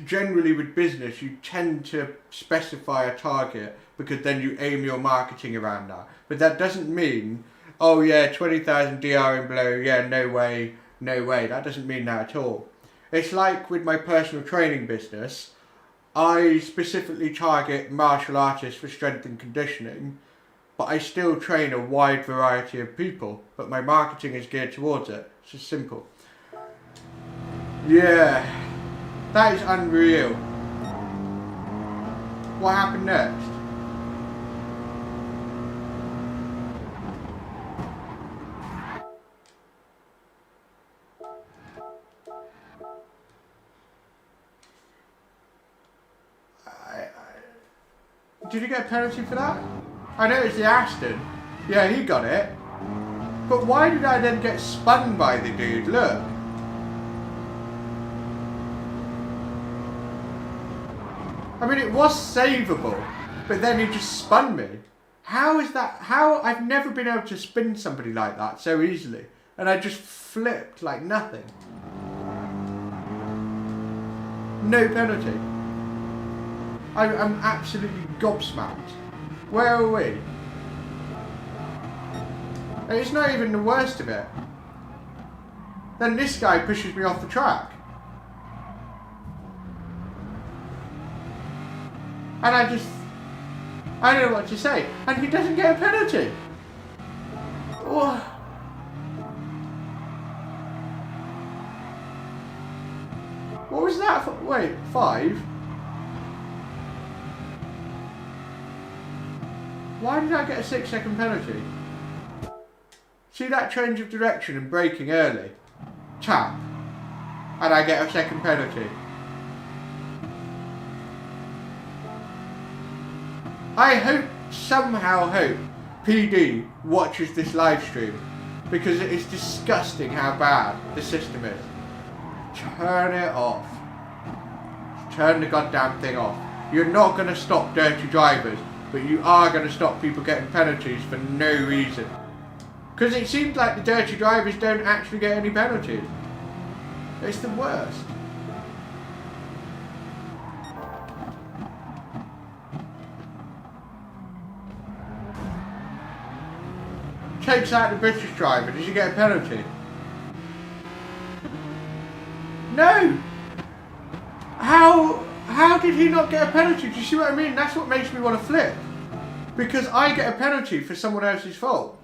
generally with business, you tend to specify a target because then you aim your marketing around that. But that doesn't mean, oh yeah, 20,000 DR in below, yeah, no way. That doesn't mean that at all. It's like with my personal training business, I specifically target martial artists for strength and conditioning, but I still train a wide variety of people, but my marketing is geared towards it. It's just simple. Yeah, that is unreal. What happened next? Did he get a penalty for that? I know it's the Aston. Yeah, he got it. But why did I then get spun by the dude? Look. I mean, it was savable, but then he just spun me. How is that? How? I've never been able to spin somebody like that so easily. And I just flipped like nothing. No penalty. I'm absolutely gobsmacked. Where are we? And it's not even the worst of it. Then this guy pushes me off the track. And I don't know what to say. And he doesn't get a penalty. Oh. What was that for? Wait, 5? Why did I get a 6-second penalty? See that change of direction and braking early? Tap. And I get a second penalty. I somehow hope PD watches this live stream, because it is disgusting how bad the system is. Turn it off. Turn the goddamn thing off. You're not going to stop dirty drivers, but you are going to stop people getting penalties for no reason. Because it seems like the dirty drivers don't actually get any penalties. It's the worst. Takes out the British driver, does he get a penalty? No! How did he not get a penalty? Do you see what I mean? That's what makes me want to flip. Because I get a penalty for someone else's fault.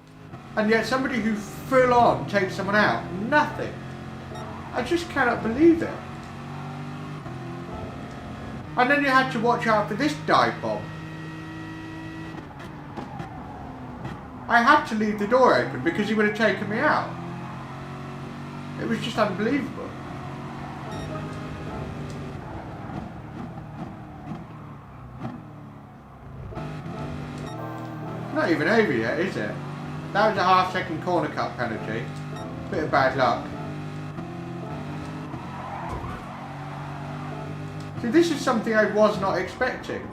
And yet somebody who full on takes someone out, nothing. I just cannot believe it. And then you had to watch out for this dive bomb. I had to leave the door open because he would have taken me out. It was just unbelievable. Not even over yet, is it? That was a half-second corner cut penalty. Bit of bad luck. See, this is something I was not expecting.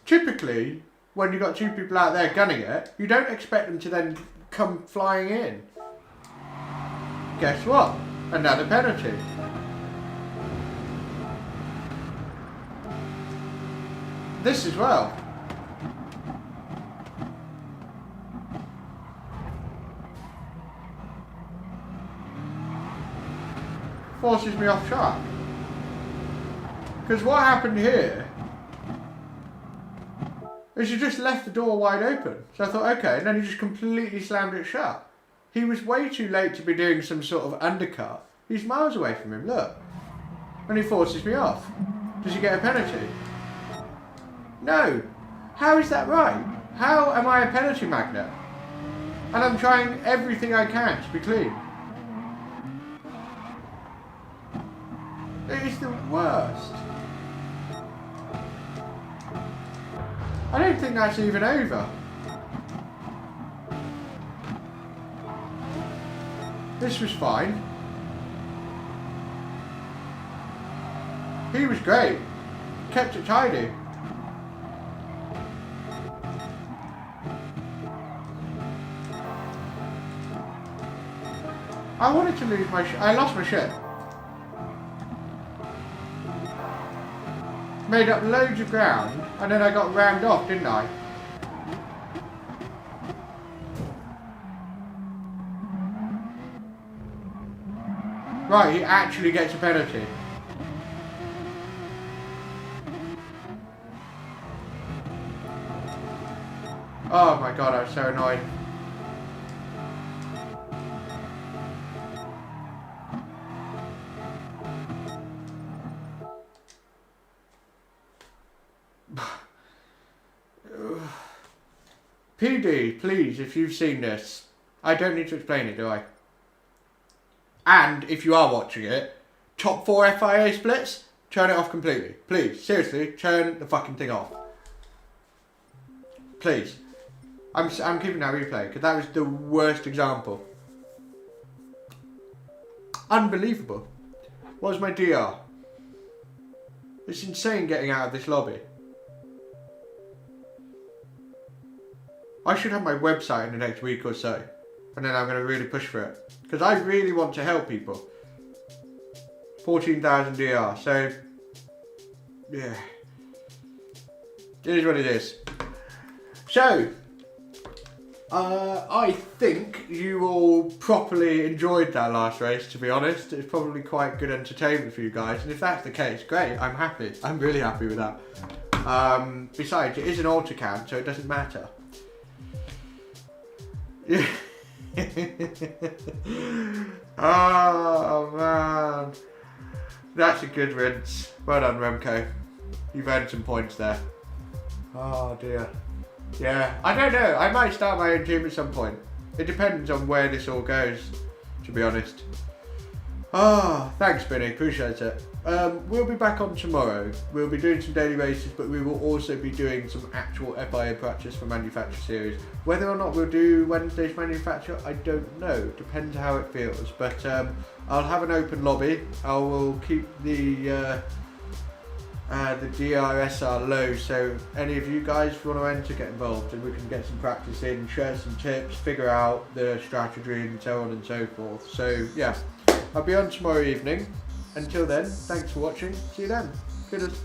Typically, when you've got two people out there gunning it, you don't expect them to then come flying in. Guess what? Another penalty. This as well. Forces me off track. Because what happened here is you just left the door wide open. So I thought, okay, and then he just completely slammed it shut. He was way too late to be doing some sort of undercut. He's miles away from him, look. And he forces me off. Does he get a penalty? No. How is that right? How am I a penalty magnet? And I'm trying everything I can to be clean. It is the worst. I don't think that's even over. This was fine. He was great. Kept it tidy. I wanted to lose my I lost my shit. Made up loads of ground, and then I got rammed off, didn't I? Right, he actually gets a penalty. Oh my god, I was so annoyed. PD, please, if you've seen this, I don't need to explain it, do I? And if you are watching it, top 4 FIA splits, turn it off completely. Please, seriously, turn the fucking thing off. Please. I'm keeping that replay because that was the worst example. Unbelievable. What was my DR? It's insane getting out of this lobby. I should have my website in the next week or so. And then I'm going to really push for it. Because I really want to help people. 14,000 DR. So, yeah. It is what it is. So, I think you all properly enjoyed that last race, to be honest. It's probably quite good entertainment for you guys. And if that's the case, great. I'm happy. I'm really happy with that. Besides, it is an autocam, so it doesn't matter. Oh man, that's a good rinse. Well done, Remco. You've earned some points there. Oh dear. Yeah, I don't know. I might start my own team at some point. It depends on where this all goes, to be honest. Oh, thanks, Benny. Appreciate it. We'll be back on tomorrow. We'll be doing some daily races, but we will also be doing some actual FIA practice for manufacturer series. Whether or not we'll do Wednesday's manufacturer, I don't know. Depends how it feels. But I'll have an open lobby. I will keep the DRSR low, so any of you guys want to enter, get involved, and we can get some practice in, share some tips, figure out the strategy, and so on and so forth. So yeah, I'll be on tomorrow evening. Until then, thanks for watching. See you then. Goodness.